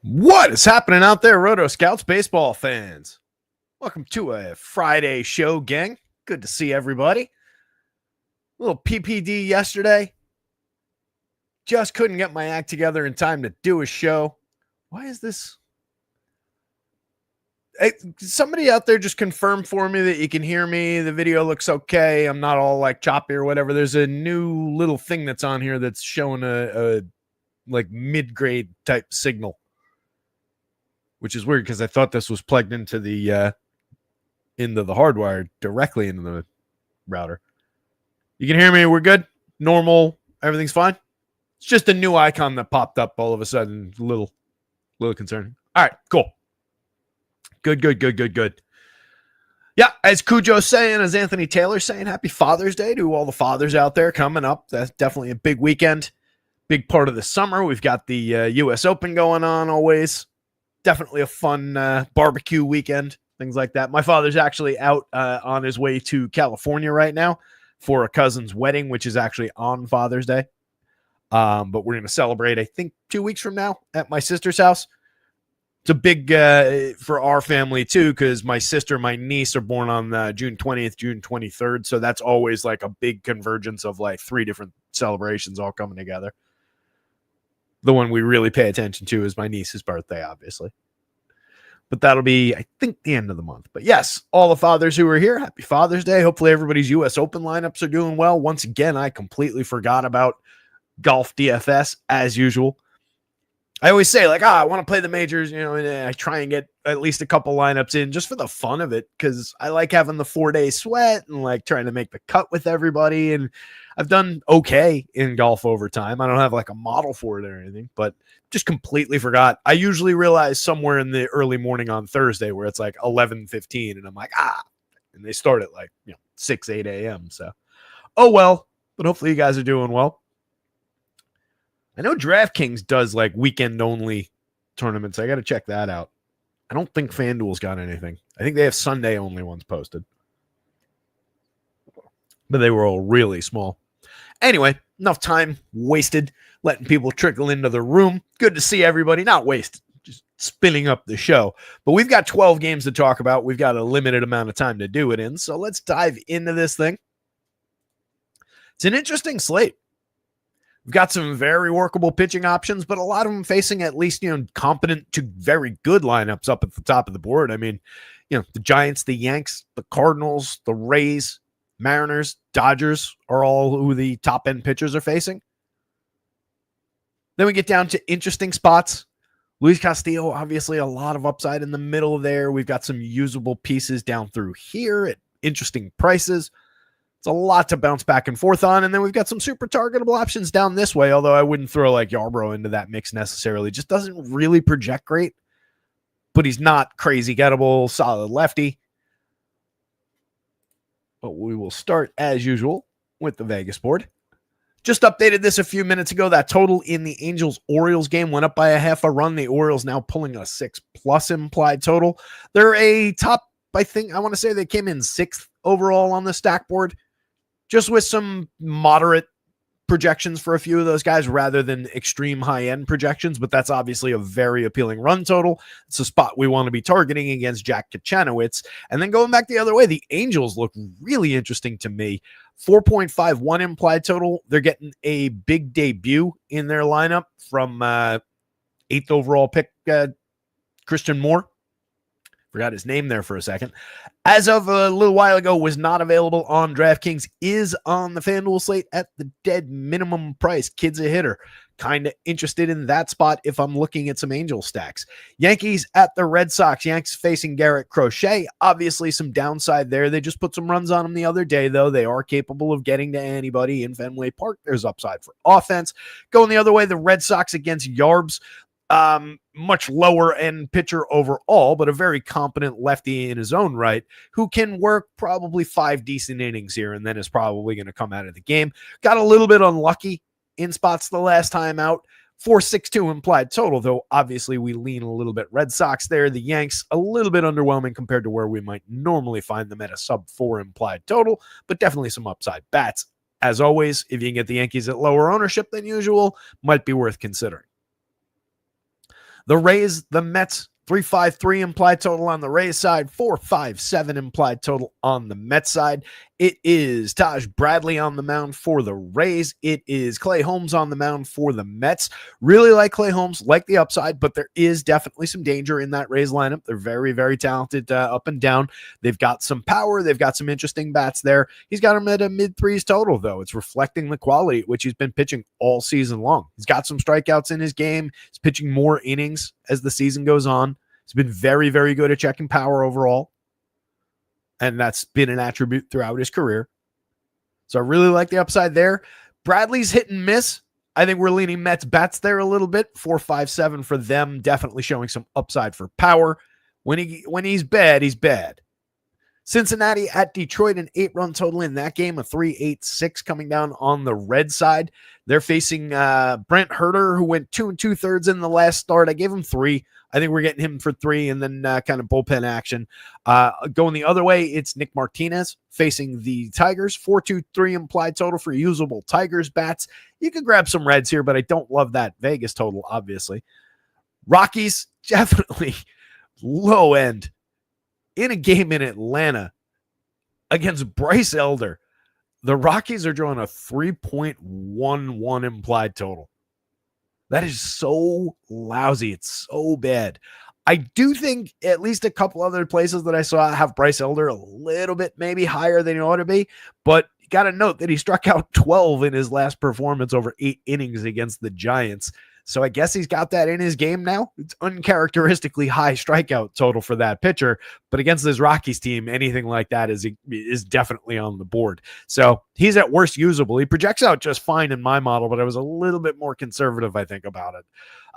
What is happening out there, rotoscouts baseball fans? Welcome to a Friday show, gang. Good to see everybody. A little PPD yesterday. Just couldn't get my act together in time to do a show. Why is this? Hey, somebody out there just confirm for me that you can hear me. The video looks okay. I'm not all like choppy or whatever. There's a new little thing that's on here that's showing a like mid-grade type signal, which is weird because I thought this was plugged into the hardwire directly into the router. You can hear me. We're good. Normal. Everything's fine. It's just a new icon that popped up all of a sudden. A little concerning. All right, cool. Good. Yeah, as Cujo's saying, as Anthony Taylor's saying, happy Father's Day to all the fathers out there coming up. That's definitely a big weekend. Big part of the summer. We've got the U.S. Open going on always. Definitely a fun barbecue weekend, things like that. My father's actually out on his way to California right now for a cousin's wedding, which is actually on Father's Day. But we're going to celebrate, I think, 2 weeks from now at my sister's house. It's a big for our family, too, because my sister and my niece are born on June 20th, June 23rd. So that's always like a big convergence of like 3 different celebrations all coming together. The one we really pay attention to is my niece's birthday, obviously. But that'll be, I think, the end of the month. But yes, all the fathers who are here, happy Father's Day. Hopefully everybody's U.S. Open lineups are doing well. Once again, I completely forgot about golf DFS as usual. I always say, like, I want to play the majors, and I try and get at least a couple lineups in just for the fun of it, because I like having the 4-day sweat and like trying to make the cut with everybody. And I've done okay in golf over time. I don't have like a model for it or anything, but just completely forgot. I usually realize somewhere in the early morning on Thursday where it's like 11:15 and I'm like, and they start at like 6, 8 a.m. So, oh well, but hopefully you guys are doing well. I know DraftKings does like weekend only tournaments. I got to check that out. I don't think FanDuel's got anything. I think they have Sunday only ones posted, but they were all really small. Anyway, enough time wasted letting people trickle into the room. Good to see everybody. Not wasted, just spinning up the show. But we've got 12 games to talk about. We've got a limited amount of time to do it in. So let's dive into this thing. It's an interesting slate. We've got some very workable pitching options, but a lot of them facing at least, competent to very good lineups up at the top of the board. I mean, the Giants, the Yanks, the Cardinals, the Rays, Mariners, Dodgers are all who the top-end pitchers are facing. Then we get down to interesting spots. Luis Castillo, obviously a lot of upside in the middle there. We've got some usable pieces down through here at interesting prices. It's a lot to bounce back and forth on. And then we've got some super targetable options down this way, although I wouldn't throw like Yarbrough into that mix necessarily. Just doesn't really project great, but he's not crazy gettable, solid lefty. But we will start as usual with the Vegas board. Just updated this a few minutes ago. That total in the Angels-Orioles game went up by a half a run. The Orioles now pulling a 6+ implied total. They're a top, I want to say they came in 6th overall on the stack board, just with some moderate projections for a few of those guys rather than extreme high-end projections, but that's obviously a very appealing run total. It's a spot we want to be targeting against Jack Kachanowicz. And then going back the other way, the Angels look really interesting to me. 4.51 implied total. They're getting a big debut in their lineup from 8th overall pick Christian Moore. Forgot his name there for a second. As of a little while ago, was not available on DraftKings, is on the FanDuel slate at the dead minimum price. Kid's a hitter. Kind of interested in that spot if I'm looking at some Angel stacks. Yankees at the Red Sox. Yankees facing Garrett Crochet. Obviously some downside there. They just put some runs on him the other day, though. They are capable of getting to anybody in Fenway Park. There's upside for offense. Going the other way, the Red Sox against Yarbs. Much lower end pitcher overall, but a very competent lefty in his own right who can work probably 5 decent innings here and then is probably going to come out of the game. Got a little bit unlucky in spots the last time out. 4.62 implied total, though obviously we lean a little bit Red Sox there. The Yanks a little bit underwhelming compared to where we might normally find them at a sub 4 implied total, but definitely some upside bats. As always, if you can get the Yankees at lower ownership than usual, might be worth considering. The Rays, the Mets, 353 implied total on the Rays side, 457 implied total on the Mets side. It is Taj Bradley on the mound for the Rays. It is Clay Holmes on the mound for the Mets. Really like Clay Holmes, like the upside, but there is definitely some danger in that Rays lineup. They're very, very talented up and down. They've got some power. They've got some interesting bats there. He's got him at a mid-threes total, though. It's reflecting the quality at which he's been pitching all season long. He's got some strikeouts in his game. He's pitching more innings as the season goes on. He's been very, very good at checking power overall. And that's been an attribute throughout his career. So I really like the upside there. Bradley's hit and miss. I think we're leaning Mets bats there a little bit. 4.57 for them. Definitely showing some upside for power. When he's bad, he's bad. Cincinnati at Detroit, an 8-run total in that game, a 3.86 coming down on the red side. They're facing Brent Herter, who went 2 2/3 in the last start. I gave him 3. I think we're getting him for 3 and then kind of bullpen action. Going the other way, it's Nick Martinez facing the Tigers. 4.23 implied total for usable Tigers bats. You can grab some reds here, but I don't love that Vegas total, obviously. Rockies, definitely low end. In a game in Atlanta against Bryce Elder, the Rockies are drawing a 3.11 implied total. That is so lousy. It's so bad. I do think at least a couple other places that I saw have Bryce Elder a little bit maybe higher than he ought to be, but you got to note that he struck out 12 in his last performance over 8 innings against the Giants. So I guess he's got that in his game now. It's uncharacteristically high strikeout total for that pitcher, but against this Rockies team, anything like that is definitely on the board. So he's at worst usable. He projects out just fine in my model, but I was a little bit more conservative, I think, about it.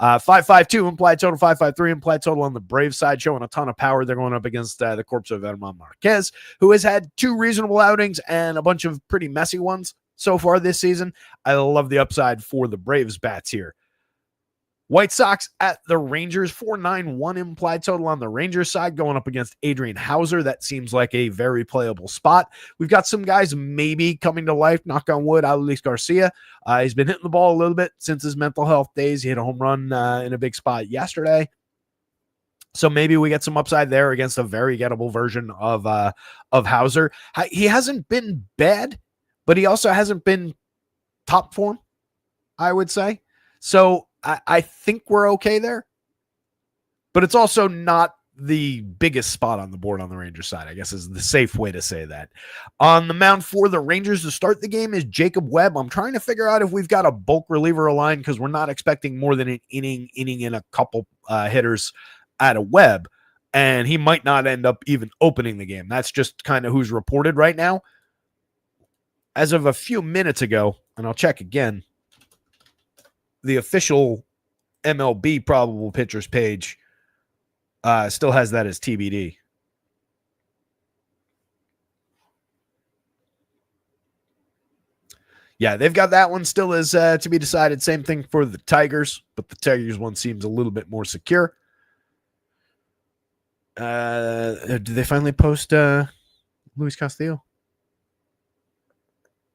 5.52 implied total, 5.53 implied total on the Braves side, showing a ton of power. They're going up against the corpse of Edman Marquez, who has had 2 reasonable outings and a bunch of pretty messy ones so far this season. I love the upside for the Braves bats here. White Sox at the Rangers, 4.91 implied total on the Rangers side, going up against Adrian Hauser. That seems like a very playable spot. We've got some guys maybe coming to life, knock on wood. Adolis Garcia, he's been hitting the ball a little bit since his mental health days. He hit a home run in a big spot yesterday. So maybe we get some upside there against a very gettable version of Hauser. He hasn't been bad, but he also hasn't been top form, I would say. So I think we're okay there, but it's also not the biggest spot on the board on the Rangers side, I guess is the safe way to say that. On the mound for the Rangers to start the game is Jacob Webb. I'm trying to figure out if we've got a bulk reliever aligned because we're not expecting more than an inning and a couple hitters out of Webb, and he might not end up even opening the game. That's just kind of who's reported right now. As of a few minutes ago, and I'll check again, the official MLB probable pitchers page still has that as TBD. Yeah, they've got that one still as to be decided. Same thing for the Tigers, but the Tigers one seems a little bit more secure. Did they finally post Luis Castillo?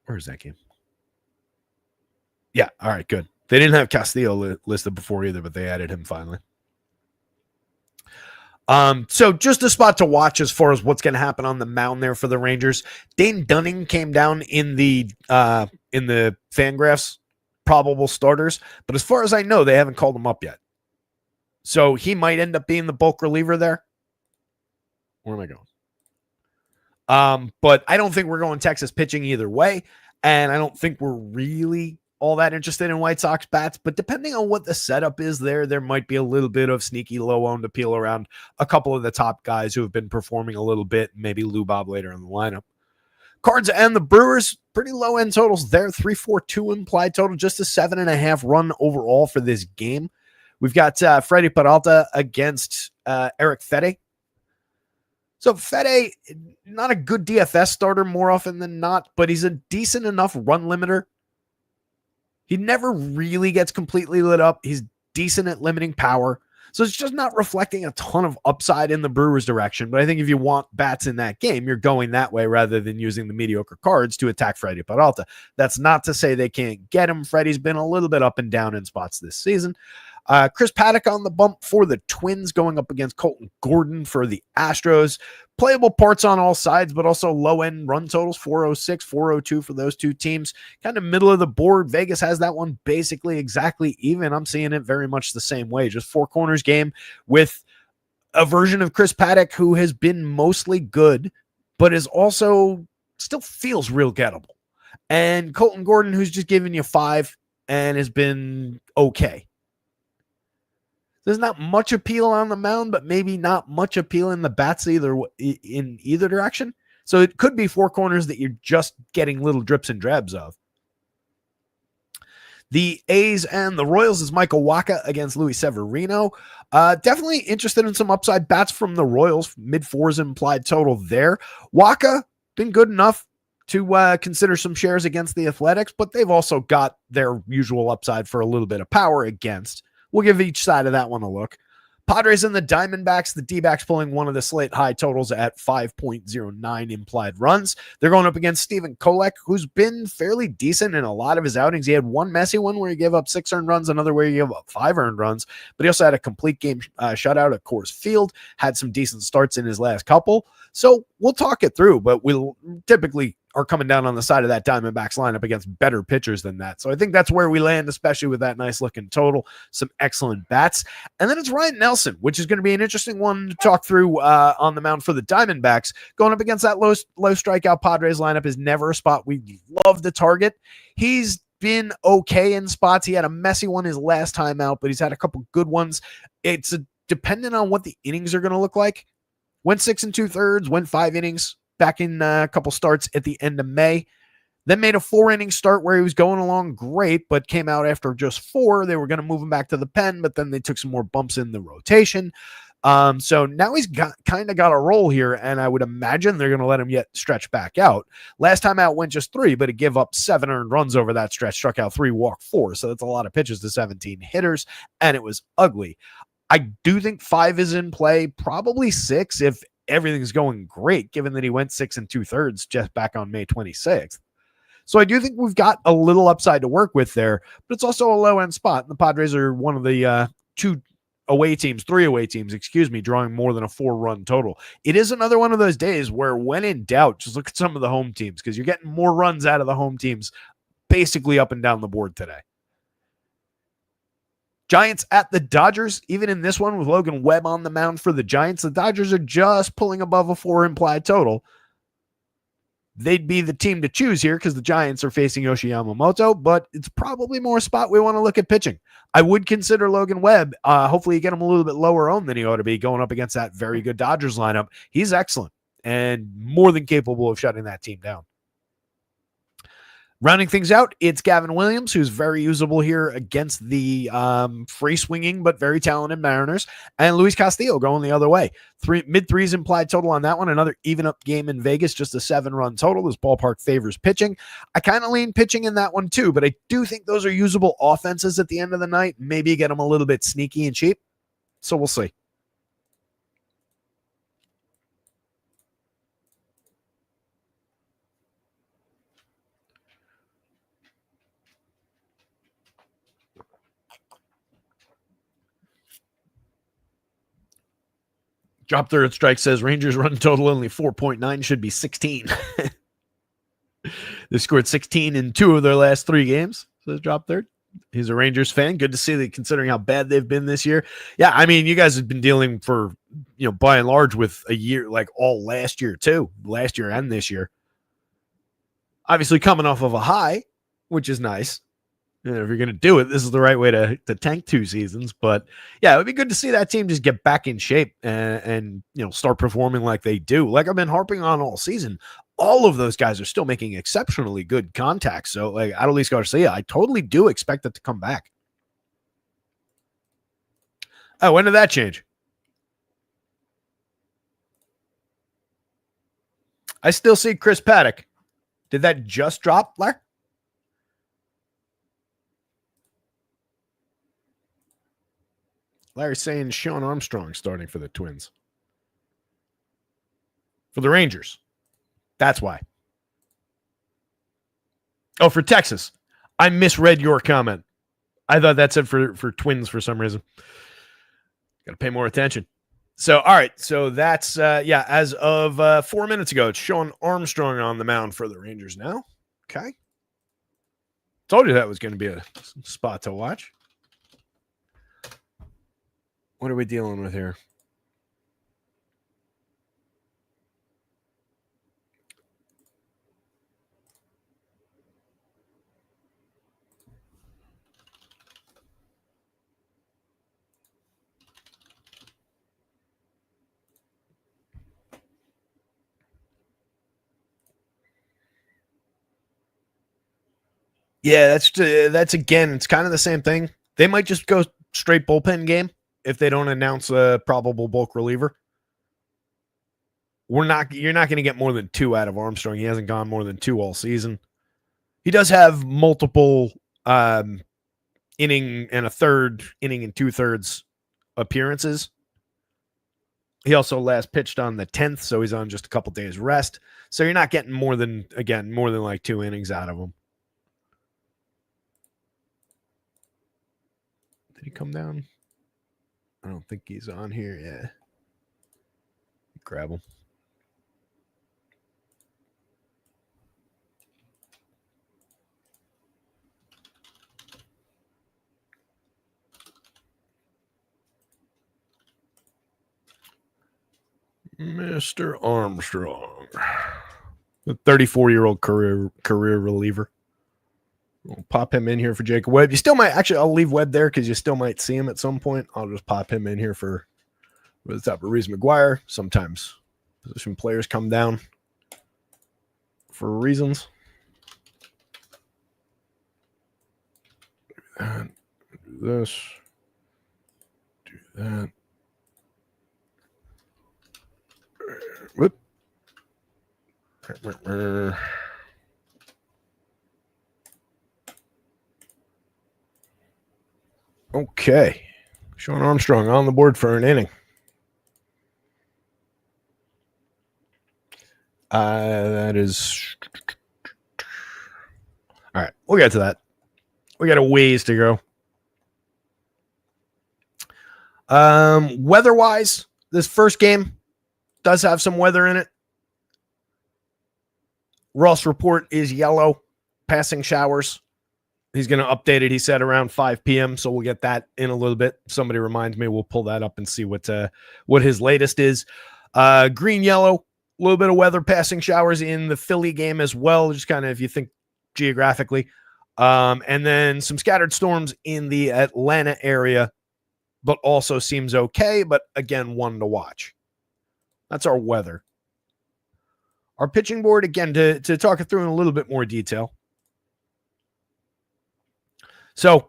Where is that game? Yeah, all right, good. They didn't have Castillo listed before either, but they added him finally. So just a spot to watch as far as what's going to happen on the mound there for the Rangers. Dane Dunning came down in the Fangraphs probable starters, but as far as I know, they haven't called him up yet. So he might end up being the bulk reliever there. Where am I going? But I don't think we're going Texas pitching either way, and I don't think we're really all that interested in White Sox bats, but depending on what the setup is there might be a little bit of sneaky low-owned appeal around a couple of the top guys who have been performing a little bit, maybe Lou Bob later in the lineup. Cards and the Brewers, pretty low-end totals there, 3.42 implied total, just a 7.5 run overall for this game. We've got Freddie Peralta against Eric Fede. So Fede, not a good DFS starter more often than not, but he's a decent enough run limiter. He never really gets completely lit up. He's decent at limiting power. So it's just not reflecting a ton of upside in the Brewers' direction. But I think if you want bats in that game, you're going that way rather than using the mediocre cards to attack Freddie Peralta. That's not to say they can't get him. Freddie's been a little bit up and down in spots this season. Chris Paddock on the bump for the Twins, going up against Colton Gordon for the Astros. Playable parts on all sides, but also low-end run totals, 406, 402 for those two teams. Kind of middle of the board. Vegas has that one basically exactly even. I'm seeing it very much the same way. Just four corners game with a version of Chris Paddock who has been mostly good, but is also still feels real gettable. And Colton Gordon, who's just giving you 5 and has been okay. There's not much appeal on the mound, but maybe not much appeal in the bats in either direction. So it could be four corners that you're just getting little drips and drabs of. The A's and the Royals is Michael Wacha against Luis Severino. Definitely interested in some upside bats from the Royals. Mid-4s implied total there. Wacha, been good enough to consider some shares against the Athletics, but they've also got their usual upside for a little bit of power against. We'll give each side of that one a look. Padres and the Diamondbacks, the D-backs pulling one of the slate high totals at 5.09 implied runs. They're going up against Steven Kolek, who's been fairly decent in a lot of his outings. He had one messy one where he gave up 6 earned runs, another where he gave up 5 earned runs, but he also had a complete game shutout at Coors Field, had some decent starts in his last couple. So we'll talk it through, but we'll typically are coming down on the side of that Diamondbacks lineup against better pitchers than that. So I think that's where we land, especially with that nice looking total, some excellent bats. And then it's Ryan Nelson, which is going to be an interesting one to talk through on the mound for the Diamondbacks. Going up against that low strikeout Padres lineup is never a spot we love to target. He's been okay in spots. He had a messy one his last time out, but he's had a couple good ones. It's dependent on what the innings are going to look like. Went 6 2/3, went 5 innings back in a couple starts at the end of May. Then made a 4-inning start where he was going along great, but came out after just 4. They were going to move him back to the pen, but then they took some more bumps in the rotation. So now he's kind of got a roll here, and I would imagine they're going to let him yet stretch back out. Last time out went just 3, but he gave up 7 earned runs over that stretch, struck out 3, walked 4. So that's a lot of pitches to 17 hitters, and it was ugly. I do think 5 is in play, probably 6 if everything's going great, given that he went 6 2/3 just back on May 26th. So I do think we've got a little upside to work with there, but it's also a low-end spot. And the Padres are one of the 3 away teams, drawing more than a 4-run total. It is another one of those days where when in doubt, just look at some of the home teams because you're getting more runs out of the home teams basically up and down the board today. Giants at the Dodgers. Even in this one with Logan Webb on the mound for the Giants, the Dodgers are just pulling above a 4 implied total. They'd be the team to choose here because the Giants are facing Yoshi Yamamoto, but it's probably more a spot we want to look at pitching. I would consider Logan Webb. Hopefully you get him a little bit lower owned than he ought to be going up against that very good Dodgers lineup. He's excellent and more than capable of shutting that team down. Rounding things out, it's Gavin Williams, who's very usable here against the free-swinging but very talented Mariners, and Luis Castillo going the other way. Mid-3s implied total on that one. Another even-up game in Vegas, just a 7-run total. This ballpark favors pitching. I kind of lean pitching in that one too, but I do think those are usable offenses at the end of the night. Maybe get them a little bit sneaky and cheap, so we'll see. Drop Third Strike says Rangers run total only 4.9, should be 16. They scored 16 in 2 of their last 3 games, says Drop Third. He's a Rangers fan. Good to see that considering how bad they've been this year. Yeah, I mean, you guys have been dealing for, by and large with a year, like all last year too, last year and this year. Obviously coming off of a high, which is nice. If you're going to do it, this is the right way to tank 2 seasons. But yeah, it would be good to see that team just get back in shape and start performing like they do. Like I've been harping on all season, all of those guys are still making exceptionally good contacts. So like Adolis Garcia, I totally do expect it to come back. Oh, when did that change? I still see Chris Paddock. Did that just drop, Larry? Larry's saying Sean Armstrong starting for the Twins. For the Rangers. That's why. Oh, for Texas. I misread your comment. I thought that said for Twins for some reason. Got to pay more attention. So, all right. So that's, as of 4 minutes ago, it's Sean Armstrong on the mound for the Rangers now. Okay. Told you that was going to be a spot to watch. What are we dealing with here? Yeah, that's again, it's kind of the same thing. They might just go straight bullpen game if they don't announce a probable bulk reliever. You're not going to get more than 2 out of Armstrong. He hasn't gone more than 2 all season. He does have multiple inning and a third, inning and 2/3 appearances. He also last pitched on the 10th, so he's on just a couple days rest. So you're not getting more than like 2 innings out of him. Did he come down? I don't think he's on here. Yeah. Grab him. Mr. Armstrong, the 34-year-old career reliever. We'll pop him in here for Jacob Webb. You still might actually. I'll leave Webb there because you still might see him at some point. I'll just pop him in here for the top of Reese McGuire. Sometimes position players come down for reasons. Do this. Do that. Whoop. Okay. Sean Armstrong on the board for an inning. That is... All right. We'll get to that. We got a ways to go. Weather-wise, this first game does have some weather in it. Ross report is yellow, passing showers. He's going to update it, he said, around 5 p.m., so we'll get that in a little bit. Somebody reminds me, we'll pull that up and see what his latest is. Green, yellow, a little bit of weather, passing showers in the Philly game as well, just kind of if you think geographically. And then some scattered storms in the Atlanta area, but also seems okay, but again, one to watch. That's our weather. Our pitching board, again, to talk it through in a little bit more detail. So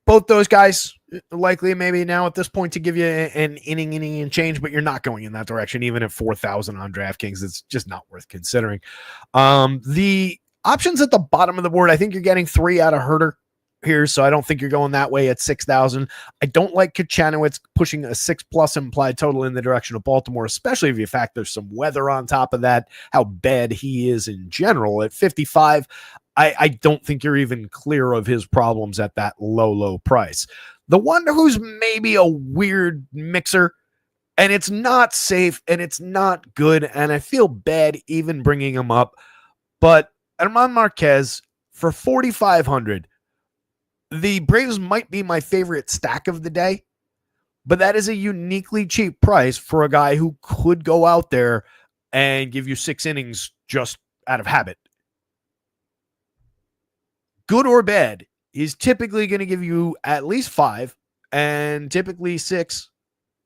both those guys likely maybe now at this point to give you an inning and change, but you're not going in that direction. Even at 4,000 on DraftKings, it's just not worth considering. The options at the bottom of the board, I think you're getting 3 out of Herter here, so I don't think you're going that way at 6,000. I don't like Kachanowicz pushing a 6+ implied total in the direction of Baltimore, especially if you factor some weather on top of that, how bad he is in general. At 55, I don't think you're even clear of his problems at that low price. The one who's maybe a weird mixer, and it's not safe, and it's not good, and I feel bad even bringing him up, but Herman Marquez for 4,500. The Braves might be my favorite stack of the day, but that is a uniquely cheap price for a guy who could go out there and give you 6 innings just out of habit. Good or bad, he's typically going to give you at least 5 and typically 6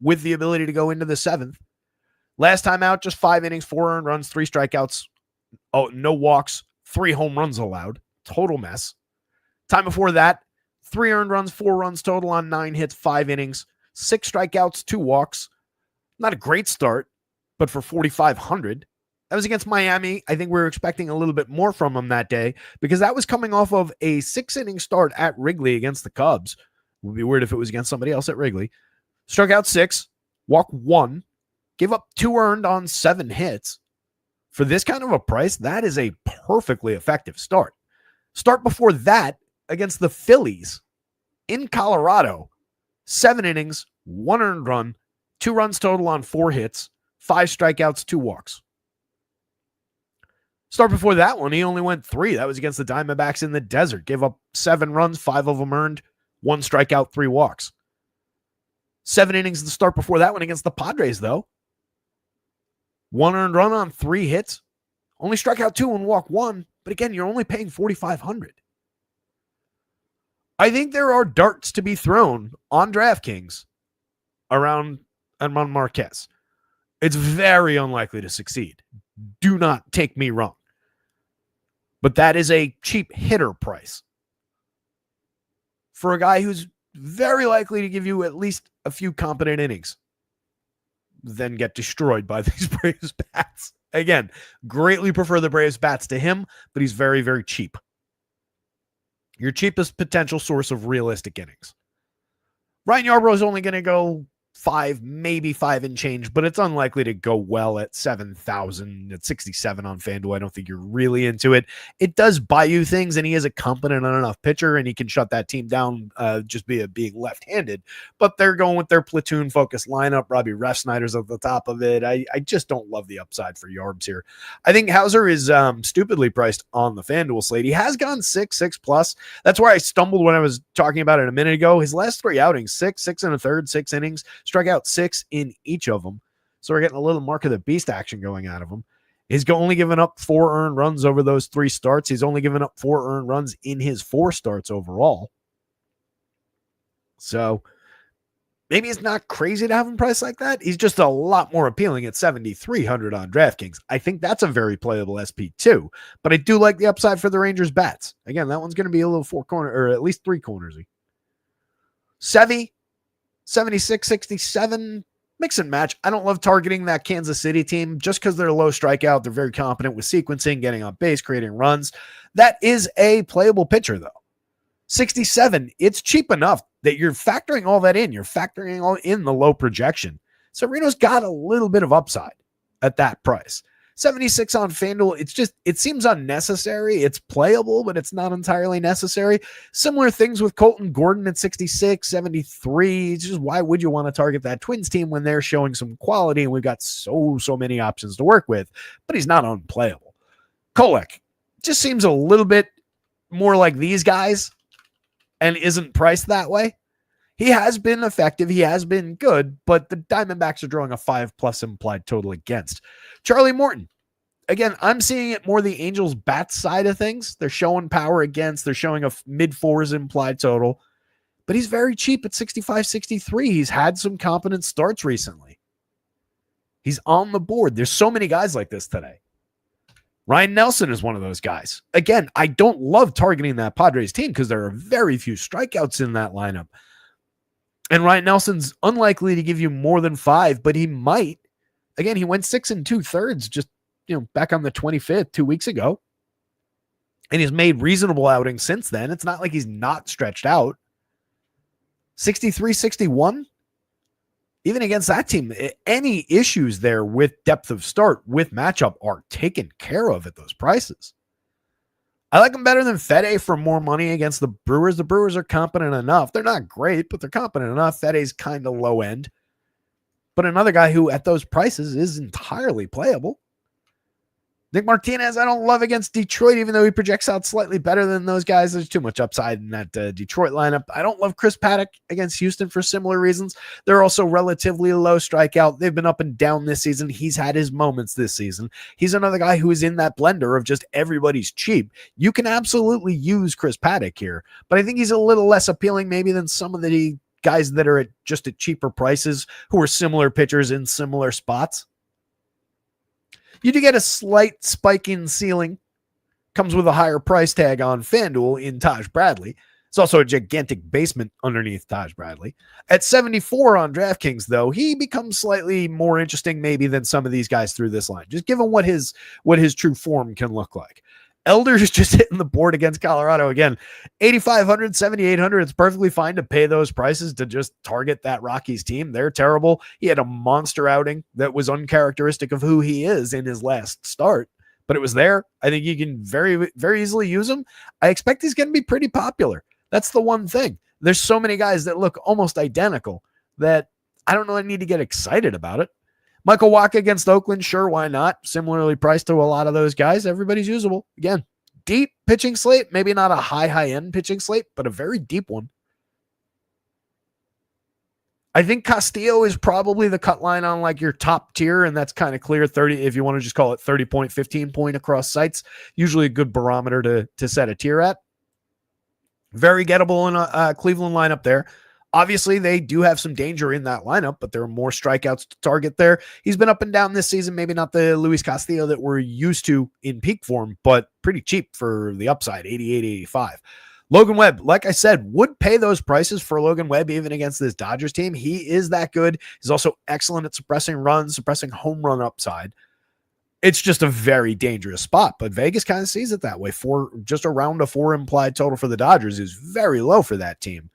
with the ability to go into the 7th. Last time out, just 5 innings, 4 earned runs, 3 strikeouts, no walks, 3 home runs allowed. Total mess. Time before that, 3 earned runs, 4 runs total on 9 hits, 5 innings, 6 strikeouts, 2 walks. Not a great start, but for 4,500. That was against Miami. I think we were expecting a little bit more from him that day because that was coming off of a 6-inning start at Wrigley against the Cubs. It would be weird if it was against somebody else at Wrigley. Struck out 6, walked 1, gave up 2 earned on 7 hits. For this kind of a price, that is a perfectly effective start. Start before that against the Phillies, in Colorado, 7 innings, 1 earned run, 2 runs total on 4 hits, 5 strikeouts, 2 walks. Start before that one, he only went 3. That was against the Diamondbacks in the desert. Gave up 7 runs, 5 of them earned, 1 strikeout, 3 walks. 7 innings to start before that one against the Padres, though. 1 earned run on 3 hits. Only struck out 2 and walk 1. But again, you're only paying $4,500. I think there are darts to be thrown on DraftKings around Edman Marquez. It's very unlikely to succeed. Do not take me wrong. But that is a cheap hitter price for a guy who's very likely to give you at least a few competent innings, then get destroyed by these Braves bats. Again, greatly prefer the Braves bats to him, but he's very, very cheap. Your cheapest potential source of realistic innings. Ryan Yarbrough is only going to go 5, maybe 5 and change, but it's unlikely to go well at 7,000 at 67 on FanDuel. I don't think you're really into it. It does buy you things, and he is a competent enough pitcher, and he can shut that team down just being left-handed. But they're going with their platoon-focused lineup. Robbie Refsnyder's at the top of it. I just don't love the upside for Yarbs here. I think Hauser is stupidly priced on the FanDuel slate. He has gone 6+. That's where I stumbled when I was talking about it a minute ago. His last 3 outings, 6 1/3, 6 innings, struck out 6 in each of them. So we're getting a little Mark of the Beast action going out of him. He's only given up 4 earned runs over those 3 starts. He's only given up 4 earned runs in his 4 starts overall. So maybe it's not crazy to have him priced like that. He's just a lot more appealing at $7,300 on DraftKings. I think that's a very playable SP too, but I do like the upside for the Rangers bats. Again, that one's going to be a little 4-corner or at least 3-cornersy. Sevy, 76, 67, mix and match. I don't love targeting that Kansas City team just because they're low strikeout. They're very competent with sequencing, getting on base, creating runs. That is a playable pitcher, though. 67, it's cheap enough that you're factoring all that in. You're factoring all in the low projection. Severino's got a little bit of upside at that price. 76 on FanDuel, it seems unnecessary. It's playable, but it's not entirely necessary. Similar things with Colton Gordon at 66, 73. It's just why would you want to target that Twins team when they're showing some quality and we've got so many options to work with, but he's not unplayable. Kolek just seems a little bit more like these guys and isn't priced that way. He has been effective. He has been good, but the Diamondbacks are drawing a 5+ implied total against. Charlie Morton. Again, I'm seeing it more the Angels bat side of things. They're showing power against. They're showing a mid-4s implied total, but he's very cheap at 65, 63. He's had some competent starts recently. He's on the board. There's so many guys like this today. Ryan Nelson is one of those guys. Again, I don't love targeting that Padres team because there are very few strikeouts in that lineup. And Ryan Nelson's unlikely to give you more than 5, but he might. Again, he went 6 2/3 just, back on the 25th, 2 weeks ago. And he's made reasonable outings since then. It's not like he's not stretched out. 63, 61. Even against that team, any issues there with depth of start, with matchup are taken care of at those prices. I like him better than Fede for more money against the Brewers. The Brewers are competent enough. They're not great, but they're competent enough. Fede's kind of low end. But another guy who at those prices is entirely playable. Nick Martinez, I don't love against Detroit, even though he projects out slightly better than those guys. There's too much upside in that Detroit lineup. I don't love Chris Paddock against Houston for similar reasons. They're also relatively low strikeout. They've been up and down this season. He's had his moments this season. He's another guy who is in that blender of just everybody's cheap. You can absolutely use Chris Paddock here, but I think he's a little less appealing maybe than some of the guys that are at cheaper prices who are similar pitchers in similar spots. You do get a slight spike in ceiling. Comes with a higher price tag on FanDuel in Taj Bradley. It's also a gigantic basement underneath Taj Bradley. At 74 on DraftKings, though, he becomes slightly more interesting maybe than some of these guys through this line, just given what his true form can look like. Elder's just hitting the board against Colorado again. 8,500, 7,800. It's perfectly fine to pay those prices to just target that Rockies team. They're terrible. He had a monster outing that was uncharacteristic of who he is in his last start, but it was there. I think you can very, very easily use him. I expect he's going to be pretty popular. That's the one thing. There's so many guys that look almost identical that I don't know I need to get excited about it. Michael Wacha against Oakland, sure, why not? Similarly priced to a lot of those guys. Everybody's usable. Again, deep pitching slate, maybe not a high-end pitching slate, but a very deep one. I think Castillo is probably the cut line on like your top tier, and that's kind of clear. 30, if you want to just call it 30 point, 15 point across sites, usually a good barometer to set a tier at. Very gettable in a Cleveland lineup there. Obviously, they do have some danger in that lineup, but there are more strikeouts to target there. He's been up and down this season. Maybe not the Luis Castillo that we're used to in peak form, but pretty cheap for the upside, 88, 85. Logan Webb, like I said, would pay those prices for Logan Webb even against this Dodgers team. He is that good. He's also excellent at suppressing runs, suppressing home run upside. It's just a very dangerous spot, but Vegas kind of sees it that way. Just around a 4 implied total for the Dodgers is very low for that team.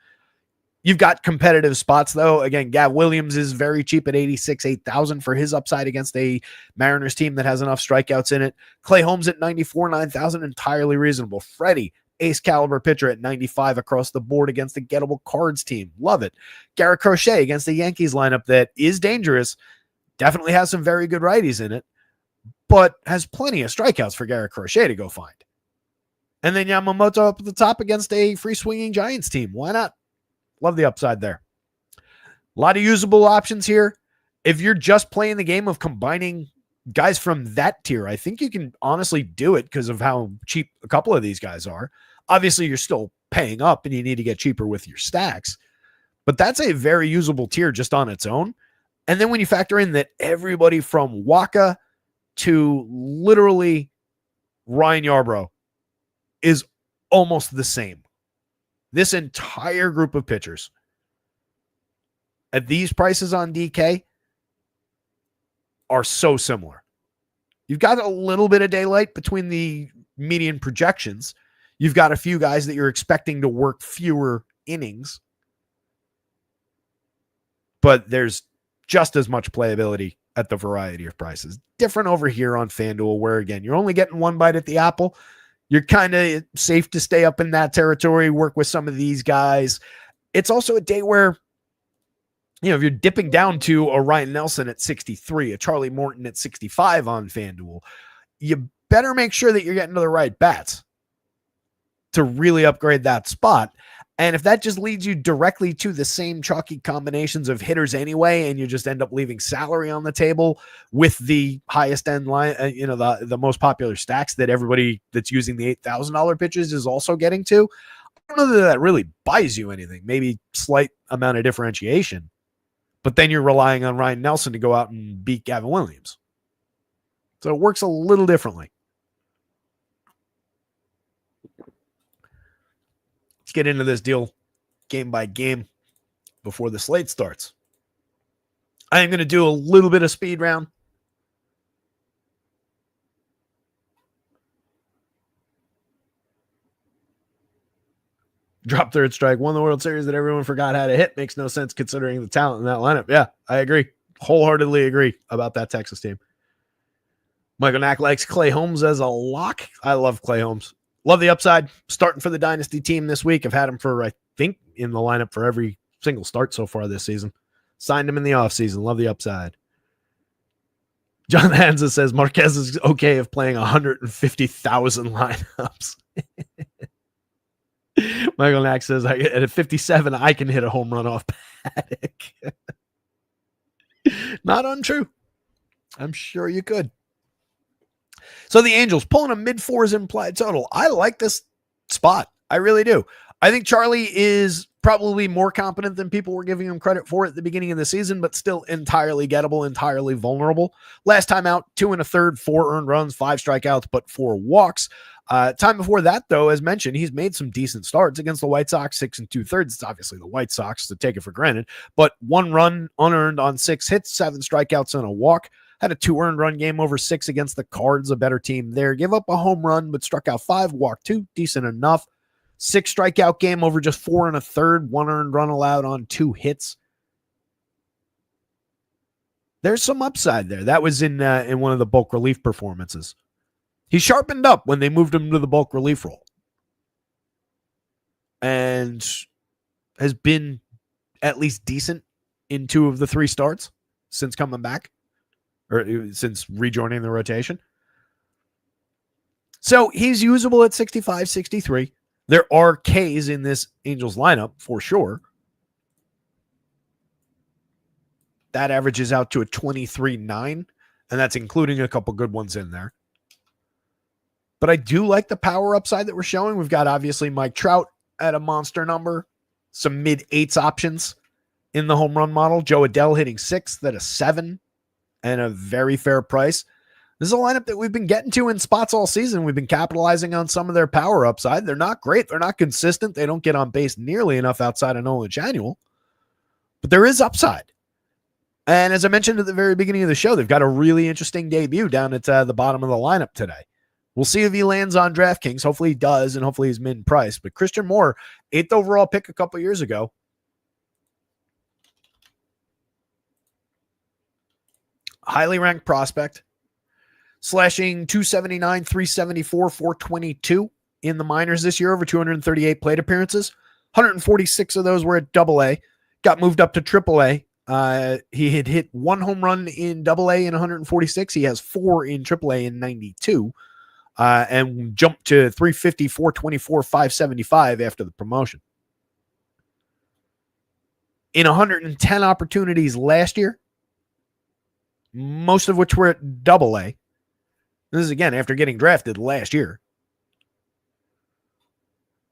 You've got competitive spots, though. Again, Gav Williams is very cheap at 86, 8,000 for his upside against a Mariners team that has enough strikeouts in it. Clay Holmes at 94, 9,000, entirely reasonable. Freddie, ace caliber pitcher at 95 across the board against the gettable Cards team. Love it. Garrett Crochet against the Yankees lineup that is dangerous. Definitely has some very good righties in it, but has plenty of strikeouts for Garrett Crochet to go find. And then Yamamoto up at the top against a free swinging Giants team. Why not? Love the upside there. A lot of usable options here. If you're just playing the game of combining guys from that tier, I think you can honestly do it because of how cheap a couple of these guys are. Obviously, you're still paying up and you need to get cheaper with your stacks, but that's a very usable tier just on its own. And then when you factor in that everybody from Wacha to literally Ryan Yarbrough is almost the same. This entire group of pitchers at these prices on DK are so similar. You've got a little bit of daylight between the median projections. You've got a few guys that you're expecting to work fewer innings, but there's just as much playability at the variety of prices. Different over here on FanDuel, where again, you're only getting one bite at the apple. You're kind of safe to stay up in that territory, work with some of these guys. It's also a day where, if you're dipping down to a Ryan Nelson at 63, a Charlie Morton at 65 on FanDuel, you better make sure that you're getting to the right bats to really upgrade that spot. And if that just leads you directly to the same chalky combinations of hitters anyway, and you just end up leaving salary on the table with the highest end line, the most popular stacks that everybody that's using the $8,000 pitches is also getting to, I don't know that really buys you anything. Maybe slight amount of differentiation, but then you're relying on Ryan Nelson to go out and beat Gavin Williams. So it works a little differently. Let's get into this deal game by game before the slate starts. I am going to do a little bit of speed round. Drop third strike, won the World Series that everyone forgot how to hit. Makes no sense considering the talent in that lineup. Yeah, I agree. Wholeheartedly agree about that Texas team. Michael Knack likes Clay Holmes as a lock. I love Clay Holmes. Love the upside. Starting for the Dynasty team this week. I've had him for, I think, in the lineup for every single start so far this season. Signed him in the offseason. Love the upside. John Hansa says Marquez is okay if playing 150,000 lineups. Michael Knack says, at 57, I can hit a home run off Paddock. Not untrue. I'm sure you could. So the Angels pulling a mid-4s implied total. I like this spot. I really do. I think Charlie is probably more competent than people were giving him credit for at the beginning of the season, but still entirely gettable, entirely vulnerable. Last time out, 2 1/3, 4 earned runs, 5 strikeouts, but 4 walks. Time before that, though, as mentioned, he's made some decent starts against the White Sox, 6 2/3. It's obviously the White Sox, to take it for granted, but 1 run unearned on 6 hits, 7 strikeouts, and a walk. Had a 2 earned run game over 6 against the Cards, a better team there. Give up a home run, but struck out 5, walked 2, decent enough. 6 strikeout game over just 4 1/3, 1 earned run allowed on 2 hits. There's some upside there. That was in one of the bulk relief performances. He sharpened up when they moved him to the bulk relief role. and has been at least decent in 2 of the 3 starts since coming back or since rejoining the rotation. So he's usable at 65, 63. There are Ks in this Angels lineup for sure. That averages out to a 23.9, and that's including a couple good ones in there. But I do like the power upside that we're showing. We've got obviously Mike Trout at a monster number, some mid-8s options in the home run model. Joe Adell hitting 6th at a 7 and a very fair price. This is a lineup that we've been getting to in spots all season. We've been capitalizing on some of their power upside. They're not great. They're not consistent. They don't get on base nearly enough outside of Nolan Januel, but there is upside. And as I mentioned at the very beginning of the show, they've got a really interesting debut down at the bottom of the lineup today. We'll see if he lands on DraftKings. Hopefully he does, and hopefully he's mid-price. But Christian Moore, 8th overall pick a couple years ago. Highly ranked prospect. Slashing 279, 374, 422 in the minors this year, over 238 plate appearances. 146 of those were at AA. Got moved up to AAA. He had hit 1 home run in AA in 146. He has 4 in AAA in 92. And jumped to 350, 424, 575 after the promotion. In 110 opportunities last year, most of which were at AA. This is, again, after getting drafted last year.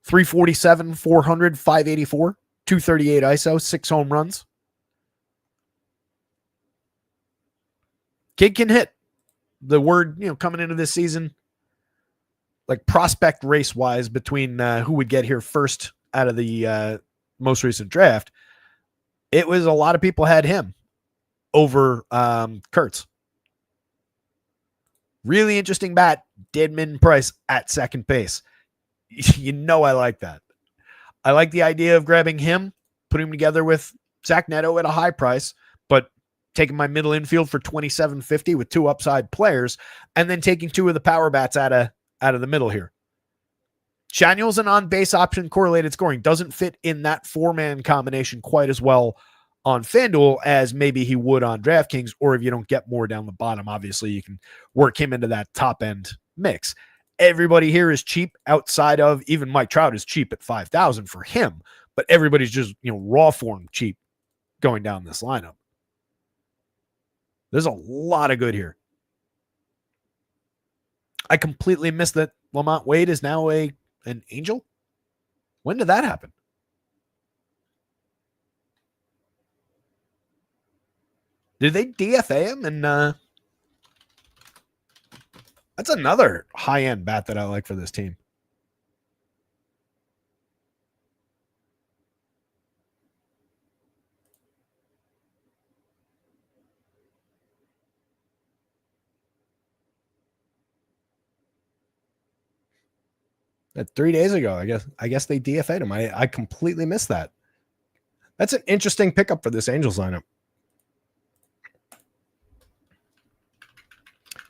347, 400, 584, 238 ISO, 6 home runs. Kid can hit. The word, coming into this season, like prospect race-wise between who would get here first out of the most recent draft, it was a lot of people had him over Kurtz. Really interesting bat, dead mid-price at second base. I like that. I like the idea of grabbing him, putting him together with Zach Neto at a high price, but taking my middle infield for $27.50 with 2 upside players, and then taking 2 of the power bats out of the middle here. Shanuel's an on-base option correlated scoring. Doesn't fit in that 4-man combination quite as well on FanDuel as maybe he would on DraftKings, or if you don't get more down the bottom, obviously you can work him into that top-end mix. Everybody here is cheap outside of, even Mike Trout is cheap at $5,000 for him, but everybody's just, raw form cheap going down this lineup. There's a lot of good here. I completely missed that Lamont Wade is now an Angel. When did that happen? Did they DFA him? And that's another high-end bat that I like for this team. That 3 days ago, I guess they DFA'd him. I completely missed that. That's an interesting pickup for this Angels lineup.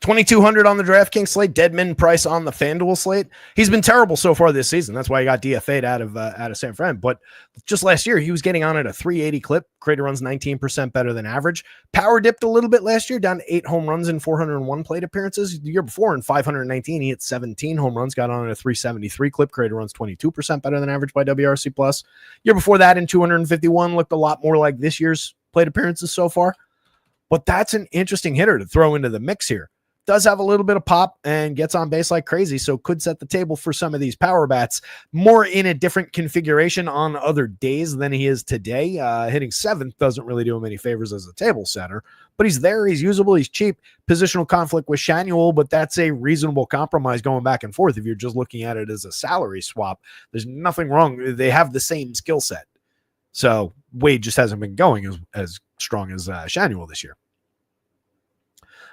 2,200 on the DraftKings slate, dead min price on the FanDuel slate. He's been terrible so far this season. That's why he got DFA'd out of San Fran. But just last year, he was getting on at a 380 clip. Creator runs 19% better than average. Power dipped a little bit last year, down to 8 home runs and 401 plate appearances. The year before, in 519, he hit 17 home runs, got on at a 373 clip. Creator runs 22% better than average by WRC+. Year before that, in 251, looked a lot more like this year's plate appearances so far. But that's an interesting hitter to throw into the mix here. Does have a little bit of pop and gets on base like crazy, so could set the table for some of these power bats more in a different configuration on other days than he is today. Hitting 7th doesn't really do him any favors as a table setter, but he's there, he's usable, he's cheap. Positional conflict with Shanuel, but that's a reasonable compromise going back and forth if you're just looking at it as a salary swap. There's nothing wrong. They have the same skill set. So Wade just hasn't been going as strong as Shanuel this year.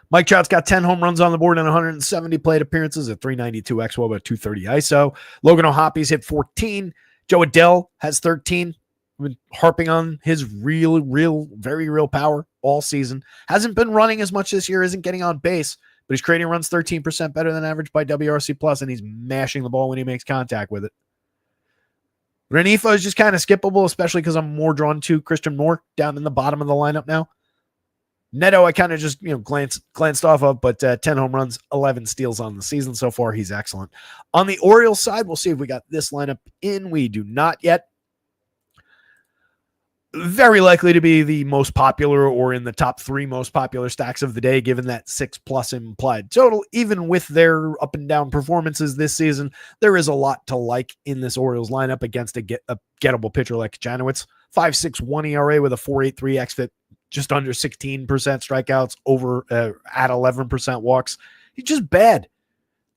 Mike Trout's got 10 home runs on the board and 170 plate appearances at 392 XWOB, about 230 ISO. Logan O'Hoppy's hit 14. Joe Adell has 13. I've been harping on his very real power all season. Hasn't been running as much this year, isn't getting on base, but he's creating runs 13% better than average by WRC+, and he's mashing the ball when he makes contact with it. Renifo is just kind of skippable, especially because I'm more drawn to Christian Moore down in the bottom of the lineup now. Neto, I kind of just glanced off of, but 10 home runs, 11 steals on the season so far. He's excellent. On the Orioles side, we'll see if we got this lineup in. We do not yet. Very likely to be the most popular or in the top 3 most popular stacks of the day, given that 6+ implied total. Even with their up and down performances this season, there is a lot to like in this Orioles lineup against a gettable pitcher like Janowitz. 5.61 ERA with a 4.83 xFIP, just under 16% strikeouts, over at 11% walks. He's just bad.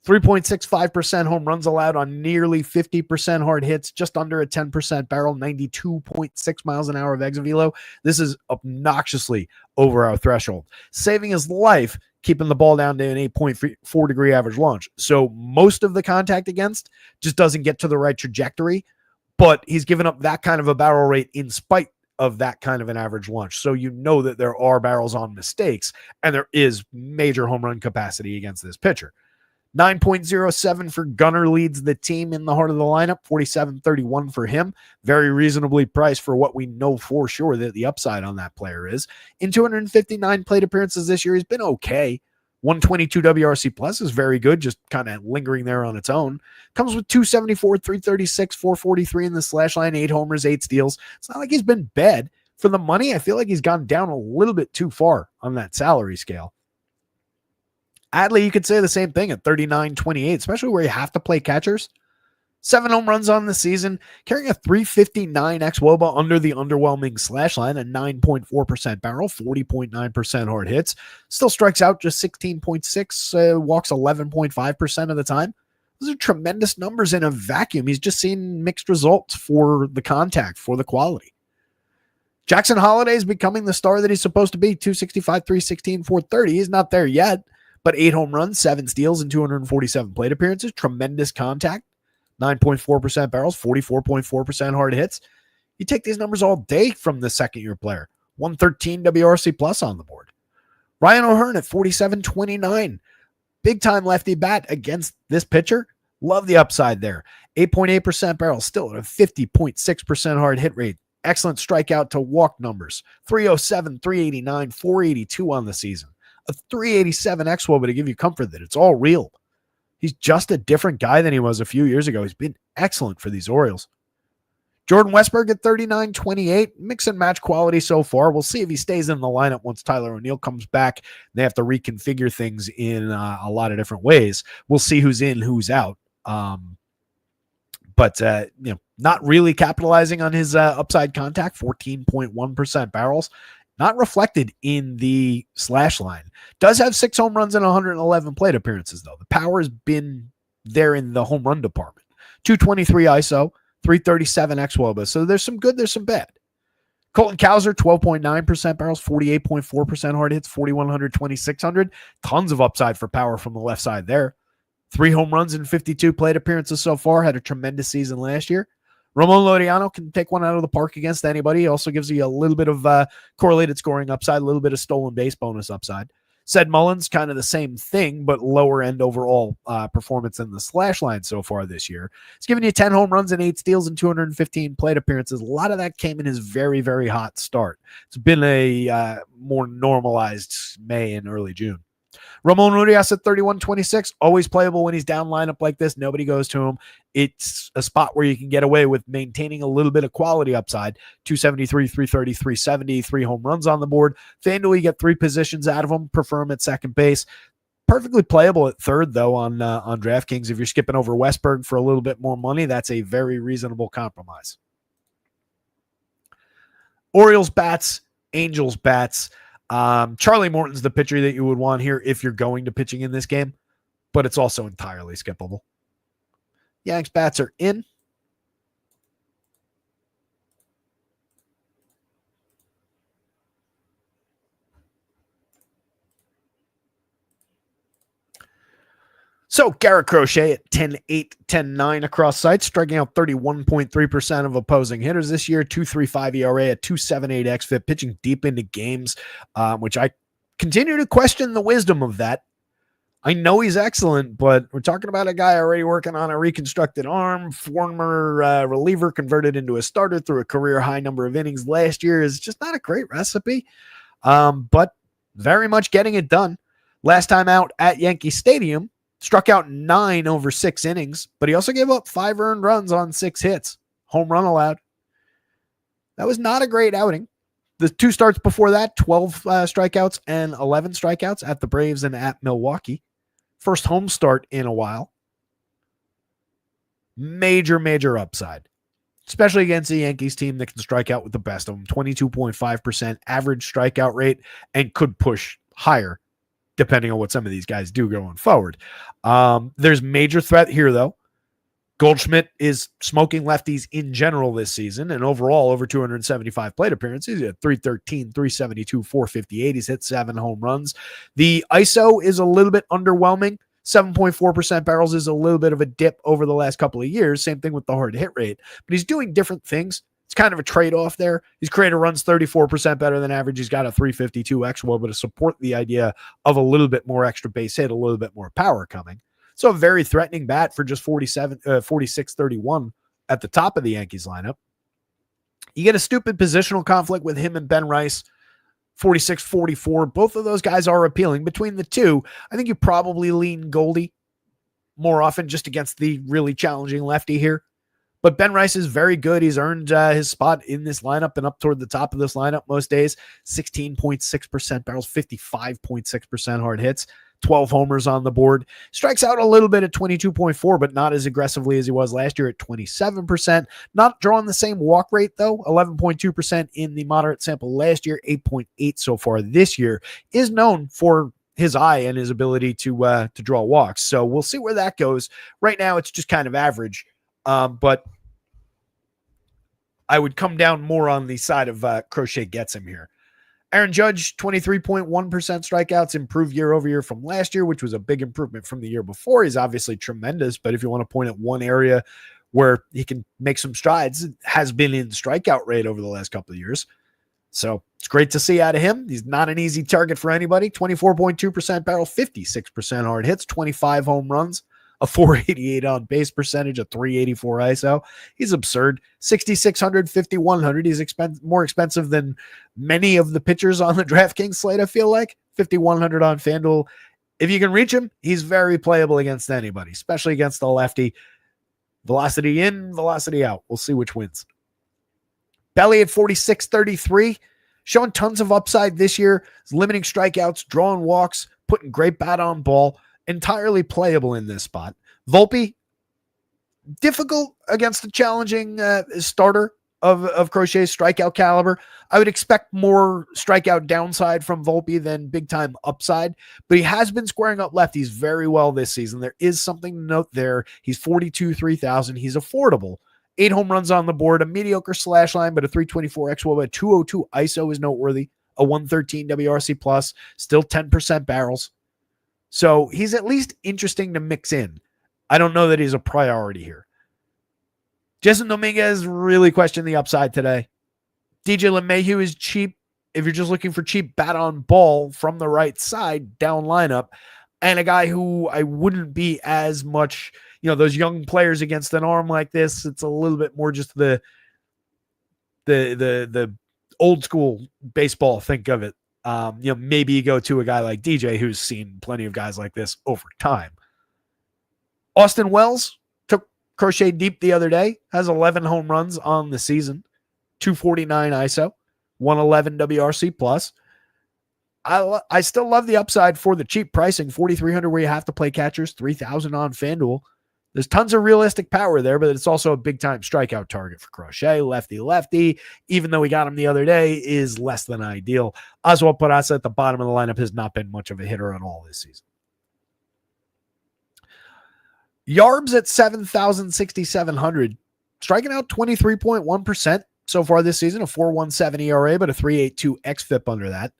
3.65% home runs allowed on nearly 50% hard hits, just under a 10% barrel, 92.6 miles an hour of exit velo. This is obnoxiously over our threshold. Saving his life, keeping the ball down to an 8.4 degree average launch. So most of the contact against just doesn't get to the right trajectory, but he's given up that kind of a barrel rate in spite of that kind of an average launch. So you know that there are barrels on mistakes, and there is major home run capacity against this pitcher. 9.07 for Gunnar leads the team in the heart of the lineup. 47.31 for him. Very reasonably priced for what we know for sure that the upside on that player is. In 259 plate appearances this year, he's been okay. 122 WRC plus is very good, just kind of lingering there on its own. Comes with 274, 336, 443 in the slash line, 8 homers, 8 steals. It's not like he's been bad. For the money, I feel like he's gone down a little bit too far on that salary scale. Adley, you could say the same thing at 39.28, especially where you have to play catchers. 7 home runs on the season, carrying a 359 xWOBA under the underwhelming slash line, a 9.4% barrel, 40.9% hard hits. Still strikes out just 16.6, walks 11.5% of the time. Those are tremendous numbers in a vacuum. He's just seen mixed results for the contact, for the quality. Jackson Holliday is becoming the star that he's supposed to be. 265, 316, 430. He's not there yet. But 8 home runs, 7 steals, and 247 plate appearances. Tremendous contact. 9.4% barrels, 44.4% hard hits. You take these numbers all day from the second-year player. 113 WRC plus on the board. Ryan O'Hearn at 47.29. Big-time lefty bat against this pitcher. Love the upside there. 8.8% barrels, still at a 50.6% hard hit rate. Excellent strikeout to walk numbers. 307, 389, 482 on the season. A 387 xWOBA to give you comfort that it's all real. He's just a different guy than he was a few years ago. He's been excellent for these Orioles. Jordan Westberg at 39.28. Mix and match quality so far. We'll see if he stays in the lineup once Tyler O'Neill comes back. They have to reconfigure things in a lot of different ways. We'll see who's in, who's out. But not really capitalizing on his upside contact. 14.1% barrels. Not reflected in the slash line. Does have 6 home runs and 111 plate appearances, though. The power has been there in the home run department. 223 ISO, 337 xWOBA. So there's some good, there's some bad. Colton Cowser, 12.9% barrels, 48.4% hard hits, 4,100, 2,600. Tons of upside for power from the left side there. 3 home runs and 52 plate appearances so far. Had a tremendous season last year. Ramon Laureano can take one out of the park against anybody. He also gives you a little bit of correlated scoring upside, a little bit of stolen base bonus upside. Ced Mullins, kind of the same thing, but lower end overall performance in the slash line so far this year. He's given you 10 home runs and 8 steals and 215 plate appearances. A lot of that came in his very, very hot start. It's been a more normalized May and early June. Ramon Urias at 31.26, always playable when he's down lineup like this. Nobody goes to him. It's a spot where you can get away with maintaining a little bit of quality upside. 273, 330, 370, 3 home runs on the board. FanDuel, you get 3 positions out of him. Prefer him at second base. Perfectly playable at third, though, on DraftKings. If you're skipping over Westberg for a little bit more money, that's a very reasonable compromise. Orioles bats, Angels bats. Charlie Morton's the pitcher that you would want here if you're going to pitching in this game, but it's also entirely skippable. Yanks bats are in. So Garrett Crochet at 10.8, 10.9 across sites, striking out 31.3% of opposing hitters this year, 2.35 ERA at 2.78 xFIP, pitching deep into games, which I continue to question the wisdom of that. I know he's excellent, but we're talking about a guy already working on a reconstructed arm, former reliever converted into a starter through a career high number of innings last year. Is just not a great recipe, but very much getting it done. Last time out at Yankee Stadium, struck out 9 over 6 innings, but he also gave up 5 earned runs on 6 hits. Home run allowed. That was not a great outing. The 2 starts before that, 12 strikeouts and 11 strikeouts at the Braves and at Milwaukee. First home start in a while. Major upside, especially against the Yankees team that can strike out with the best of them. 22.5% average strikeout rate and could push higher depending on what some of these guys do going forward. There's major threat here, though. Goldschmidt is smoking lefties in general this season, and overall over 275 plate appearances. He's at 313, 372, 458. He's hit 7 home runs. The ISO is a little bit underwhelming. 7.4% barrels is a little bit of a dip over the last couple of years. Same thing with the hard hit rate, but he's doing different things. It's kind of a trade-off there. He's created runs 34% better than average. He's got a 352 XWOB, but to support the idea of a little bit more extra base hit, a little bit more power coming. So a very threatening bat for just 46-31 at the top of the Yankees lineup. You get a stupid positional conflict with him and Ben Rice, 46-44. Both of those guys are appealing. Between the two, I think you probably lean Goldie more often just against the really challenging lefty here. But Ben Rice is very good. He's earned his spot in this lineup and up toward the top of this lineup most days. 16.6% barrels, 55.6% hard hits. 12 homers on the board. Strikes out a little bit at 22.4, but not as aggressively as he was last year at 27%. Not drawing the same walk rate, though. 11.2% in the moderate sample last year, 8.8 so far this year. Is known for his eye and his ability to draw walks. So we'll see where that goes. Right now, it's just kind of average. But I would come down more on the side of Crochet gets him here. Aaron Judge, 23.1% strikeouts, improved year over year from last year, which was a big improvement from the year before. He's obviously tremendous, but if you want to point at one area where he can make some strides, it has been in strikeout rate over the last couple of years. So it's great to see out of him. He's not an easy target for anybody. 24.2% barrel, 56% hard hits, 25 home runs, a 488 on base percentage, a 384 ISO. He's absurd. 6,600, 5,100. He's more expensive than many of the pitchers on the DraftKings slate, I feel like. 5,100 on FanDuel. If you can reach him, he's very playable against anybody, especially against the lefty. Velocity in, velocity out. We'll see which wins. Belly at 46-33. Showing tons of upside this year. Limiting strikeouts, drawing walks, putting great bat on ball. Entirely playable in this spot. Volpe, difficult against the challenging starter of Crochet's strikeout caliber. I would expect more strikeout downside from Volpe than big time upside, but he has been squaring up lefties very well this season. There is something to note there. He's 42-3,000. He's affordable. 8 home runs on the board, a mediocre slash line, but a 324 XWOB, a 202 ISO is noteworthy, a 113 WRC plus, still 10% barrels. So he's at least interesting to mix in. I don't know that he's a priority here. Jason Dominguez really questioned the upside today. DJ LeMahieu is cheap if you're just looking for cheap bat on ball from the right side down lineup, and a guy who I wouldn't be as much, those young players against an arm like this. It's a little bit more just the old school baseball. Think of it. Maybe you go to a guy like DJ who's seen plenty of guys like this over time. Austin Wells took Crochet deep the other day, has 11 home runs on the season, 249 ISO, 111 WRC plus. I still love the upside for the cheap pricing, 4,300 where you have to play catchers, 3,000 on FanDuel. There's tons of realistic power there, but it's also a big-time strikeout target for Crochet. Lefty, even though we got him the other day, is less than ideal. Oswald Peraza at the bottom of the lineup has not been much of a hitter at all this season. Yarbs at 7,700, striking out 23.1% so far this season, a 4.17 ERA, but a 3.82 xFIP under that.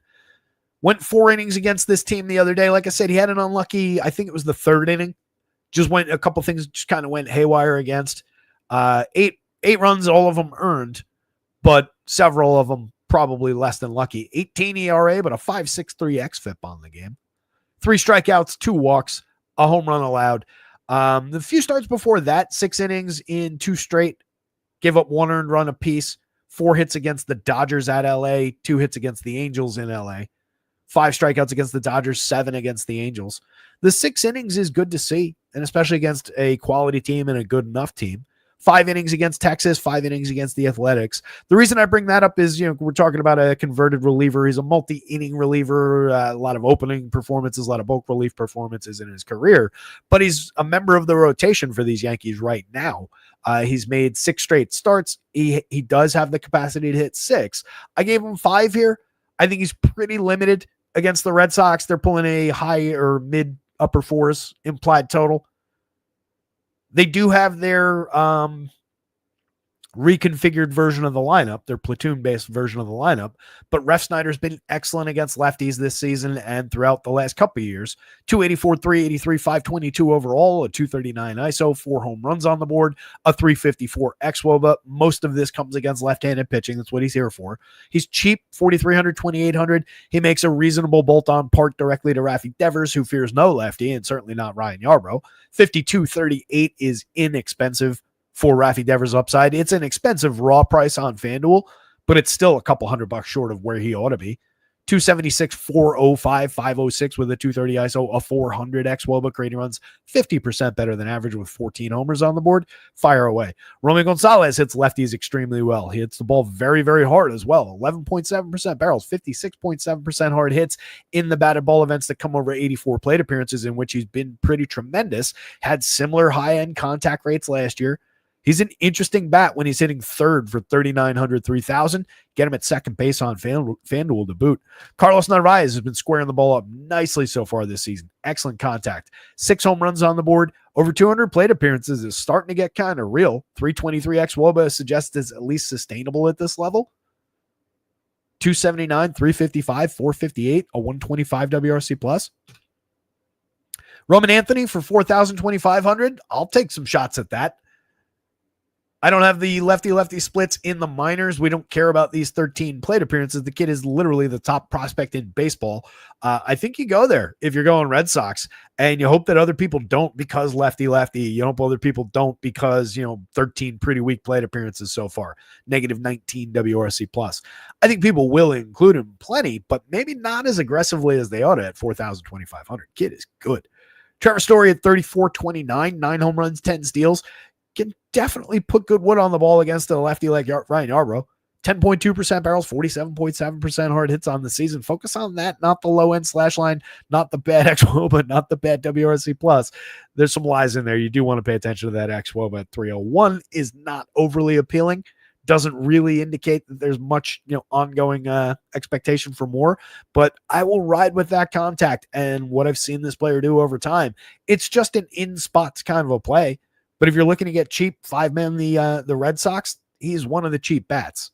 Went 4 innings against this team the other day. Like I said, he had an unlucky, I think it was the 3rd inning. Just went a couple things just kind of went haywire against. 8 runs, all of them earned, but several of them probably less than lucky. 18 ERA, but a 5.63 xFIP on the game. 3 strikeouts, 2 walks, a home run allowed. The few starts before that, 6 innings in 2 straight, gave up 1 earned run apiece, 4 hits against the Dodgers at LA, 2 hits against the Angels in LA, 5 strikeouts against the Dodgers, 7 against the Angels. The 6 innings is good to see, and especially against a quality team and a good enough team. 5 innings against Texas, 5 innings against the Athletics. The reason I bring that up is, we're talking about a converted reliever. He's a multi-inning reliever, a lot of opening performances, a lot of bulk relief performances in his career, but he's a member of the rotation for these Yankees right now. He's made 6 straight starts. He does have the capacity to hit 6. I gave him 5 here. I think he's pretty limited against the Red Sox. They're pulling a high or mid upper 4s implied total. They do have their reconfigured version of the lineup, their platoon-based version of the lineup, but Ref Snyder's been excellent against lefties this season and throughout the last couple of years. 284, 383, 522 overall, a 239 ISO, 4 home runs on the board, a 354 xWOBA. Most of this comes against left-handed pitching. That's what he's here for. He's cheap, 4,300, 2,800. He makes a reasonable bolt-on park directly to Rafi Devers, who fears no lefty, and certainly not Ryan Yarbrough. 52.38 is inexpensive for Rafi Devers upside. It's an expensive raw price on FanDuel, but it's still a couple $100 short of where he ought to be. 276, 405, 506 with a 230 ISO, a 400 xWOBA, creating runs 50% better than average with 14 homers on the board. Fire away. Romy Gonzalez hits lefties extremely well. He hits the ball very, very hard as well. 11.7% barrels, 56.7% hard hits in the batted ball events that come over 84 plate appearances, in which he's been pretty tremendous. Had similar high-end contact rates last year. He's an interesting bat when he's hitting third for 3,900, 3,000. Get him at second base on FanDuel to boot. Carlos Narvaez has been squaring the ball up nicely so far this season. Excellent contact. 6 home runs on the board. Over 200 plate appearances is starting to get kind of real. 323 xWOBA suggests it's at least sustainable at this level. 279, 355, 458, a 125 WRC plus. Roman Anthony for 4,000, 2,500. I'll take some shots at that. I don't have the lefty-lefty splits in the minors. We don't care about these 13 plate appearances. The kid is literally the top prospect in baseball. I think you go there if you're going Red Sox, and you hope that other people don't because lefty-lefty. You hope other people don't because, 13 pretty weak plate appearances so far. Negative 19 WRC plus. I think people will include him plenty, but maybe not as aggressively as they ought to at 4,000, 2,500. Kid is good. Trevor Story at 34-29, 9 home runs, 10 steals. Can definitely put good wood on the ball against a lefty like Ryan Yarbrough. 10.2% barrels, 47.7% hard hits on the season. Focus on that, not the low end slash line, not the bad xWOBA, not the bad WRC plus. There's some lies in there. You do want to pay attention to that xWOBA at 301 is not overly appealing. Doesn't really indicate that there's much, ongoing expectation for more, but I will ride with that contact and what I've seen this player do over time. It's just an in spots kind of a play. But if you're looking to get cheap 5-man the Red Sox, he's one of the cheap bats.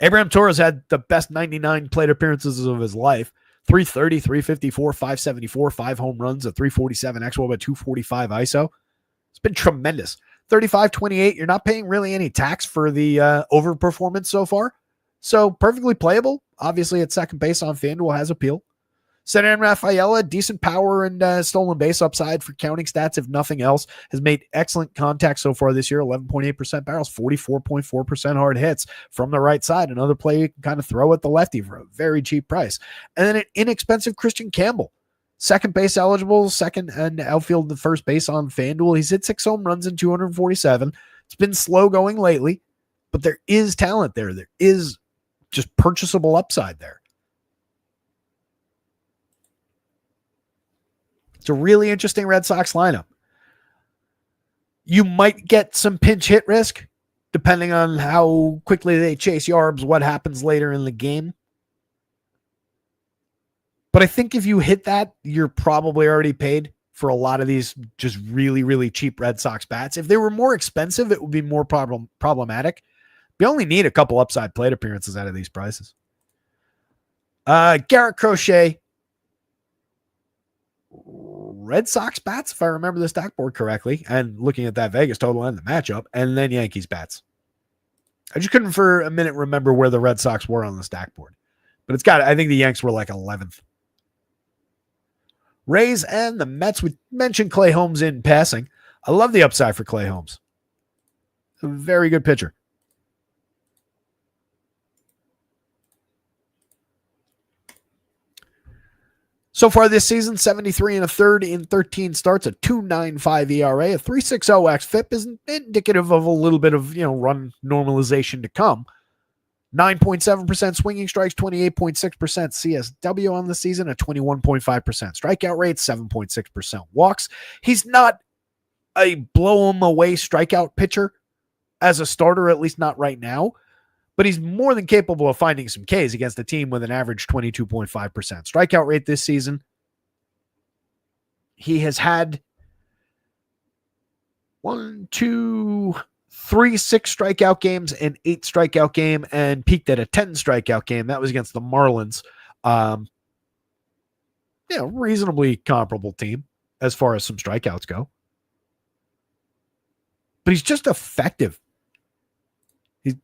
Abraham Torres had the best 99 plate appearances of his life. 330, 354, 574, 5 home runs, a 347 xWOBA, 245 ISO. It's been tremendous. 35-28, you're not paying really any tax for the overperformance so far. So perfectly playable. Obviously at second base on FanDuel has appeal. Cedric Rafaela, decent power and stolen base upside for counting stats, if nothing else. Has made excellent contact so far this year. 11.8% barrels, 44.4% hard hits from the right side. Another play you can kind of throw at the lefty for a very cheap price. And then an inexpensive Christian Campbell. Second base eligible, second and outfield and first base on FanDuel. He's hit 6 home runs in 247. It's been slow going lately, but there is talent there. There is just purchasable upside there. It's a really interesting Red Sox lineup. You might get some pinch hit risk depending on how quickly they chase Yarbs, what happens later in the game. But I think if you hit that, you're probably already paid for a lot of these just really, really cheap Red Sox bats. If they were more expensive, it would be more problematic. You only need a couple upside plate appearances out of these prices. Garrett Crochet. Red Sox bats, if I remember the stack board correctly, and looking at that Vegas total and the matchup, and then Yankees bats. I just couldn't for a minute remember where the Red Sox were on the stack board. But I think the Yanks were like 11th. Rays and the Mets. We mentioned Clay Holmes in passing. I love the upside for Clay Holmes. A very good pitcher. So far this season, 73 and a third in 13 starts, a 2.95 ERA, a 3.60 xFIP is indicative of a little bit of, run normalization to come. 9.7% swinging strikes, 28.6% CSW on the season, a 21.5% strikeout rate, 7.6% walks. He's not a blow him away strikeout pitcher as a starter, at least not right now, but he's more than capable of finding some Ks against a team with an average 22.5% strikeout rate this season. He has had 3 6 strikeout games, an 8 strikeout game, and peaked at a 10 strikeout game. That was against the Marlins. Reasonably comparable team as far as some strikeouts go. But he's just effective. He's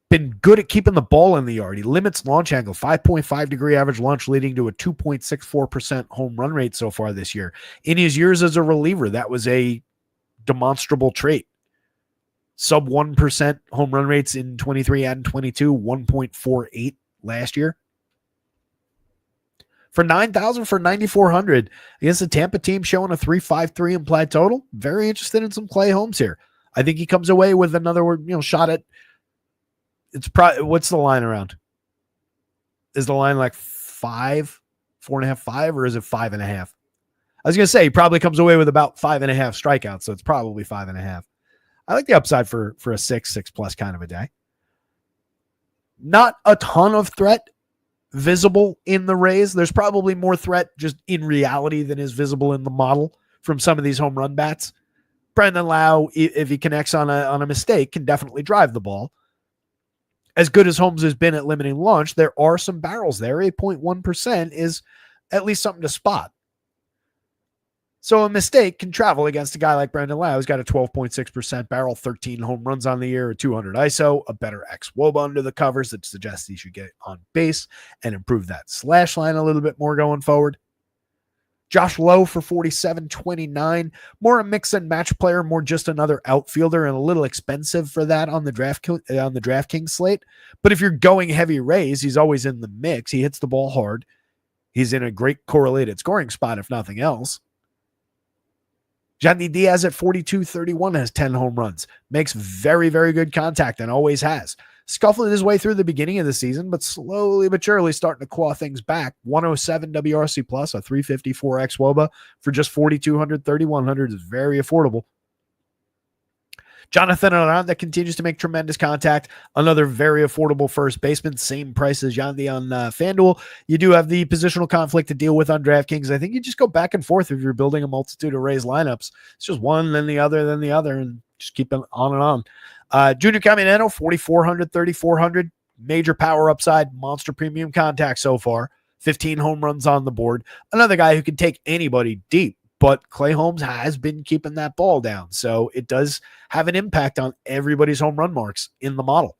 been good at keeping the ball in the yard. He limits launch angle, 5.5 degree average launch, leading to a 2.64% home run rate so far this year. In his years as a reliever, that was a demonstrable trait. Sub 1% home run rates in 23 and 22, 1.48 last year. For 9,000 for 9,400 against the Tampa team showing a 3.53 implied total. Very interested in some Clay Holmes here. I think he comes away with another, shot at. It's probably, what's the line around? Is the line like 5, 4.5, 5, or is it 5.5? I was going to say he probably comes away with about 5.5 strikeouts, so it's probably 5.5. I like the upside for a 6 plus kind of a day. Not a ton of threat visible in the Rays. There's probably more threat just in reality than is visible in the model from some of these home run bats. Brandon Lau, if he connects on a mistake, can definitely drive the ball. As good as Holmes has been at limiting launch, there are some barrels there. 8.1% is at least something to spot. So a mistake can travel against a guy like Brandon Lau, who's got a 12.6% barrel, 13 home runs on the year, a 200 ISO, a better xWOBA under the covers that suggests he should get on base and improve that slash line a little bit more going forward. Josh Lowe for 47.29, more a mix and match player, more just another outfielder, and a little expensive for that on the DraftKings slate. But if you're going heavy Rays, he's always in the mix. He hits the ball hard. He's in a great correlated scoring spot, if nothing else. Yandy Diaz at 42.31 has 10 home runs. Makes very, very good contact and always has. Scuffling his way through the beginning of the season, but slowly but surely starting to claw things back. 107 WRC plus, a 354 xWOBA for just 4,200, 3,100 is very affordable. Jonathan Aranda continues to make tremendous contact. Another very affordable first baseman. Same price as Yandy on FanDuel. You do have the positional conflict to deal with on DraftKings. I think you just go back and forth if you're building a multitude of Rays lineups. It's just one, then the other, and just keep it on and on. Junior Caminero, 4,400, 3,400. Major power upside, monster premium contact so far. 15 home runs on the board. Another guy who can take anybody deep. But Clay Holmes has been keeping that ball down. So it does have an impact on everybody's home run marks in the model.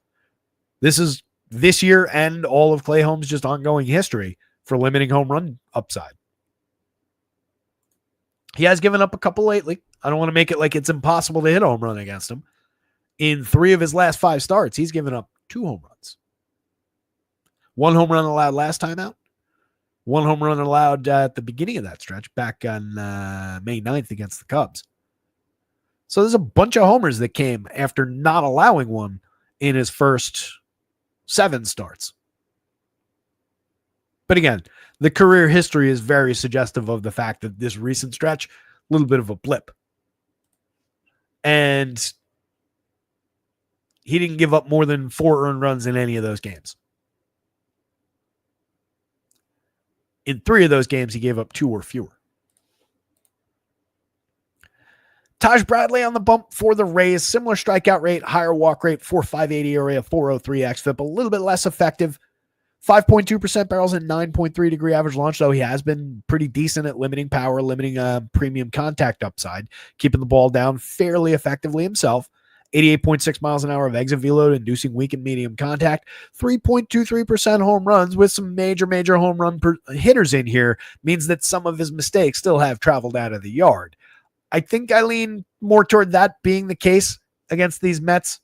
This is this year and all of Clay Holmes' just ongoing history for limiting home run upside. He has given up a couple lately. I don't want to make it like it's impossible to hit a home run against him. In 3 of his last 5 starts, he's given up 2 home runs. 1 home run allowed last time out. 1 home run allowed at the beginning of that stretch back on May 9th against the Cubs. So there's a bunch of homers that came after not allowing one in his first 7 starts. But again, the career history is very suggestive of the fact that this recent stretch, a little bit of a blip. And he didn't give up more than 4 earned runs in any of those games. In 3 of those games, he gave up 2 or fewer. Taj Bradley on the bump for the Rays. Similar strikeout rate, higher walk rate, 4.58 ERA, a 4.03 xFIP, a little bit less effective. 5.2% barrels and 9.3 degree average launch, though he has been pretty decent at limiting power, limiting premium contact upside, keeping the ball down fairly effectively himself. 88.6 miles an hour of exit velo, inducing weak and medium contact, 3.23% home runs with some major home run hitters in here means that some of his mistakes still have traveled out of the yard. I think I lean more toward that being the case against these Mets.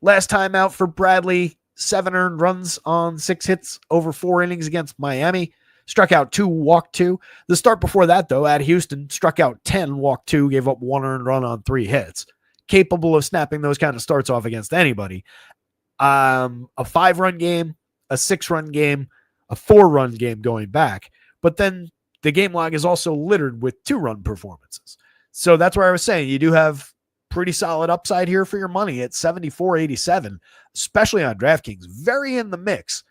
Last time out for Bradley, 7 earned runs on 6 hits over 4 innings against Miami. Struck out 2, walked 2. The start before that, though, at Houston, struck out 10, walked 2, gave up 1 earned run on 3 hits. Capable of snapping those kind of starts off against anybody. A 5-run game, a 6-run game, a 4-run game going back. But then the game log is also littered with 2-run performances. So that's where I was saying you do have pretty solid upside here for your money at 74.87, especially on DraftKings. Very in the mix,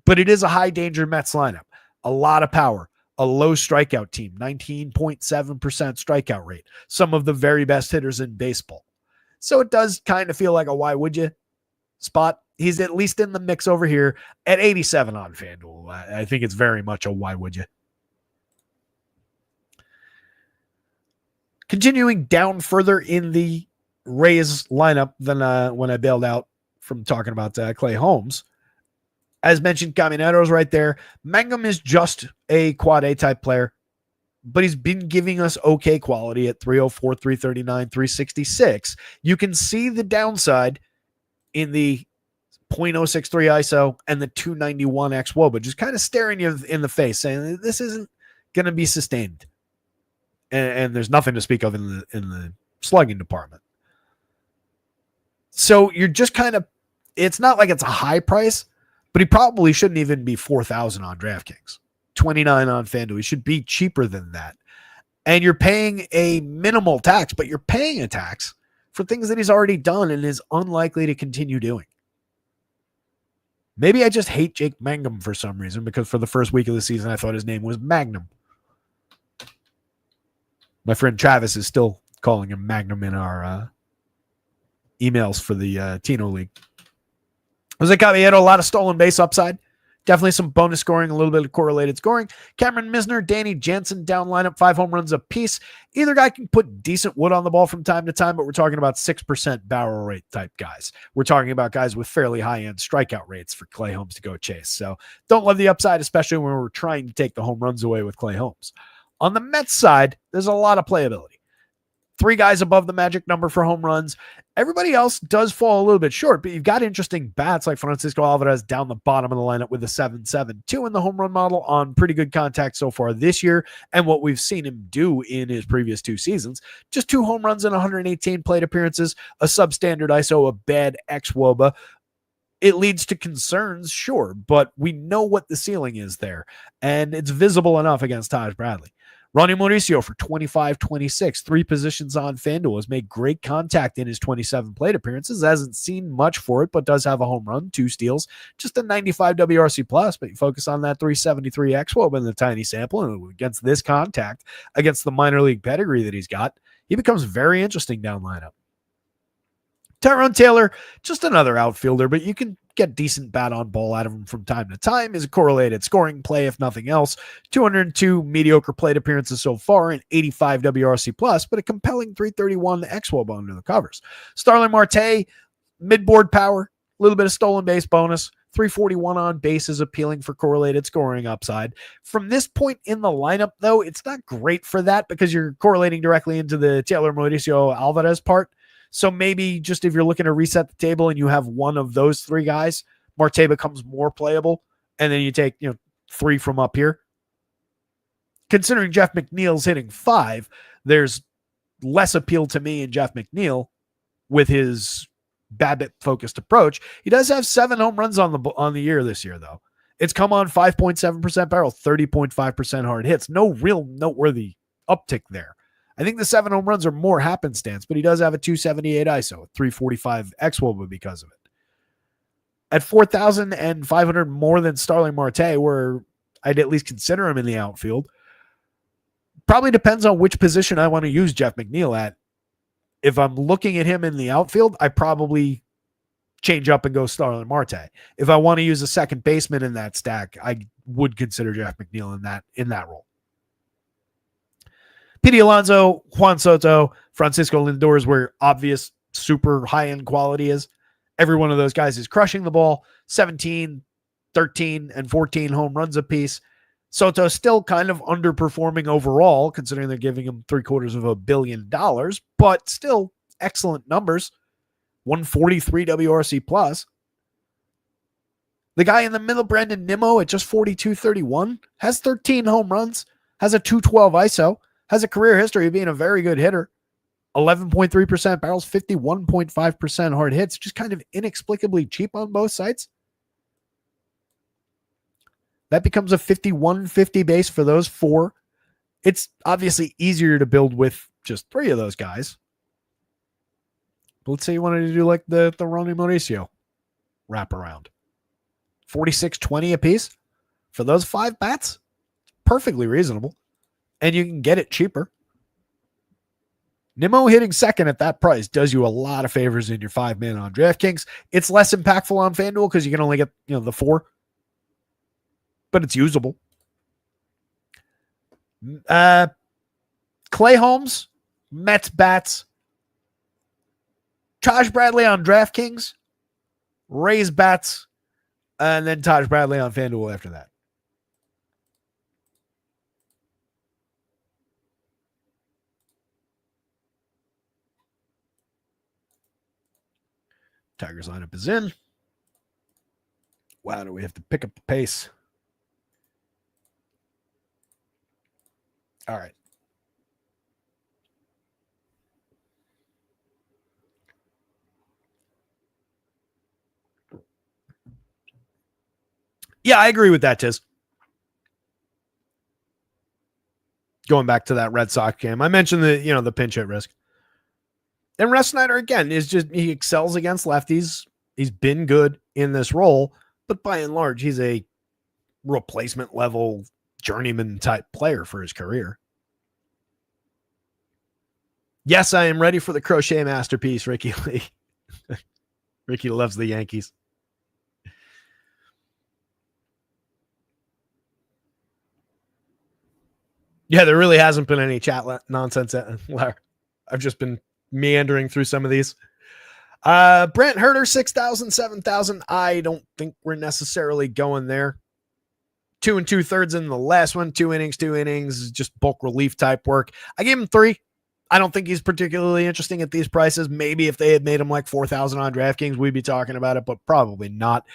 but it is a high-danger Mets lineup. A lot of power, a low strikeout team, 19.7% strikeout rate, some of the very best hitters in baseball. So it does kind of feel like a why would you spot. He's at least in the mix over here at 87 on FanDuel. I think it's very much a why would you. Continuing down further in the Rays lineup than when I bailed out from talking about Clay Holmes. As mentioned, Camineto's right there. Mangum is just a quad A type player, but he's been giving us okay quality at 304, 339, 366. You can see the downside in the 0.063 ISO and the 291 xWOBA, just kind of staring you in the face, saying this isn't going to be sustained. And there's nothing to speak of in the slugging department. So you're just kind of, it's not like it's a high price, but he probably shouldn't even be 4,000 on DraftKings, 29 on FanDuel. He should be cheaper than that. And you're paying a minimal tax, but you're paying a tax for things that he's already done and is unlikely to continue doing. Maybe I just hate Jake Mangum for some reason, because for the first week of the season, I thought his name was Magnum. My friend Travis is still calling him Magnum in our emails for the Tino League. Jose Caballero, a lot of stolen base upside. Definitely some bonus scoring, a little bit of correlated scoring. Cameron Misner, Danny Jansen down lineup, 5 home runs apiece. Either guy can put decent wood on the ball from time to time, but we're talking about 6% barrel rate type guys. We're talking about guys with fairly high-end strikeout rates for Clay Holmes to go chase. So don't love the upside, especially when we're trying to take the home runs away with Clay Holmes. On the Mets side, there's a lot of playability. 3 guys above the magic number for home runs. Everybody else does fall a little bit short, but you've got interesting bats like Francisco Alvarez down the bottom of the lineup with a 7.72 in the home run model on pretty good contact so far this year, and what we've seen him do in his previous 2 seasons. Just 2 home runs in 118 plate appearances, a substandard ISO, a bad xWOBA. It leads to concerns, sure, but we know what the ceiling is there, and it's visible enough against Taj Bradley. Ronnie Mauricio for 25-26, 3 positions on FanDuel, has made great contact in his 27 plate appearances. Hasn't seen much for it, but does have a home run, 2 steals, just a 95 WRC plus. But you focus on that 373 xWOBA in the tiny sample, and against this contact, against the minor league pedigree that he's got, he becomes very interesting down lineup. Tyrone Taylor, just another outfielder, but you can get decent bat on ball out of him from time to time. Is a correlated scoring play, if nothing else. 202 mediocre plate appearances so far and 85 WRC plus, but a compelling 331 xWOBA under the covers. Starling Marte, mid-board power, a little bit of stolen base bonus. 341 on base is appealing for correlated scoring upside. From this point in the lineup, though, it's not great for that because you're correlating directly into the Taylor Mauricio Alvarez part. So maybe just if you're looking to reset the table and you have one of those 3 guys, Marte becomes more playable, and then you take 3 from up here. Considering Jeff McNeil's hitting 5, there's less appeal to me in Jeff McNeil with his BABIP-focused approach. He does have 7 home runs on the year this year, though. It's come on 5.7% barrel, 30.5% hard hits. No real noteworthy uptick there. I think the 7 home runs are more happenstance, but he does have a 278 ISO, 345 xWOBA because of it. At 4,500 more than Starling Marte, where I'd at least consider him in the outfield. Probably depends on which position I want to use Jeff McNeil at. If I'm looking at him in the outfield, I probably change up and go Starling Marte. If I want to use a second baseman in that stack, I would consider Jeff McNeil in that role. Pete Alonso, Juan Soto, Francisco Lindor is where obvious super high-end quality is. Every one of those guys is crushing the ball. 17, 13, and 14 home runs apiece. Soto's still kind of underperforming overall, considering they're giving him $750 million, but still excellent numbers. 143 WRC plus. The guy in the middle, Brandon Nimmo, at just 42-31, has 13 home runs, has a 212 ISO, has a career history of being a very good hitter. 11.3% barrels, 51.5% hard hits, just kind of inexplicably cheap on both sides. That becomes a 51-50 base for those four. It's obviously easier to build with just three of those guys. But let's say you wanted to do like the Ronnie Mauricio wraparound. 46.20 a piece for those five bats. Perfectly reasonable. And you can get it cheaper. Nimmo hitting second at that price does you a lot of favors in your 5-man on DraftKings. It's less impactful on FanDuel because you can only get the 4. But it's usable. Clay Holmes, Mets bats, Taj Bradley on DraftKings, Rays bats, and then Taj Bradley on FanDuel after that. Tigers lineup is in. Wow, do we have to pick up the pace? All right. Yeah, I agree with that, Tiz. Going back to that Red Sox game, I mentioned the pinch hit risk. And Russ Snyder, again, he excels against lefties. He's been good in this role, but by and large, he's a replacement level journeyman type player for his career. Yes, I am ready for the crochet masterpiece, Ricky Lee. Ricky loves the Yankees. Yeah, there really hasn't been any chat nonsense. I've just been meandering through some of these. Brent Herter, 6,000, 7,000. I don't think we're necessarily going there. 2 2/3 in the last one, 2 innings, just bulk relief type work. I gave him 3. I don't think he's particularly interesting at these prices. Maybe if they had made him like 4,000 on DraftKings, we'd be talking about it, but probably not.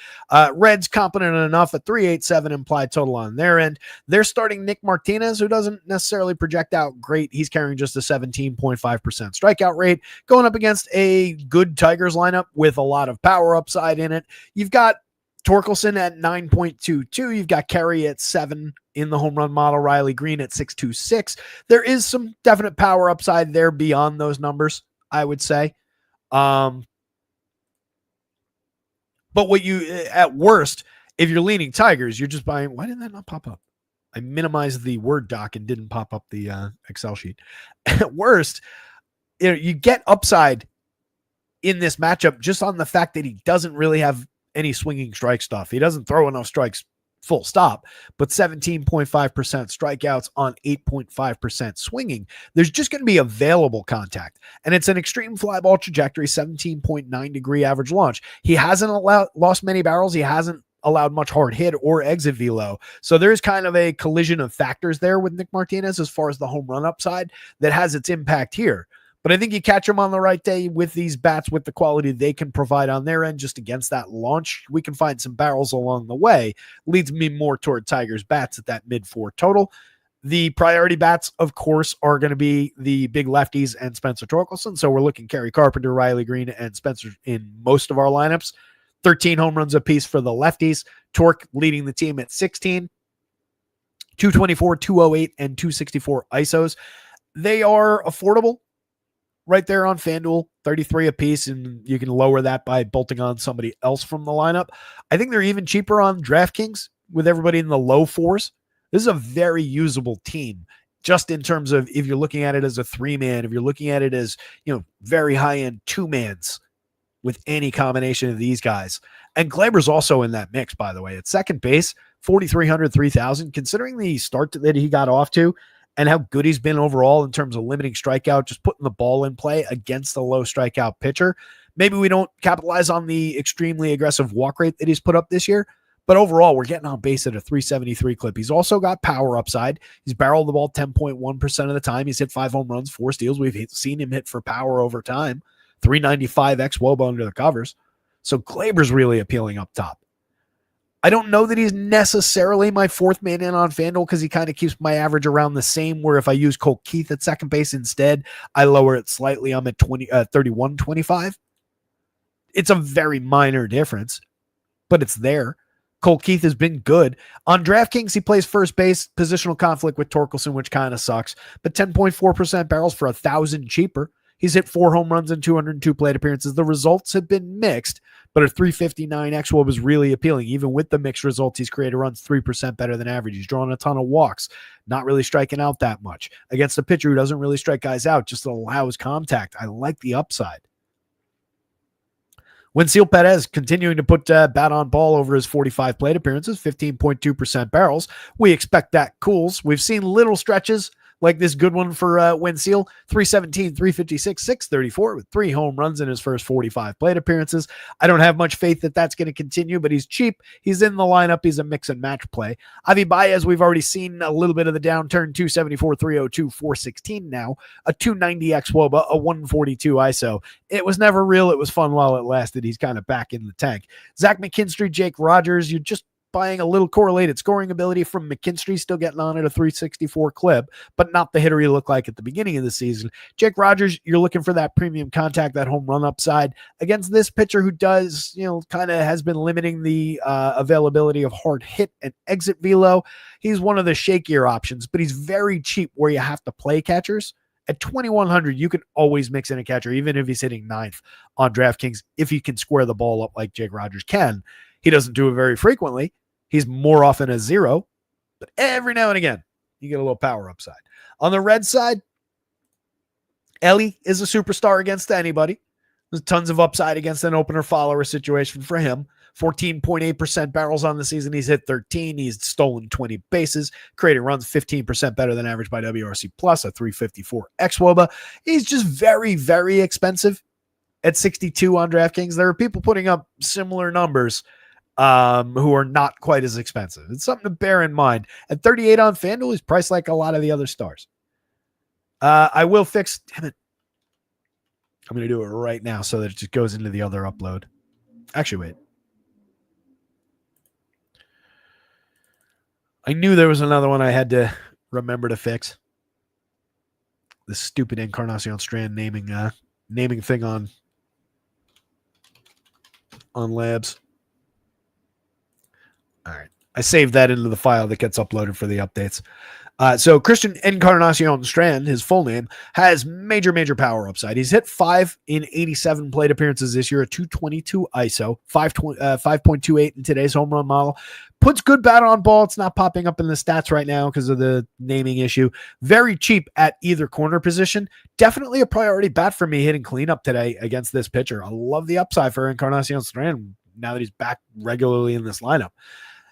Reds competent enough at 387 implied total on their end. They're starting Nick Martinez, who doesn't necessarily project out great. He's carrying just a 17.5% strikeout rate, going up against a good Tigers lineup with a lot of power upside in it. You've got Torkelson at 9.22. You've got Kerry at 7 in the home run model. Riley Green at 6.26. There is some definite power upside there beyond those numbers, I would say. But at worst, if you're leaning Tigers, you're just buying. Why did that not pop up? I minimized the Word doc and didn't pop up the Excel sheet. At worst, you get upside in this matchup just on the fact that he doesn't really have any swinging strike stuff. He doesn't throw enough strikes, full stop, but 17.5% strikeouts on 8.5% swinging. There's just going to be available contact, and it's an extreme fly ball trajectory, 17.9 degree average launch. He hasn't lost many barrels. He hasn't allowed much hard hit or exit velo. So there's kind of a collision of factors there with Nick Martinez as far as the home run upside that has its impact here. But I think you catch them on the right day with these bats, with the quality they can provide on their end, just against that launch. We can find some barrels along the way. Leads me more toward Tigers bats at that mid-4 total. The priority bats, of course, are going to be the big lefties and Spencer Torkelson. So we're looking Kerry Carpenter, Riley Green, and Spencer in most of our lineups. 13 home runs apiece for the lefties. Torque leading the team at 16. 224, 208, and 264 ISOs. They are affordable. Right there on FanDuel, 33 a piece, and you can lower that by bolting on somebody else from the lineup. I think they're even cheaper on DraftKings with everybody in the low 4s. This is a very usable team, just in terms of if you're looking at it as a 3-man, if you're looking at it as, very high-end 2-mans with any combination of these guys. And Glaber's also in that mix, by the way. At second base, 4,300, 3,000. Considering the start that he got off to, and how good he's been overall in terms of limiting strikeout, just putting the ball in play against a low strikeout pitcher. Maybe we don't capitalize on the extremely aggressive walk rate that he's put up this year, but overall, we're getting on base at a 373 clip. He's also got power upside. He's barreled the ball 10.1% of the time. He's hit 5 home runs, 4 steals. We've seen him hit for power over time. 395 ex-WOBA under the covers. So Glaber's really appealing up top. I don't know that he's necessarily my fourth man in on FanDuel because he kind of keeps my average around the same, where if I use Cole Keith at second base instead, I lower it slightly. I'm at 31.25. It's a very minor difference, but it's there. Cole Keith has been good. On DraftKings, he plays first base, positional conflict with Torkelson, which kind of sucks, but 10.4% barrels for 1,000 cheaper. He's hit 4 home runs and 202 plate appearances. The results have been mixed, but a 359 xWOB is really appealing. Even with the mixed results, he's created runs 3% better than average. He's drawn a ton of walks, not really striking out that much. Against a pitcher who doesn't really strike guys out, just allows contact. I like the upside. Wensil Perez continuing to put bat on ball over his 45 plate appearances, 15.2% barrels. We expect that cools. We've seen little stretches like this good one for Wensil, 317, 356, 634 with 3 home runs in his first 45 plate appearances. I don't have much faith that that's going to continue, but he's cheap. He's in the lineup. He's a mix and match play. Avi Baez, we've already seen a little bit of the downturn, 274, 302, 416 now, a 290 xWOBA, a 142 ISO. It was never real. It was fun while it lasted. He's kind of back in the tank. Zach McKinstry, Jake Rogers, you're just buying a little correlated scoring ability from McKinstry, still getting on at a 364 clip, but not the hitter he looked like at the beginning of the season. Jake Rogers, you're looking for that premium contact, that home run upside against this pitcher who does, kind of has been limiting the availability of hard hit and exit velo. He's one of the shakier options, but he's very cheap where you have to play catchers. At 2,100, you can always mix in a catcher, even if he's hitting 9th on DraftKings, if he can square the ball up like Jake Rogers can. He doesn't do it very frequently. He's more often a 0, but every now and again, you get a little power upside. On the red side, Ellie is a superstar against anybody. There's tons of upside against an opener-follower situation for him. 14.8% barrels on the season. He's hit 13. He's stolen 20 bases, created runs 15% better than average by WRC+, a 354 xWOBA. He's just very, very expensive at 62 on DraftKings. There are people putting up similar numbers who are not quite as expensive. It's something to bear in mind. At 38 on FanDuel, he's priced like a lot of the other stars. I will fix, damn it. I'm going to do it right now so that it just goes into the other upload. Actually, wait. I knew there was another one I had to remember to fix. This stupid Encarnacion Strand naming thing on Labs. All right. I saved that into the file that gets uploaded for the updates. So Christian Encarnacion Strand, his full name, has major, major power upside. He's hit 5 in 87 plate appearances this year, a 222 ISO, 5.28 in today's home run model. Puts good bat on ball. It's not popping up in the stats right now because of the naming issue. Very cheap at either corner position. Definitely a priority bat for me hitting cleanup today against this pitcher. I love the upside for Encarnacion Strand now that he's back regularly in this lineup.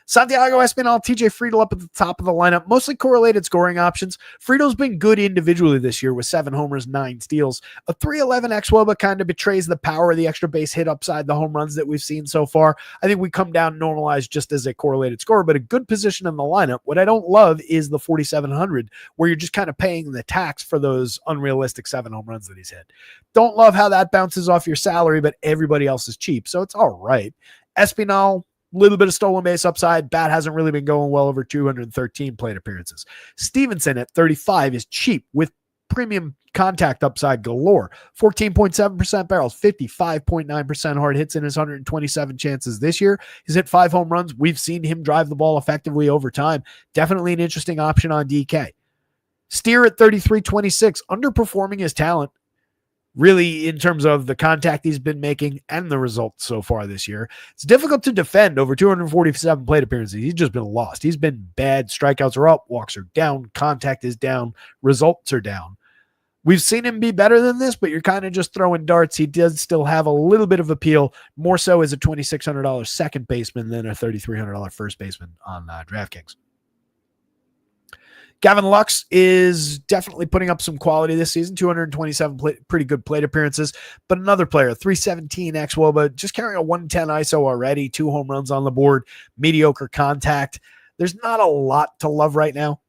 Santiago Espinal, TJ Friedl up at the top of the lineup, mostly correlated scoring options. Friedel's been good individually this year with 7 homers, 9 steals. A 311 xWOBA kind of betrays the power of the extra base hit upside, the home runs that we've seen so far. I think we come down normalized just as a correlated scorer, but a good position in the lineup. What I don't love is the 4,700, where you're just kind of paying the tax for those unrealistic 7 home runs that he's hit. Don't love how that bounces off your salary, but everybody else is cheap, so it's all right. Espinal, little bit of stolen base upside. Bat hasn't really been going well over 213 plate appearances. Stevenson at 35 is cheap with premium contact upside galore. 14.7% barrels, 55.9% hard hits in his 127 chances this year. He's hit 5 home runs. We've seen him drive the ball effectively over time. Definitely an interesting option on DK. Steer at 33.26, underperforming his talent. Really, in terms of the contact he's been making and the results so far this year. It's difficult to defend over 247 plate appearances. He's just been lost. He's been bad. Strikeouts are up. Walks are down. Contact is down. Results are down. We've seen him be better than this, but you're kind of just throwing darts. He does still have a little bit of appeal, more so as a $2,600 second baseman than a $3,300 first baseman on DraftKings. Gavin Lux is definitely putting up some quality this season, 227 pretty good plate appearances, but another player, 317 xWOBA, just carrying a 110 ISO already, 2 home runs on the board, mediocre contact. There's not a lot to love right now.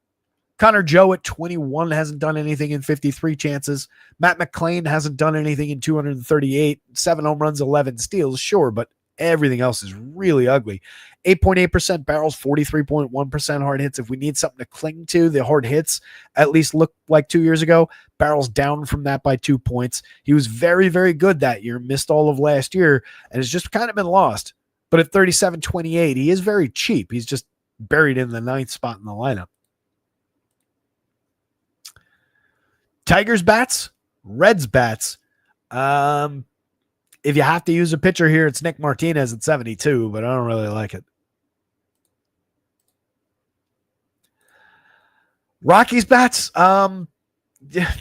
Connor Joe at 21 hasn't done anything in 53 chances. Matt McClain hasn't done anything in 238, 7 home runs, 11 steals, sure, but everything else is really ugly. 8.8% barrels, 43.1% hard hits. If we need something to cling to, the hard hits at least look like 2 years ago. Barrels down from that by 2 points. He was very, very good that year, missed all of last year, and has just kind of been lost. But at 37.28, he is very cheap. He's just buried in the 9th spot in the lineup. Tigers bats, Reds bats. If you have to use a pitcher here, it's Nick Martinez at 72, but I don't really like it. Rockies bats,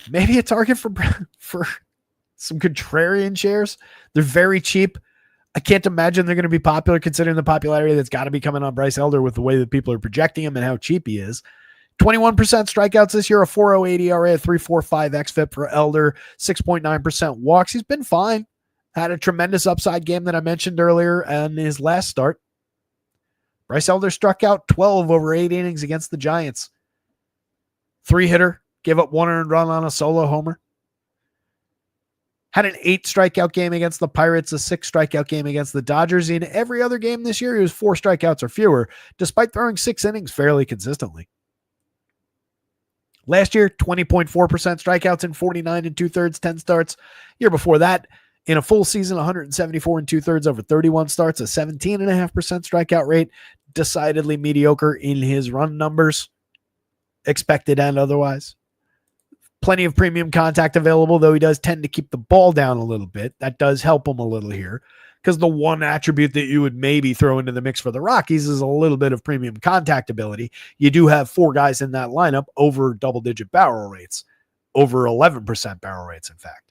maybe a target for some contrarian shares. They're very cheap. I can't imagine they're going to be popular considering the popularity that's got to be coming on Bryce Elder with the way that people are projecting him and how cheap he is. 21% strikeouts this year, a 4.08 ERA, a 3.45 xFIP for Elder, 6.9% walks. He's been fine. Had a tremendous upside game that I mentioned earlier in his last start. Bryce Elder struck out 12 over 8 innings against the Giants. 3-hitter, gave up 1 earned run on a solo homer. Had an 8 strikeout game against the Pirates, a 6 strikeout game against the Dodgers. In every other game this year, he was 4 strikeouts or fewer, despite throwing 6 innings fairly consistently. Last year, 20.4% strikeouts in 49 2/3, 10 starts. Year before that, in a full season, 174 2/3 over 31 starts, a 17.5% strikeout rate. Decidedly mediocre in his run numbers, expected and otherwise. Plenty of premium contact available, though he does tend to keep the ball down a little bit. That does help him a little here, because the one attribute that you would maybe throw into the mix for the Rockies is a little bit of premium contact ability. You do have 4 guys in that lineup over double-digit barrel rates, over 11% barrel rates, in fact.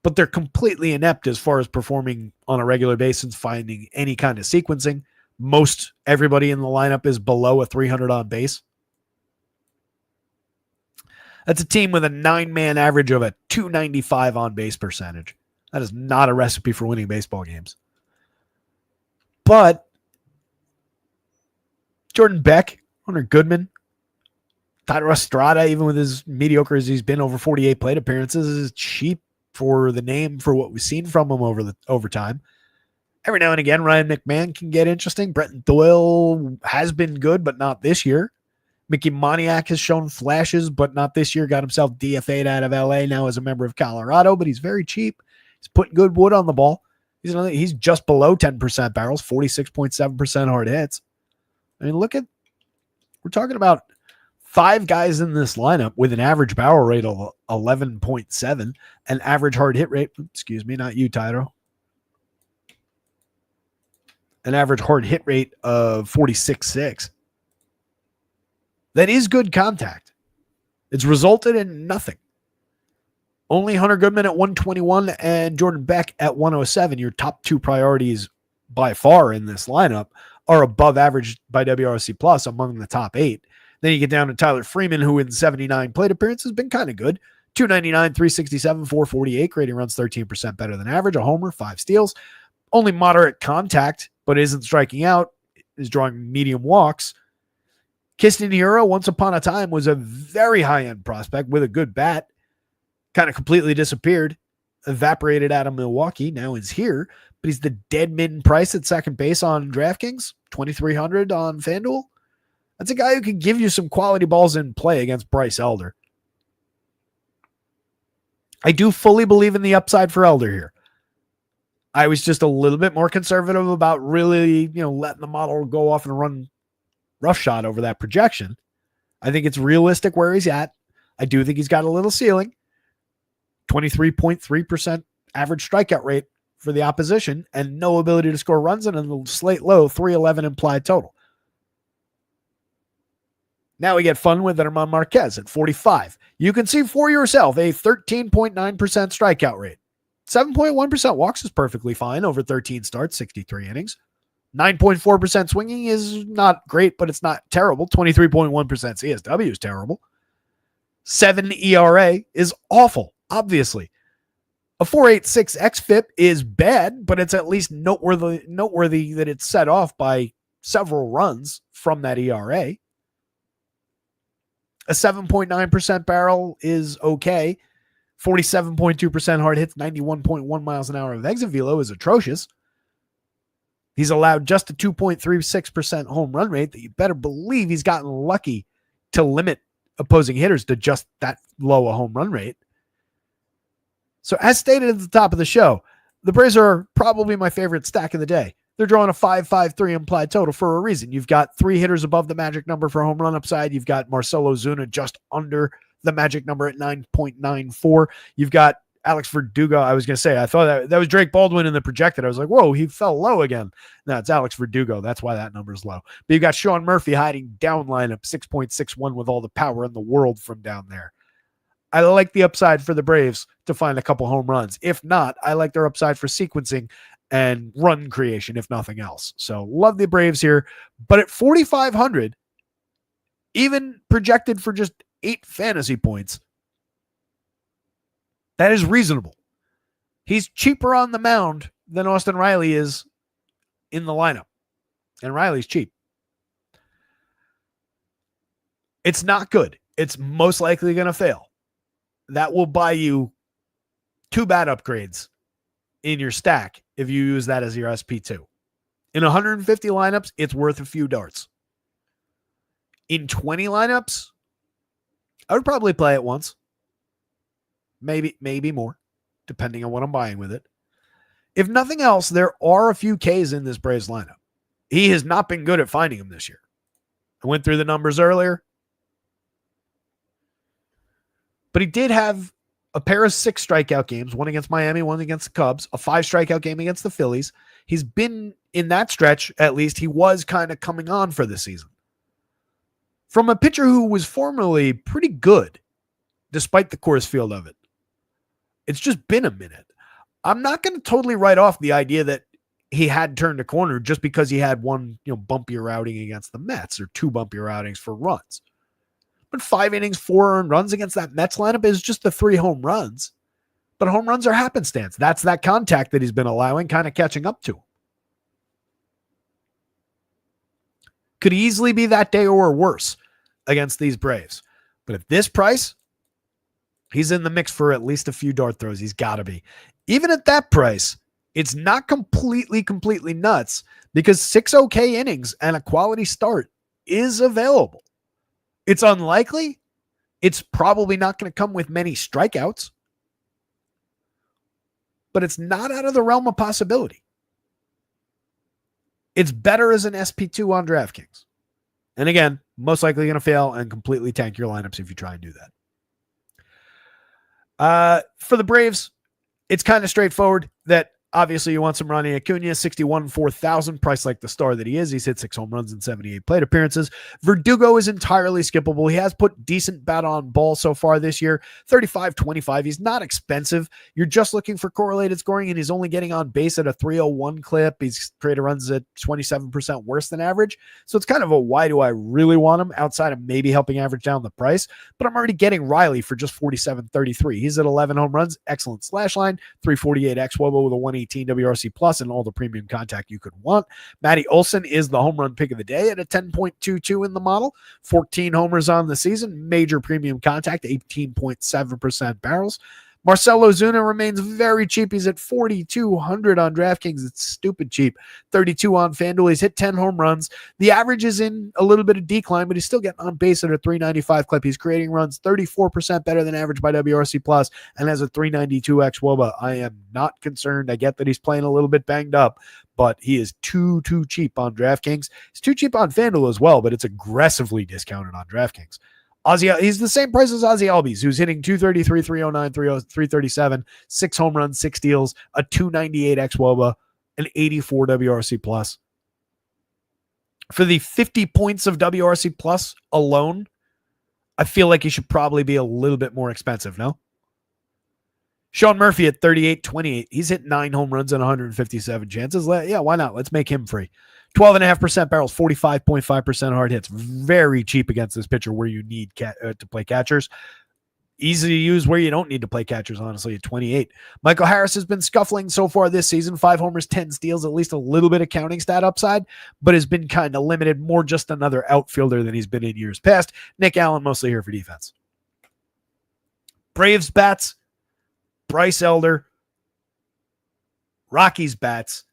But they're completely inept as far as performing on a regular basis, finding any kind of sequencing. Most everybody in the lineup is below a 300 on base. That's a team with a 9-man average of a 295 on base percentage. That is not a recipe for winning baseball games. But Jordan Beck, Hunter Goodman, Tyler Estrada, even with as mediocre as he's been over 48 plate appearances, is cheap for the name for what we've seen from him over time. Every now and again, Ryan McMahon can get interesting. Brenton Doyle has been good, but not this year. Mickey Moniak has shown flashes, but not this year. Got himself DFA'd out of LA now as a member of Colorado, but he's very cheap. He's putting good wood on the ball. He's just below 10% barrels, 46.7% hard hits. I mean, we're talking about 5 guys in this lineup with an average barrel rate of 11.7, an average hard hit rate, excuse me, not you, Tyro. An average hard hit rate of 46.6. That is good contact. It's resulted in nothing. Only Hunter Goodman at 121 and Jordan Beck at 107, your top 2 priorities by far in this lineup, are above average by WRC plus among the top 8. Then you get down to Tyler Freeman, who in 79 plate appearances has been kind of good. 299, 367, 448, grading runs 13% better than average, a homer, 5 steals. Only moderate contact, but isn't striking out, is drawing medium walks. Kiston Hero, once upon a time, was a very high-end prospect with a good bat. Kind of completely disappeared, evaporated out of Milwaukee, now is here, but he's the dead mid price at second base on DraftKings, 2,300 on FanDuel. That's a guy who can give you some quality balls in play against Bryce Elder. I do fully believe in the upside for Elder here. I was just a little bit more conservative about really, letting the model go off and run roughshod over that projection. I think it's realistic where he's at. I do think he's got a little ceiling. 23.3% average strikeout rate for the opposition and no ability to score runs, and the slate low 311 implied total. Now we get fun with German Marquez at 45. You can see for yourself a 13.9% strikeout rate. 7.1% walks is perfectly fine over 13 starts, 63 innings. 9.4% swinging is not great, but it's not terrible. 23.1% CSW is terrible. 7 ERA is awful, obviously. A 4.86 xFIP is bad, but it's at least noteworthy that it's set off by several runs from that ERA. A 7.9% barrel is okay. 47.2% hard hits, 91.1 miles an hour of exit velo is atrocious. He's allowed just a 2.36% home run rate that you better believe he's gotten lucky to limit opposing hitters to just that low a home run rate. So as stated at the top of the show, the Braves are probably my favorite stack of the day. They're drawing a 5.53 implied total for a reason. You've got 3 hitters above the magic number for home run upside. You've got Marcell Ozuna just under the magic number at 9.94. You've got Alex Verdugo. I was going to say, I thought that was Drake Baldwin in the projected. I was like, whoa, he fell low again. No, it's Alex Verdugo. That's why that number is low. But you've got Sean Murphy hiding down lineup 6.61 with all the power in the world from down there. I like the upside for the Braves to find a couple home runs. If not, I like their upside for sequencing and run creation, if nothing else. So love the Braves here. But at 4,500, even projected for just 8 fantasy points, that is reasonable. He's cheaper on the mound than Austin Riley is in the lineup. And Riley's cheap. It's not good. It's most likely going to fail. That will buy you 2 bad upgrades in your stack if you use that as your SP2. In 150 lineups, it's worth a few darts. In 20 lineups, I would probably play it once. Maybe more, depending on what I'm buying with it. If nothing else, there are a few Ks in this Braves lineup. He has not been good at finding them this year. I went through the numbers earlier. But he did have a pair of 6 strikeout games, one against Miami, one against the Cubs, a 5 strikeout game against the Phillies. He's been in that stretch, at least he was kind of coming on for the season. From a pitcher who was formerly pretty good, despite the course field of it. It's just been a minute. I'm not going to totally write off the idea that he had turned a corner just because he had one, bumpier outing against the Mets or 2 bumpier outings for runs. But 5 innings, 4 earned runs against that Mets lineup is just the 3 home runs. But home runs are happenstance. That's that contact that he's been allowing kind of catching up to him. Could easily be that day or worse against these Braves. But at this price, he's in the mix for at least a few dart throws. He's got to be. Even at that price, it's not completely nuts because 6 okay innings and a quality start is available. It's unlikely. It's probably not going to come with many strikeouts. But it's not out of the realm of possibility. It's better as an SP2 on DraftKings. And again, most likely going to fail and completely tank your lineups if you try and do that. For the Braves, it's kind of straightforward that obviously you want some Ronnie Acuna, 61 4,000, price like the star that he is. He's hit 6 home runs in 78 plate appearances. Verdugo is entirely skippable. He has put decent bat on ball so far this year, 35-25. He's not expensive. You're just looking for correlated scoring, and he's only getting on base at a 301 clip. He's created runs at 27% worse than average. So it's kind of a why do I really want him outside of maybe helping average down the price. But I'm already getting Riley for just 47-33. He's at 11 home runs, excellent slash line, 348 xWOBA with a 118 WRC plus and all the premium contact you could want. Matty Olson is the home run pick of the day at a 10.22 in the model, 14 homers on the season, major premium contact, 18.7% barrels. Marcell Ozuna remains very cheap. He's at 4,200 on DraftKings. It's stupid cheap. 32 on FanDuel. He's hit 10 home runs. The average is in a little bit of decline, but he's still getting on base at a 395 clip. He's creating runs 34% better than average by WRC plus and has a 392 xWOBA. I am not concerned. I get that he's playing a little bit banged up, but he is too cheap on DraftKings. He's too cheap on FanDuel as well, but it's aggressively discounted on DraftKings. He's the same price as Ozzy Albies, who's hitting 233, 309, 337, 6 home runs, 6 steals, a 298 xWOBA, an 84 WRC plus. For the 50 points of WRC plus alone, I feel like he should probably be a little bit more expensive, no? Sean Murphy at 38-28. He's hit 9 home runs and 157 chances. Yeah, why not? Let's make him free. 12.5% barrels, 45.5% hard hits. Very cheap against this pitcher where you need to play catchers. Easy to use where you don't need to play catchers, honestly, at 28. Michael Harris has been scuffling so far this season. 5 homers, 10 steals, at least a little bit of counting stat upside, but has been kind of limited, more just another outfielder than he's been in years past. Nick Allen mostly here for defense. Braves bats, Bryce Elder. Rockies bats,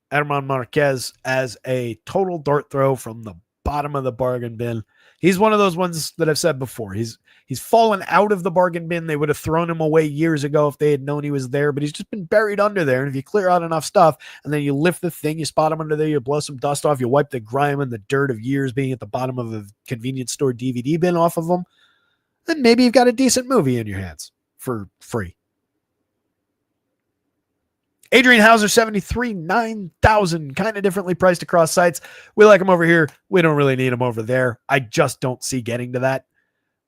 Edman Marquez as a total dart throw from the bottom of the bargain bin. He's one of those ones that I've said before. He's fallen out of the bargain bin. They would have thrown him away years ago if they had known he was there, but he's just been buried under there. And if you clear out enough stuff and then you lift the thing, you spot him under there, you blow some dust off, you wipe the grime and the dirt of years being at the bottom of a convenience store DVD bin off of them, then maybe you've got a decent movie in your hands for free. Adrian Hauser, 73, 9,000, kind of differently priced across sites. We like him over here. We don't really need him over there. I just don't see getting to that.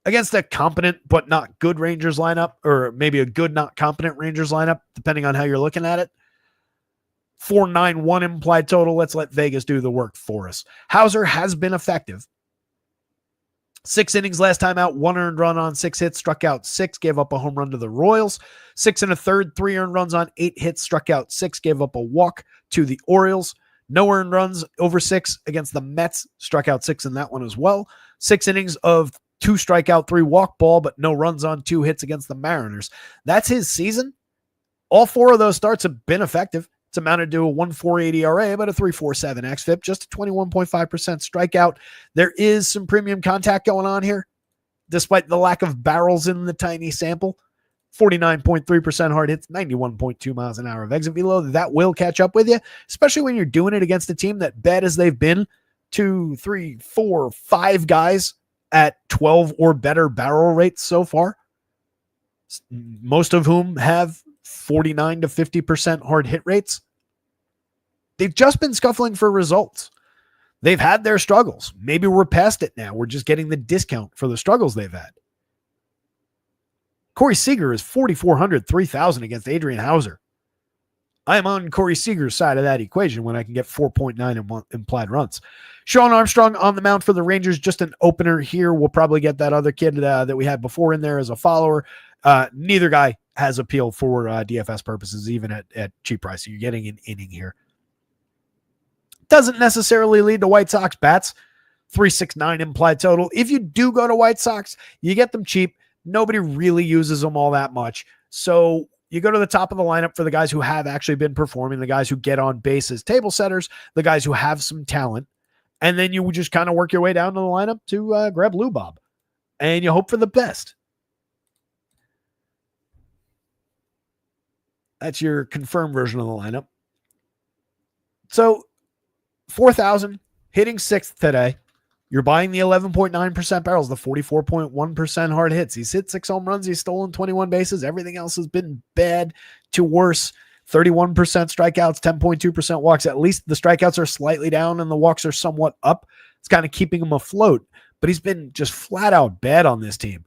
Against a competent but not good Rangers lineup, or maybe a good, not competent Rangers lineup, depending on how you're looking at it. 491 implied total. Let's let Vegas do the work for us. Hauser has been effective. 6 innings last time out, 1 earned run on 6 hits, struck out 6, gave up a home run to the Royals. 6 1/3, 3 earned runs on 8 hits, struck out 6, gave up a walk to the Orioles. No earned runs over 6 against the Mets, struck out 6 in that one as well. 6 innings of 2 strikeout, 3 walk ball, but no runs on 2 hits against the Mariners. That's his season. All 4 of those starts have been effective. It's amounted to a 1.48 ERA, about a 3.47 xFIP, just a 21.5% strikeout. There is some premium contact going on here, despite the lack of barrels in the tiny sample. 49.3% hard hits, 91.2 miles an hour of exit velo. That will catch up with you, especially when you're doing it against a team that bad as they've been, 2, 3, 4, 5 guys at 12 or better barrel rates so far, most of whom have 49 to 50% hard hit rates. They've just been scuffling for results. They've had their struggles. Maybe we're past it now. We're just getting the discount for the struggles they've had. Corey Seager is 4,400, 3,000 against Adrian Hauser. I am on Corey Seager's side of that equation when I can get 4.9 implied runs. Sean Armstrong on the mound for the Rangers, just an opener here. We'll probably get that other kid that we had before in there as a follower. Neither guy has appeal for DFS purposes, even at cheap price. So you're getting an inning here. Doesn't necessarily lead to White Sox bats. 369 implied total. If you do go to White Sox, you get them cheap. Nobody really uses them all that much. So you go to the top of the lineup for the guys who have actually been performing, the guys who get on base as table setters, the guys who have some talent. And then you just kind of work your way down to the lineup to grab Lou Bob. And you hope for the best. That's your confirmed version of the lineup. So 4,000, hitting 6th today. You're buying the 11.9% barrels, the 44.1% hard hits. He's hit 6 home runs. He's stolen 21 bases. Everything else has been bad to worse. 31% strikeouts, 10.2% walks. At least the strikeouts are slightly down and the walks are somewhat up. It's kind of keeping him afloat. But he's been just flat out bad on this team.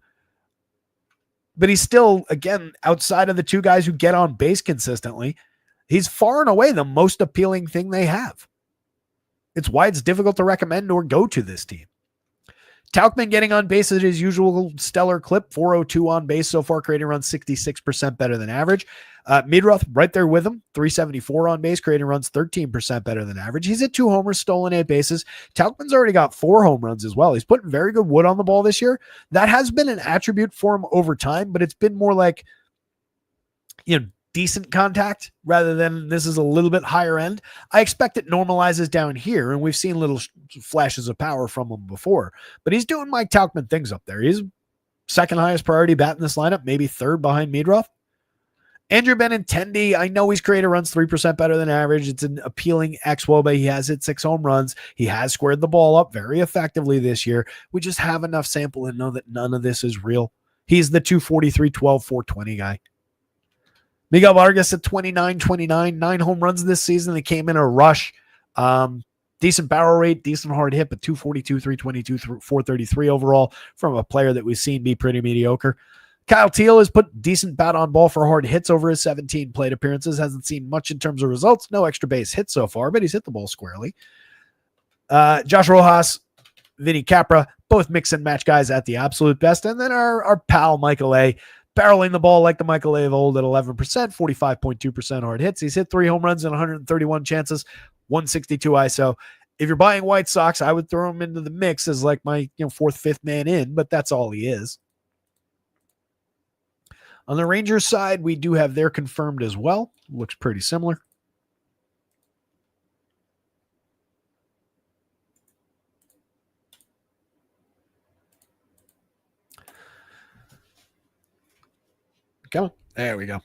But he's still, again, outside of the 2 guys who get on base consistently, he's far and away the most appealing thing they have. It's why it's difficult to recommend or go to this team. Tauchman getting on base at his usual stellar clip, 402 on base so far, creating runs 66% better than average. Midroth right there with him, 374 on base, creating runs 13% better than average. He's at 2 homers, stolen 8 bases. Tauchman's already got 4 home runs as well. He's putting very good wood on the ball this year. That has been an attribute for him over time, but it's been more like, decent contact rather than this is a little bit higher end. I expect it normalizes down here, and we've seen little flashes of power from him before, but he's doing Mike Tauchman things up there. He's second highest priority bat in this lineup, maybe 3rd behind Midroth. Andrew Benintendi, I know he's created runs 3% better than average. It's an appealing xWOBA. He has hit 6 home runs. He has squared the ball up very effectively this year. We just have enough sample and know that none of this is real. He's the 243, 12, 420 guy. Miguel Vargas at 29, 9 home runs this season. They came in a rush. Decent barrel rate, decent hard hit, but 242, 322, 433 overall from a player that we've seen be pretty mediocre. Kyle Teal has put decent bat on ball for hard hits over his 17 plate appearances. Hasn't seen much in terms of results. No extra base hits so far, but he's hit the ball squarely. Josh Rojas, Vinny Capra, both mix and match guys at the absolute best. And then our pal Michael A, barreling the ball like the Michael A of old at 11%, 45.2% hard hits. He's hit 3 home runs in 131 chances, 162 ISO. If you're buying White Sox, I would throw him into the mix as like my fourth, fifth man in, but that's all he is. On the Rangers side, we do have their confirmed as well. Looks pretty similar. Come on. There we go.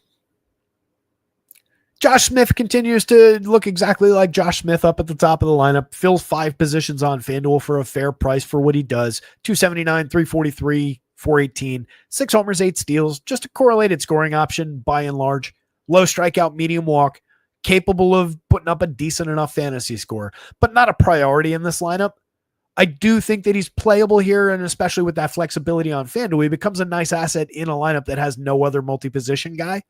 Josh Smith continues to look exactly like Josh Smith up at the top of the lineup. Fills 5 positions on FanDuel for a fair price for what he does. 279, 343, 418, 6 homers, 8 steals. Just a correlated scoring option by and large. Low strikeout, medium walk. Capable of putting up a decent enough fantasy score, but not a priority in this lineup. I do think that he's playable here, and especially with that flexibility on FanDuel, he becomes a nice asset in a lineup that has no other multi-position guy.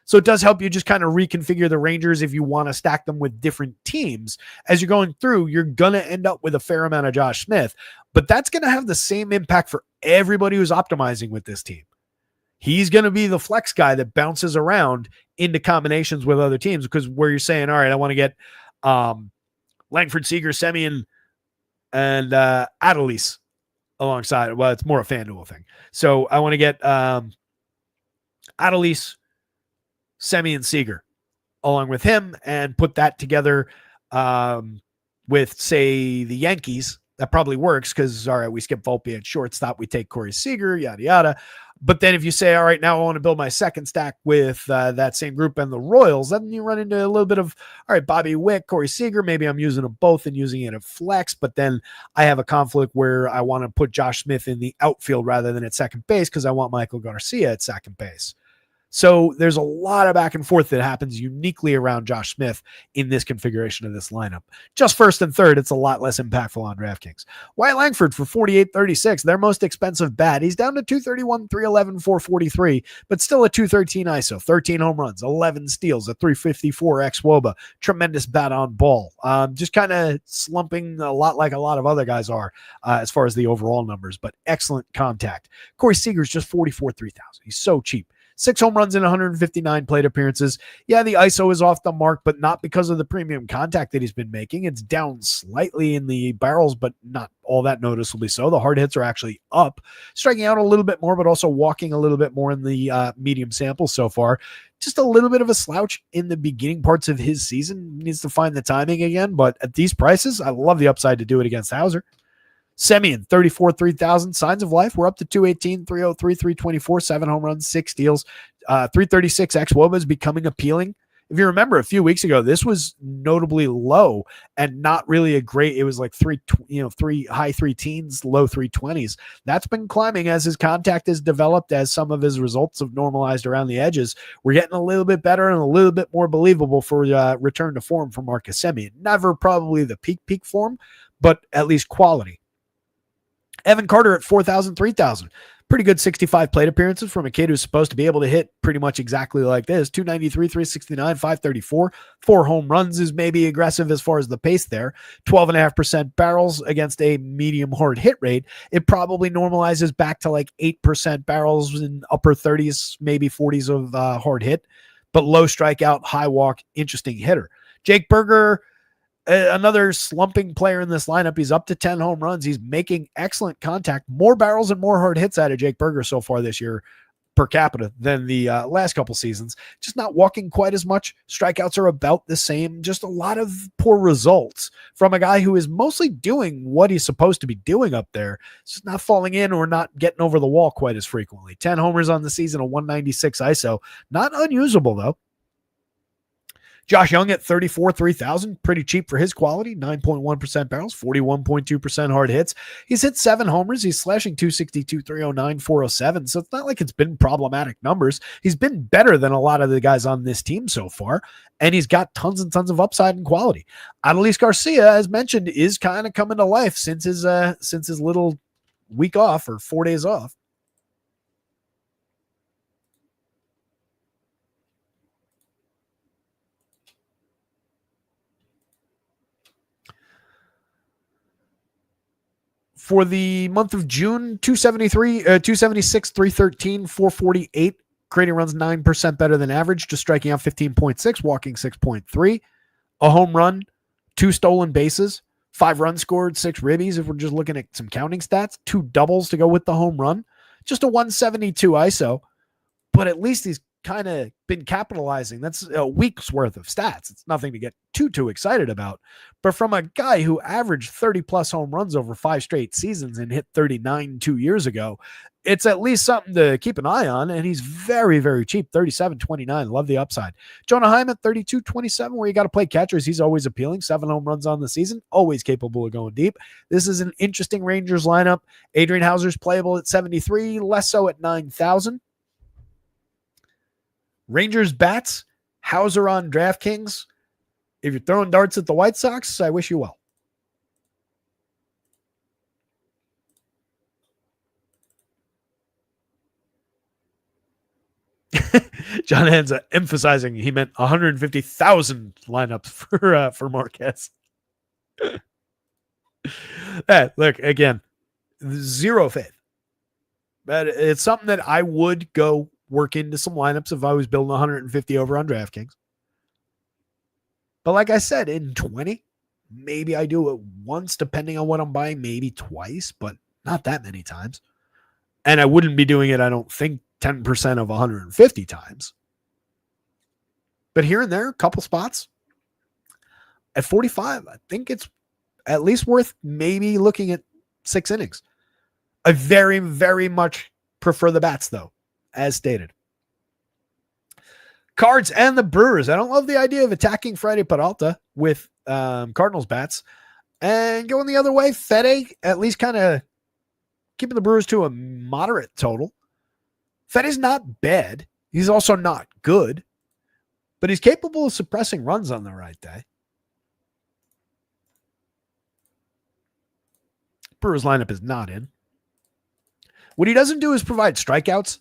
So it does help you just kind of reconfigure the Rangers if you want to stack them with different teams. As you're going through, you're going to end up with a fair amount of Josh Smith, but that's going to have the same impact for everybody who's optimizing with this team. He's going to be the flex guy that bounces around into combinations with other teams, because where you're saying, all right, I want to get Langford, Seager, Semien, and Adelise alongside. Well, it's more a FanDuel thing. So I want to get Adelise, Semien, Seager along with him and put that together with, say, the Yankees. That probably works because, all right, we skip Volpe at shortstop. We take Corey Seager, yada, yada. But then if you say, all right, now I want to build my second stack with that same group and the Royals, then you run into a little bit of, all right, Bobby Wick, Corey Seager, maybe I'm using them both and using it at flex, but then I have a conflict where I want to put Josh Smith in the outfield rather than at second base because I want Michael Garcia at second base. So there's a lot of back and forth that happens uniquely around Josh Smith in this configuration of this lineup. Just first and third, it's a lot less impactful on DraftKings. Wyatt Langford for 48.36, their most expensive bat. He's down to 231, 311, 443, but still a 213 ISO, 13 home runs, 11 steals, a 354 xWOBA, tremendous bat on ball. Just kind of slumping a lot like a lot of other guys are as far as the overall numbers, but excellent contact. Corey Seager's just 44, 3,000. He's so cheap. 6 home runs in 159 plate appearances. Yeah, the ISO is off the mark, but not because of the premium contact that he's been making. It's down slightly in the barrels, but not all that noticeably so. The hard hits are actually up, striking out a little bit more, but also walking a little bit more in the medium sample so far. Just a little bit of a slouch in the beginning parts of his season. Needs to find the timing again, but at these prices, I love the upside to do it against Hauser. Semien, 34, 3,000. Signs of life. We're up to 218, 303, 324, 7 home runs, 6 steals. 336 xWOBA is becoming appealing. If you remember a few weeks ago, this was notably low and not really a great, it was like three high 3 teens, low 320s. That's been climbing as his contact has developed, as some of his results have normalized around the edges. We're getting a little bit better and a little bit more believable for return to form for Marcus Semien. Never probably the peak form, but at least quality. Evan Carter at 4,000, 3,000. Pretty good 65 plate appearances from a kid who's supposed to be able to hit pretty much exactly like this. 293, 369, 534. 4 home runs is maybe aggressive as far as the pace there. 12.5% barrels against a medium hard hit rate. It probably normalizes back to like 8% barrels in upper 30s, maybe 40s of hard hit, but low strikeout, high walk, interesting hitter. Jake Berger, another slumping player in this lineup. He's up to 10 home runs. He's making excellent contact, more barrels and more hard hits out of Jake Berger so far this year per capita than the last couple seasons. Just not walking quite as much. Strikeouts are about the same. Just a lot of poor results from a guy who is mostly doing what he's supposed to be doing up there. It's just not falling in or not getting over the wall quite as frequently. 10 homers on the season, a 196 ISO. Not unusable though. Josh Young at 34, 3,000. Pretty cheap for his quality. 9.1% barrels, 41.2% hard hits. He's hit 7 homers. He's slashing 262, 309, 407. So it's not like it's been problematic numbers. He's been better than a lot of the guys on this team so far. And he's got tons and tons of upside and quality. Adelise Garcia, as mentioned, is kind of coming to life since his little week off or 4 days off. For the month of June, 276, 313, 448. Creating runs 9% better than average, just striking out 15.6, walking 6.3. A home run, 2 stolen bases, 5 runs scored, 6 ribbies if we're just looking at some counting stats, 2 doubles to go with the home run, just a 172 ISO. But at least he's kind of been capitalizing. That's a week's worth of stats. It's nothing to get too excited about. But from a guy who averaged 30 plus home runs over 5 straight seasons and hit 39 2 years ago, it's at least something to keep an eye on. And he's very, very cheap. 37.29. Love the upside. Jonah Heim at 32.27, where you got to play catchers. He's always appealing. 7 home runs on the season. Always capable of going deep. This is an interesting Rangers lineup. Adrian Hauser's playable at 73, less so at 9,000. Rangers bats, Hauser on DraftKings. If you're throwing darts at the White Sox, I wish you well. John Hansa emphasizing he meant 150,000 lineups for Marquez. Look, again, zero faith. But it's something that I would go work into some lineups if I was building 150 over on DraftKings. But like I said, in 20, maybe I do it once, depending on what I'm buying, maybe twice, but not that many times. And I wouldn't be doing it, I don't think, 10% of 150 times. But here and there, a couple spots. At 45, I think it's at least worth maybe looking at 6 innings. I very, very much prefer the bats, though, as stated. Cards and the Brewers. I don't love the idea of attacking Friday Peralta with Cardinals bats. And going the other way, Fede, at least kind of keeping the Brewers to a moderate total. Fede's not bad. He's also not good. But he's capable of suppressing runs on the right day. Brewers lineup is not in. What he doesn't do is provide strikeouts.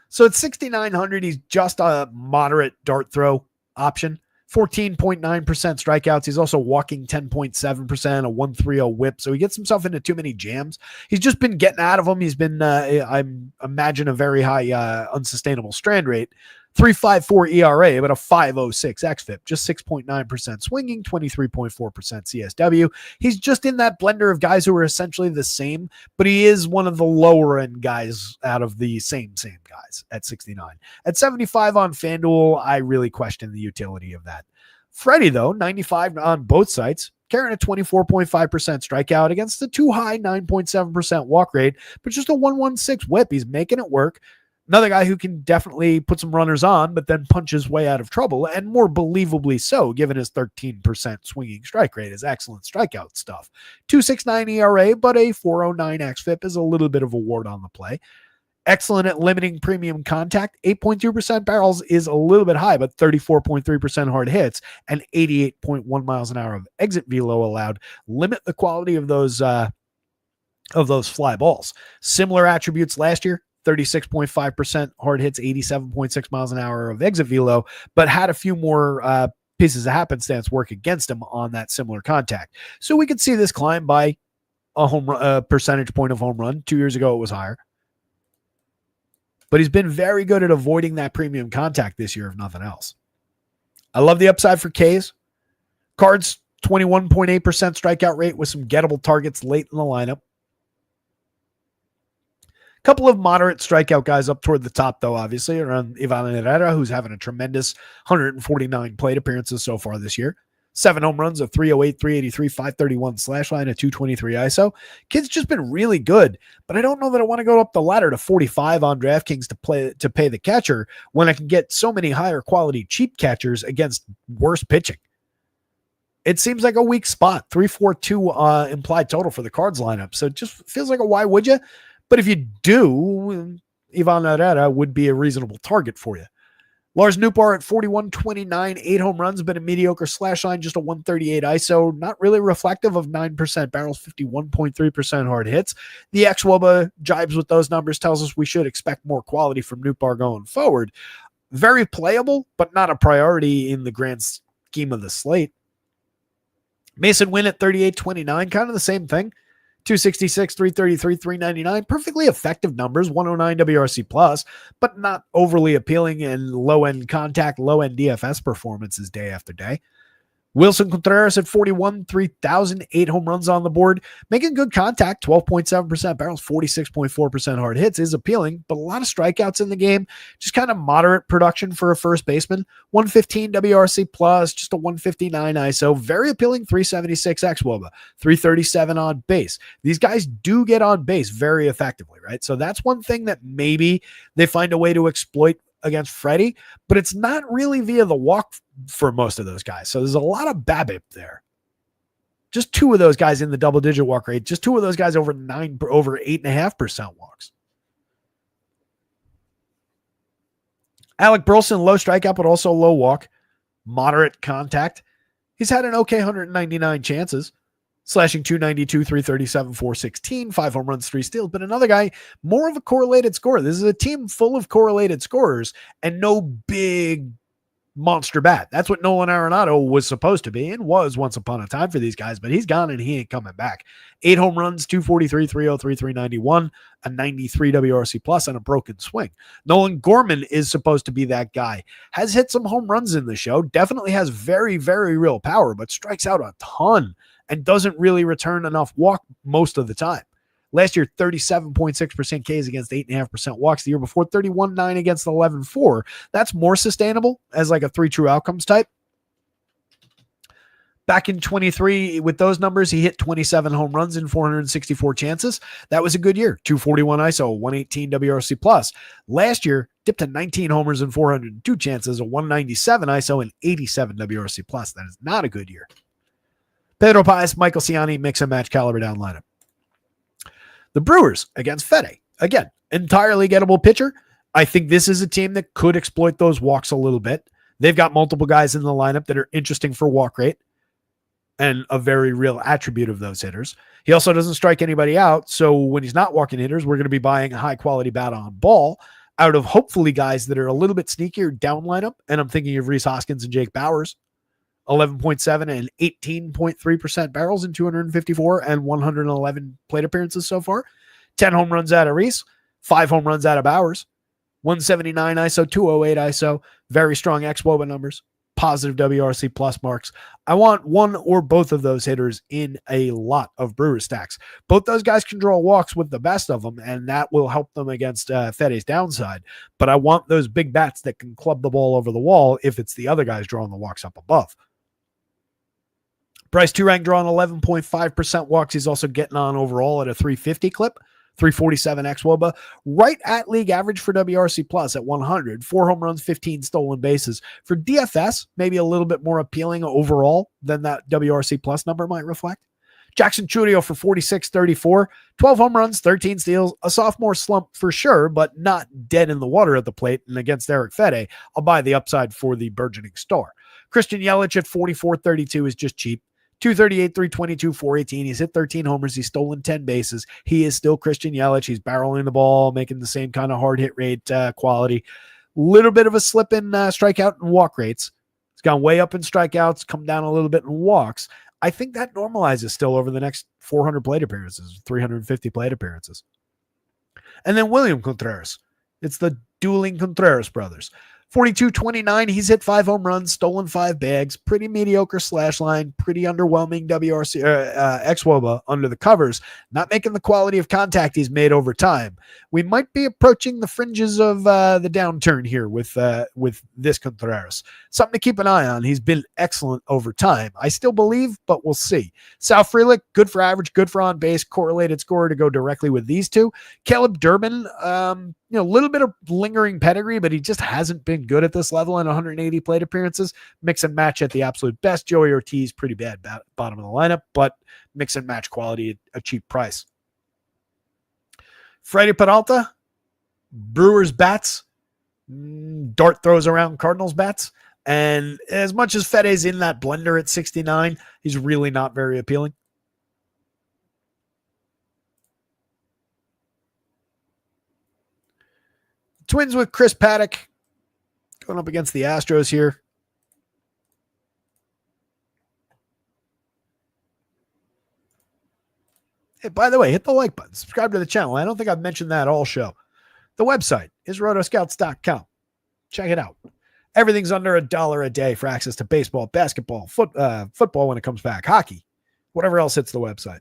So at 6,900, he's just a moderate dart throw option. 14.9% strikeouts. He's also walking 10.7%, a 1.30 whip. So he gets himself into too many jams. He's just been getting out of them. He's been, I imagine, a very high unsustainable strand rate. 3.54 ERA, but a 5.06 xFIP, just 6.9% swinging, 23.4% CSW. He's just in that blender of guys who are essentially the same, but he is one of the lower end guys out of the same guys at 69. At 75 on FanDuel, I really question the utility of that. Freddie, though, 95 on both sites, carrying a 24.5% strikeout against a too high 9.7% walk rate, but just a 1.16 whip. He's making it work. Another guy who can definitely put some runners on, but then punch his way out of trouble, and more believably so, given his 13% swinging strike rate, his excellent strikeout stuff. 2.69 ERA, but a 4.09 xFIP is a little bit of a ward on the play. Excellent at limiting premium contact. 8.2% barrels is a little bit high, but 34.3% hard hits and 88.1 miles an hour of exit velo allowed limit the quality of those fly balls. Similar attributes last year. 36.5% hard hits, 87.6 miles an hour of exit velo, but had a few more pieces of happenstance work against him on that similar contact. So we could see this climb by a percentage point of home run. 2 years ago, it was higher. But he's been very good at avoiding that premium contact this year, if nothing else. I love the upside for K's. Cards, 21.8% strikeout rate with some gettable targets late in the lineup. Couple of moderate strikeout guys up toward the top, though, obviously, around Ivan Herrera, who's having a tremendous 149 plate appearances so far this year. 7 home runs, a 308, 383, 531 slash line, a 223 ISO. Kid's just been really good, but I don't know that I want to go up the ladder to 45 on DraftKings to pay the catcher when I can get so many higher quality cheap catchers against worse pitching. It seems like a weak spot. 3.42 implied total for the Cards lineup. So it just feels like a why would you? But if you do, Ivan Herrera would be a reasonable target for you. Lars Nootbaar at 41.29, 8 home runs, but a mediocre slash line, just a 138 ISO, not really reflective of 9% barrels, 51.3% hard hits. The xwOBA jibes with those numbers, tells us we should expect more quality from Nootbaar going forward. Very playable, but not a priority in the grand scheme of the slate. Mason Wynn at 38.29, kind of the same thing. 266, 333, 399. Perfectly effective numbers, 109 WRC plus, but not overly appealing in low-end contact, low-end DFS performances day after day. Wilson Contreras at 41, 3,000, 8 home runs on the board, making good contact, 12.7% barrels, 46.4% hard hits is appealing, but a lot of strikeouts in the game, just kind of moderate production for a first baseman. 115 WRC plus, just a 159 ISO, very appealing, 376 xWOBA, 337 on base. These guys do get on base very effectively, right? So that's one thing that maybe they find a way to exploit against Freddie, but it's not really via the walk for most of those guys. So there's a lot of BABIP there. Just 2 of those guys in the double-digit walk rate. Just 2 of those guys over 8.5% walks. Alec Burleson, low strikeout, but also low walk. Moderate contact. He's had an okay 199 chances. Slashing 292, 337, 416, 5 home runs, 3 steals. But another guy, more of a correlated scorer. This is a team full of correlated scorers and no big monster bat. That's what Nolan Arenado was supposed to be and was once upon a time for these guys, but he's gone and he ain't coming back. 8 home runs, 243, 303, 391, a 93 WRC plus, and a broken swing. Nolan Gorman is supposed to be that guy. Has hit some home runs in the show. Definitely has very, very real power, but strikes out a ton and doesn't really return enough walk most of the time. Last year, 37.6% Ks against 8.5% walks. The year before, 31.9 against 11.4. That's more sustainable as like a 3 true outcomes type. Back in 23, with those numbers, he hit 27 home runs in 464 chances. That was a good year. 241 ISO, 118 WRC plus. Last year, dipped to 19 homers in 402 chances, a 197 ISO, and 87 WRC plus. That is not a good year. Pedro Paez, Michael Ciani, mix and match caliber down lineup. The Brewers against Fede. Again, entirely gettable pitcher. I think this is a team that could exploit those walks a little bit. They've got multiple guys in the lineup that are interesting for walk rate and a very real attribute of those hitters. He also doesn't strike anybody out. So when he's not walking hitters, we're going to be buying a high quality bat on ball out of hopefully guys that are a little bit sneakier down lineup. And I'm thinking of Rhys Hoskins and Jake Bauers. 11.7 and 18.3% barrels in 254 and 111 plate appearances so far. 10 home runs out of Rhys, 5 home runs out of Bauers, 179 ISO, 208 ISO, very strong xWOBA numbers, positive WRC plus marks. I want one or both of those hitters in a lot of Brewer stacks. Both those guys can draw walks with the best of them, and that will help them against Fede's downside. But I want those big bats that can club the ball over the wall if it's the other guys drawing the walks up above. Bryce Turang drawing 11.5% walks. He's also getting on overall at a 350 clip, 347 xWOBA, right at league average for WRC plus at 100, 4 home runs, 15 stolen bases. For DFS, maybe a little bit more appealing overall than that WRC plus number might reflect. Jackson Chourio for 46-34, 12 home runs, 13 steals, a sophomore slump for sure, but not dead in the water at the plate. And against Eric Fede, I'll buy the upside for the burgeoning star. Christian Yelich at 44-32 is just cheap. 238, 322, 418. He's hit 13 homers. He's stolen 10 bases. He is still Christian Yelich. He's barreling the ball, making the same kind of hard hit rate quality. Little bit of a slip in strikeout and walk rates. He's gone way up in strikeouts, come down a little bit in walks. I think that normalizes still over the next 400 plate appearances, 350 plate appearances. And then William Contreras. It's the dueling Contreras brothers. 42-29, he's hit 5 home runs, stolen 5 bags, pretty mediocre slash line, pretty underwhelming WRC xWOBA under the covers, not making the quality of contact he's made over time. We might be approaching the fringes of the downturn here with this Contreras. Something to keep an eye on. He's been excellent over time. I still believe, but we'll see. Sal Frelick, good for average, good for on base, correlated scorer to go directly with these two. Caleb Durbin, a little bit of lingering pedigree, but he just hasn't been good at this level in 180 plate appearances. Mix and match at the absolute best. Joey Ortiz, pretty bad bottom of the lineup, but mix and match quality at a cheap price. Freddie Peralta, Brewers bats, dart throws around Cardinals bats. And as much as Fede's in that blender at 69, he's really not very appealing. Twins with Chris Paddock going up against the Astros here. Hey, by the way, hit the like button, subscribe to the channel. I don't think I've mentioned that all show. The website is rotoscouts.com. Check it out. Everything's under $1 a day for access to baseball, basketball, football when it comes back, hockey, whatever else hits the website.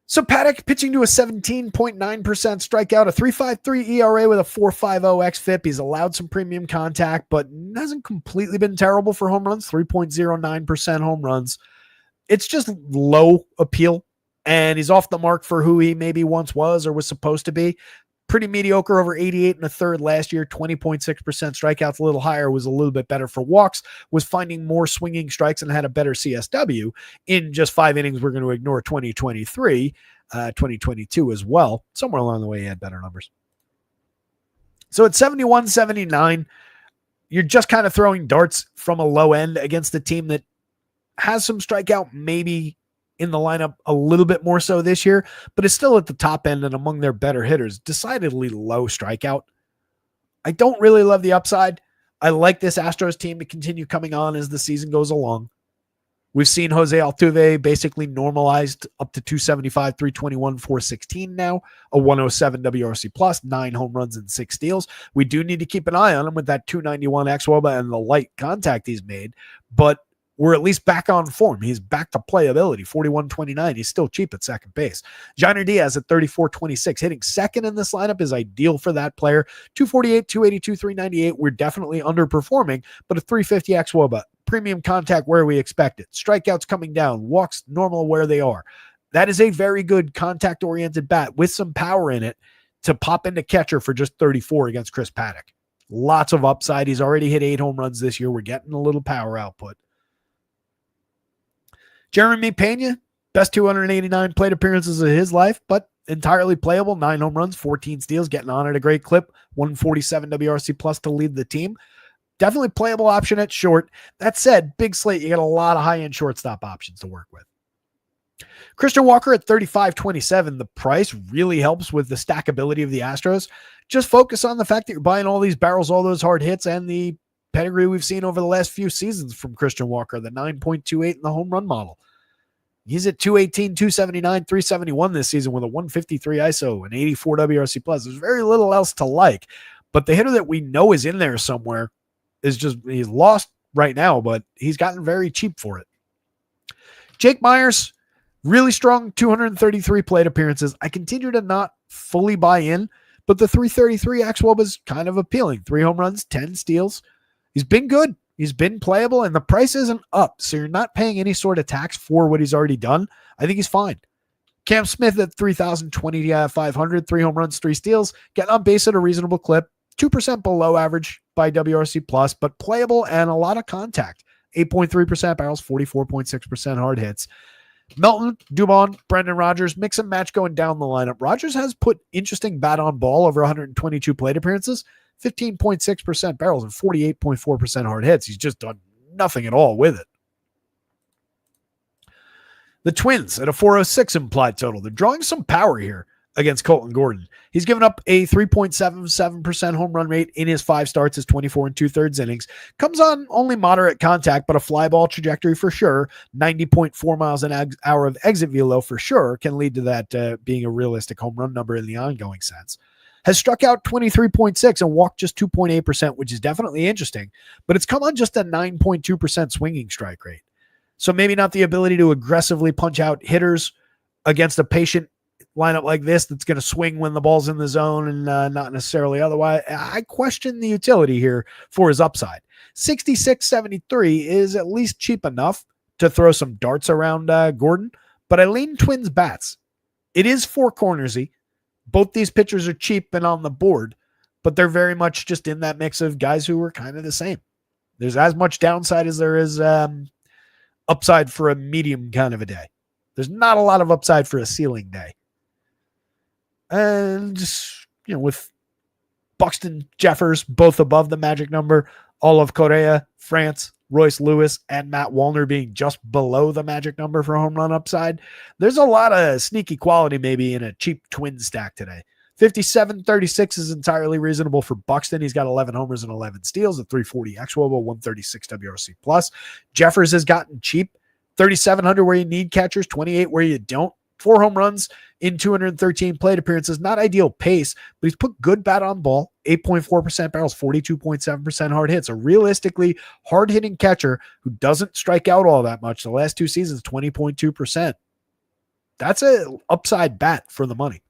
So Paddock pitching to a 17.9% strikeout, a 3.53 ERA with a 4.50 xFIP. He's allowed some premium contact, but hasn't completely been terrible for home runs, 3.09% home runs. It's just low appeal, and he's off the mark for who he maybe once was or was supposed to be. Pretty mediocre over 88 and a third last year, 20.6% strikeouts, a little higher, was a little bit better for walks, was finding more swinging strikes and had a better CSW. In just 5 innings, we're going to ignore 2023, 2022 as well. Somewhere along the way, he had better numbers. So at 71, 79, you're just kind of throwing darts from a low end against a team that has some strikeout, maybe in the lineup a little bit more so this year, but is still at the top end and among their better hitters. Decidedly low strikeout. I don't really love the upside. I like this Astros team to continue coming on as the season goes along. We've seen Jose Altuve basically normalized up to 275, 321, 416 now, a 107 WRC plus, 9 home runs and 6 steals. We do need to keep an eye on him with that 291 xWOBA and the light contact he's made, but we're at least back on form. He's back to playability. 41-29. He's still cheap at second base. Jainer Diaz at 34-26. Hitting second in this lineup is ideal for that player. 248, 282, 398. We're definitely underperforming, but a 350 xWOBA. Premium contact where we expect it. Strikeouts coming down. Walks normal where they are. That is a very good contact-oriented bat with some power in it to pop into catcher for just 34 against Chris Paddock. Lots of upside. He's already hit 8 home runs this year. We're getting a little power output. Jeremy Pena, best 289 plate appearances of his life, but entirely playable. 9 home runs, 14 steals, getting on at a great clip. 147 WRC plus to lead the team. Definitely playable option at short. That said, big slate, you got a lot of high-end shortstop options to work with. Christian Walker at 35-27. The price really helps with the stackability of the Astros. Just focus on the fact that you're buying all these barrels, all those hard hits, and the pedigree we've seen over the last few seasons from Christian Walker, the 9.28 in the home run model. He's at 218, 279, 371 this season with a 153 ISO and 84 WRC plus. There's very little else to like, but the hitter that we know is in there somewhere is just, he's lost right now, but he's gotten very cheap for it. Jake Myers, really strong 233 plate appearances. I continue to not fully buy in, but the 333 xWOB is kind of appealing. 3 home runs, 10 steals. He's been good. He's been playable, and the price isn't up, so you're not paying any sort of tax for what he's already done. I think he's fine. Cam Smith at 3,020, 500, 3 home runs, 3 steals, getting on base at a reasonable clip, 2% below average by WRC plus, but playable and a lot of contact. 8.3% barrels, 44.6% hard hits. Melton, Dubon, Brendan Rodgers, mix and match going down the lineup. Rodgers has put interesting bat on ball over 122 plate appearances. 15.6% barrels and 48.4% hard hits. He's just done nothing at all with it. The Twins at a 406 implied total. They're drawing some power here against Colton Gordon. He's given up a 3.77% home run rate in his 5 starts, his 24 2/3 innings. Comes on only moderate contact, but a fly ball trajectory for sure. 90.4 miles an hour of exit velo for sure can lead to that being a realistic home run number in the ongoing sense. Has struck out 23.6 and walked just 2.8%, which is definitely interesting, but it's come on just a 9.2% swinging strike rate. So maybe not the ability to aggressively punch out hitters against a patient lineup like this that's going to swing when the ball's in the zone and not necessarily otherwise. I question the utility here for his upside. 66.73 is at least cheap enough to throw some darts around Gordon, but I lean Twins bats. It is 4 cornersy. Both these pitchers are cheap and on the board, but they're very much just in that mix of guys who are kind of the same. There's as much downside as there is upside for a medium kind of a day. There's not a lot of upside for a ceiling day. And just, with Buxton, Jeffers, both above the magic number, Olive Correa, France, Royce Lewis, and Matt Wallner being just below the magic number for home run upside. There's a lot of sneaky quality maybe in a cheap twin stack today. 57-36 is entirely reasonable for Buxton. He's got 11 homers and 11 steals, a 340 xWOBA, 136 WRC plus. Jeffers has gotten cheap 3,700 where you need catchers, 28 where you don't. 4 home runs in 213 plate appearances. Not ideal pace, but he's put good bat on ball. 8.4% barrels, 42.7% hard hits. A realistically hard-hitting catcher who doesn't strike out all that much. The last 2 seasons, 20.2%. That's an upside bat for the money.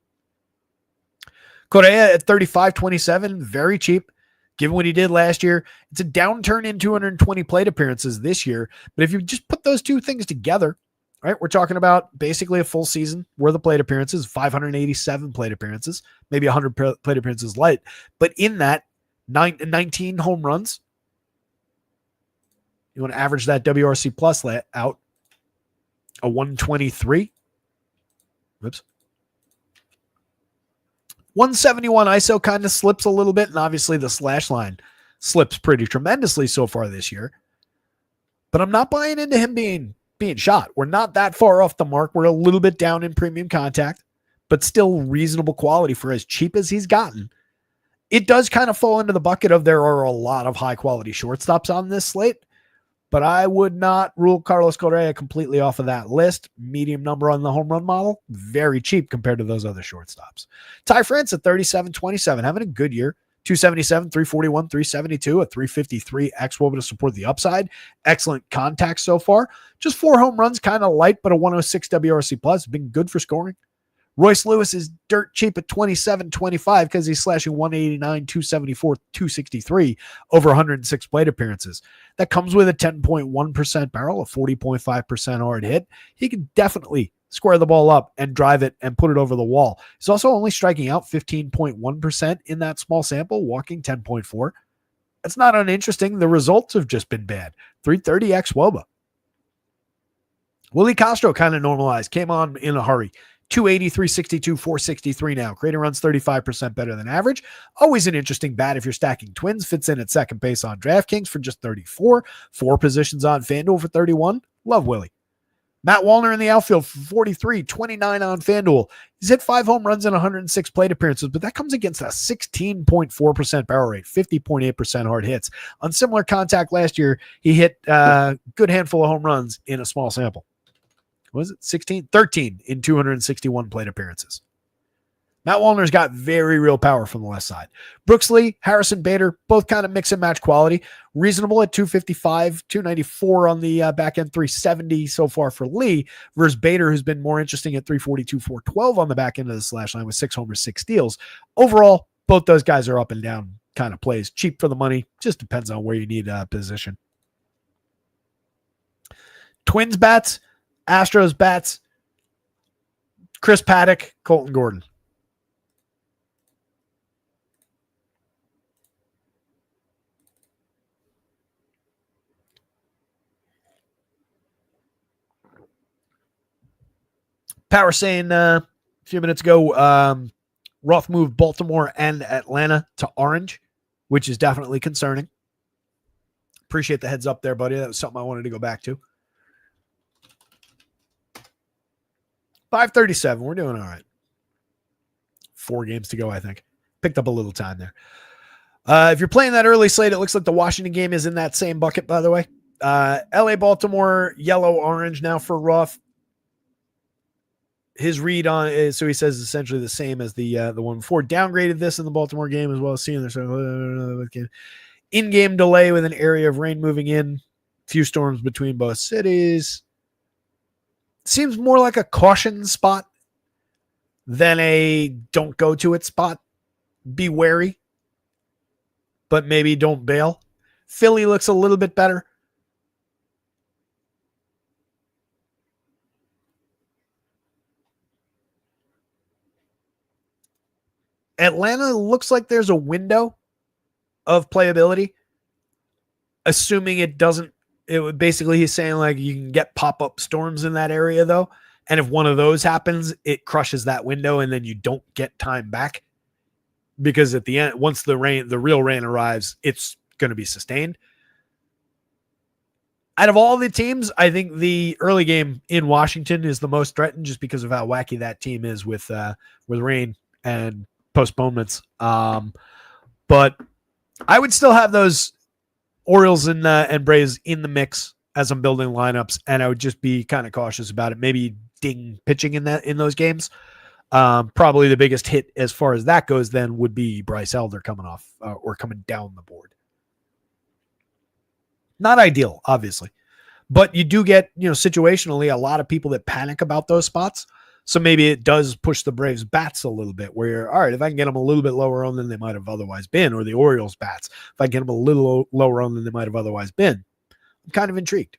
Correa at 35.27, very cheap. Given what he did last year, it's a downturn in 220 plate appearances this year. But if you just put those two things together, right, we're talking about basically a full season worth of plate appearances, 587 plate appearances, maybe 100 plate appearances light. But in that, 19 home runs. You want to average that WRC plus out a 123. Whoops. 171 ISO kind of slips a little bit, and obviously the slash line slips pretty tremendously so far this year. But I'm not buying into him being shot. We're not that far off the mark. We're a little bit down in premium contact, but still reasonable quality for as cheap as he's gotten. It does kind of fall into the bucket of there are a lot of high-quality shortstops on this slate, but I would not rule Carlos Correa completely off of that list. Medium number on the home run model, very cheap compared to those other shortstops. Ty France at 37.27, having a good year. 277, 341, 372, a 353 xWOBA to support the upside. Excellent contact so far. Just 4 home runs, kind of light, but a 106 WRC plus. Been good for scoring. Royce Lewis is dirt cheap at 27.25 because he's slashing 189, 274, 263 over 106 plate appearances. That comes with a 10.1% barrel, a 40.5% hard hit. He can definitely square the ball up and drive it and put it over the wall. He's also only striking out 15.1% in that small sample, walking 10.4. That's not uninteresting. The results have just been bad. 330 xWOBA. Willie Castro kind of normalized, came on in a hurry. 280, 362, 463 now. Creator runs 35% better than average. Always an interesting bat if you're stacking Twins. Fits in at second base on DraftKings for just 34. 4 positions on FanDuel for 31. Love Willie. Matt Wallner in the outfield for 43, 29 on FanDuel. He's hit 5 home runs in 106 plate appearances, but that comes against a 16.4% barrel rate, 50.8% hard hits. On similar contact last year, he hit a good handful of home runs in a small sample. Was it 16? 13 in 261 plate appearances. Matt Wallner's got very real power from the left side. Brooks Lee, Harrison Bader, both kind of mix and match quality. Reasonable at 255, 294 on the back end, 370 so far for Lee versus Bader, who's been more interesting at 342, 412 on the back end of the slash line with 6 homers, 6 steals. Overall, both those guys are up and down kind of plays. Cheap for the money. Just depends on where you need a position. Twins bats, Astros bats, Chris Paddock, Colton Gordon. Power saying a few minutes ago, Roth moved Baltimore and Atlanta to orange, which is definitely concerning. Appreciate the heads up there, buddy. That was something I wanted to go back to. 5:37. We're doing all right. 4 games to go, I think. Picked up a little time there. If you're playing that early slate, it looks like the Washington game is in that same bucket, by the way. LA, Baltimore, yellow, orange now for Roth. His read on is, so he says essentially the same as the one before. Downgraded this in the Baltimore game as well as seeing this in-game delay with an area of rain moving in. Few storms between both cities. Seems more like a caution spot than a don't go to it spot. Be wary, but maybe don't bail. Philly looks a little bit better. Atlanta looks like there's a window of playability, assuming it doesn't. It would basically, he's saying like you can get pop-up storms in that area though. And if one of those happens, it crushes that window and then you don't get time back because at the end, once the real rain arrives, it's going to be sustained. Out of all the teams, I think the early game in Washington is the most threatened just because of how wacky that team is with rain and postponements. But I would still have those Orioles and Braves in the mix as I'm building lineups, and I would just be kind of cautious about it. Maybe ding pitching in those games. Probably the biggest hit as far as that goes then would be Bryce Elder coming off or coming down the board. Not ideal, obviously, but you do get, situationally a lot of people that panic about those spots. So maybe it does push the Braves bats a little bit where you're, all right, if I can get them a little bit lower on than they might have otherwise been, or the Orioles bats, if I can get them a little lower on than they might have otherwise been, I'm kind of intrigued.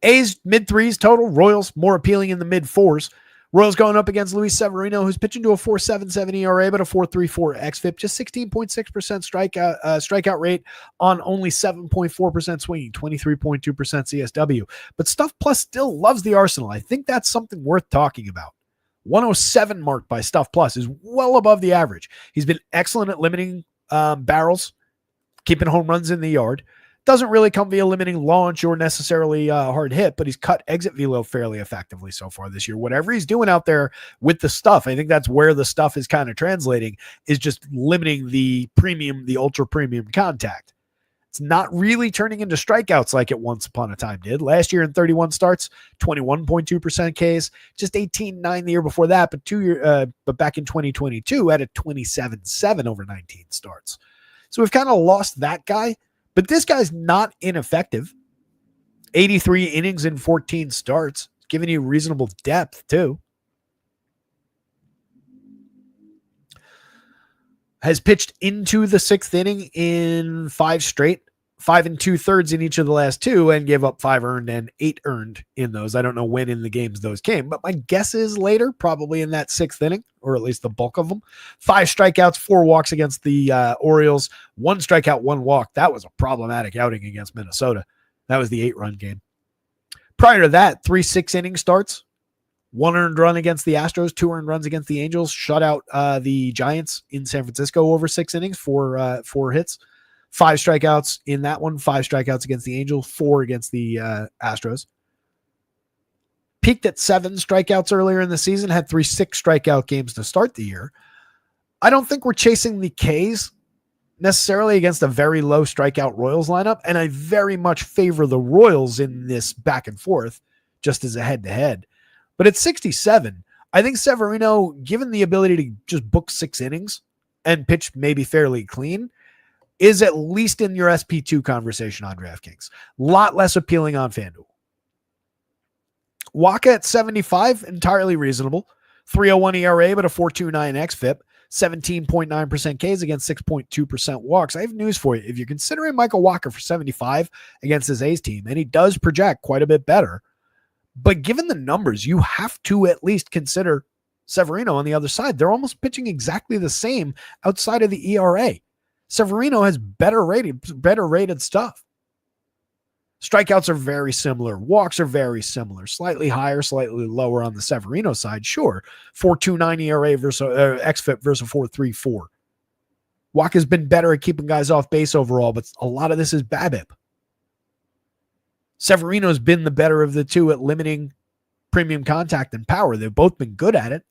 A's mid threes total, Royals more appealing in the mid fours. Royals going up against Luis Severino, who's pitching to a 4.77 ERA, but a 4.34 xFIP, just 16.6% strikeout rate on only 7.4% swinging, 23.2% CSW. But Stuff Plus still loves the arsenal. I think that's something worth talking about. 107 marked by Stuff Plus is well above the average. He's been excellent at limiting barrels, keeping home runs in the yard. Doesn't really come via limiting launch or necessarily hard hit, but he's cut exit velo fairly effectively so far this year. Whatever he's doing out there with the stuff, I think that's where the stuff is kind of translating, is just limiting the premium, the ultra premium contact. It's not really turning into strikeouts like it once upon a time did. Last year in 31 starts, 21.2% Ks, just 18.9 the year before that, but back in 2022 at a 27.7 over 19 starts. So we've kind of lost that guy. But this guy's not ineffective. 83 innings in 14 starts, giving you reasonable depth too. Has pitched into the sixth inning in 5 straight, 5 2/3 in each of the last 2, and gave up 5 earned and 8 earned in those. I don't know when in the games those came, but my guess is later, probably in that 6th inning, or at least the bulk of them. 5 strikeouts, 4 walks against the Orioles, 1 strikeout, 1 walk. That was a problematic outing against Minnesota. That was the 8-run game. Prior to that, 3 6-inning starts, 1 earned run against the Astros, 2 earned runs against the Angels, shut out the Giants in San Francisco over 6 innings, 4 hits. 5 strikeouts in that one, 5 strikeouts against the Angels, 4 against the Astros. Peaked at 7 strikeouts earlier in the season, had 3 6-strikeout games to start the year. I don't think we're chasing the Ks necessarily against a very low strikeout Royals lineup, and I very much favor the Royals in this back and forth, just as a head-to-head. But at 67, I think Severino, given the ability to just book 6 innings and pitch maybe fairly clean, is at least in your SP2 conversation on DraftKings. A lot less appealing on FanDuel. Waka at 75, entirely reasonable. 3.01 ERA, but a 4.29 xFIP. 17.9% Ks against 6.2% walks. I have news for you. If you're considering Michael Waka for 75 against his A's team, and he does project quite a bit better, but given the numbers, you have to at least consider Severino on the other side. They're almost pitching exactly the same outside of the ERA. Severino has better rated stuff. Strikeouts are very similar. Walks are very similar. Slightly higher, slightly lower on the Severino side. Sure. 4.29 ERA versus xFIP versus 4.34. Waka's been better at keeping guys off base overall, but a lot of this is BABIP. Severino's been the better of the two at limiting premium contact and power. They've both been good at it.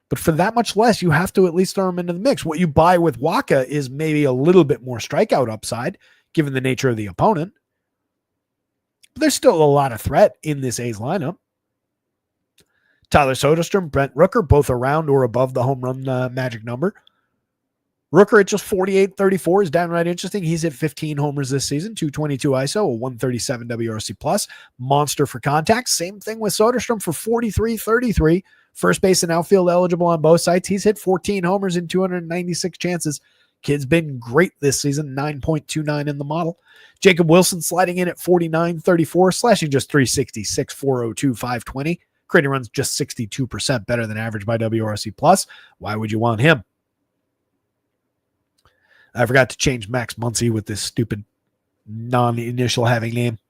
But for that much less, you have to at least throw them into the mix. What you buy with Waka is maybe a little bit more strikeout upside, given the nature of the opponent. But there's still a lot of threat in this A's lineup. Tyler Soderstrom, Brent Rooker, both around or above the home run magic number. Rooker at just 48.34 is downright interesting. He's hit 15 homers this season, 222 ISO, a 137 WRC plus, monster for contact. Same thing with Soderstrom for 43.33. First base and outfield eligible on both sides. He's hit 14 homers in 296 chances. Kid's been great this season, 9.29 in the model. Jacob Wilson sliding in at 49.34, slashing just 366, 402, 520. Creating runs just 62% better than average by WRC plus. Why would you want him? I forgot to change Max Muncy with this stupid non-initial having name.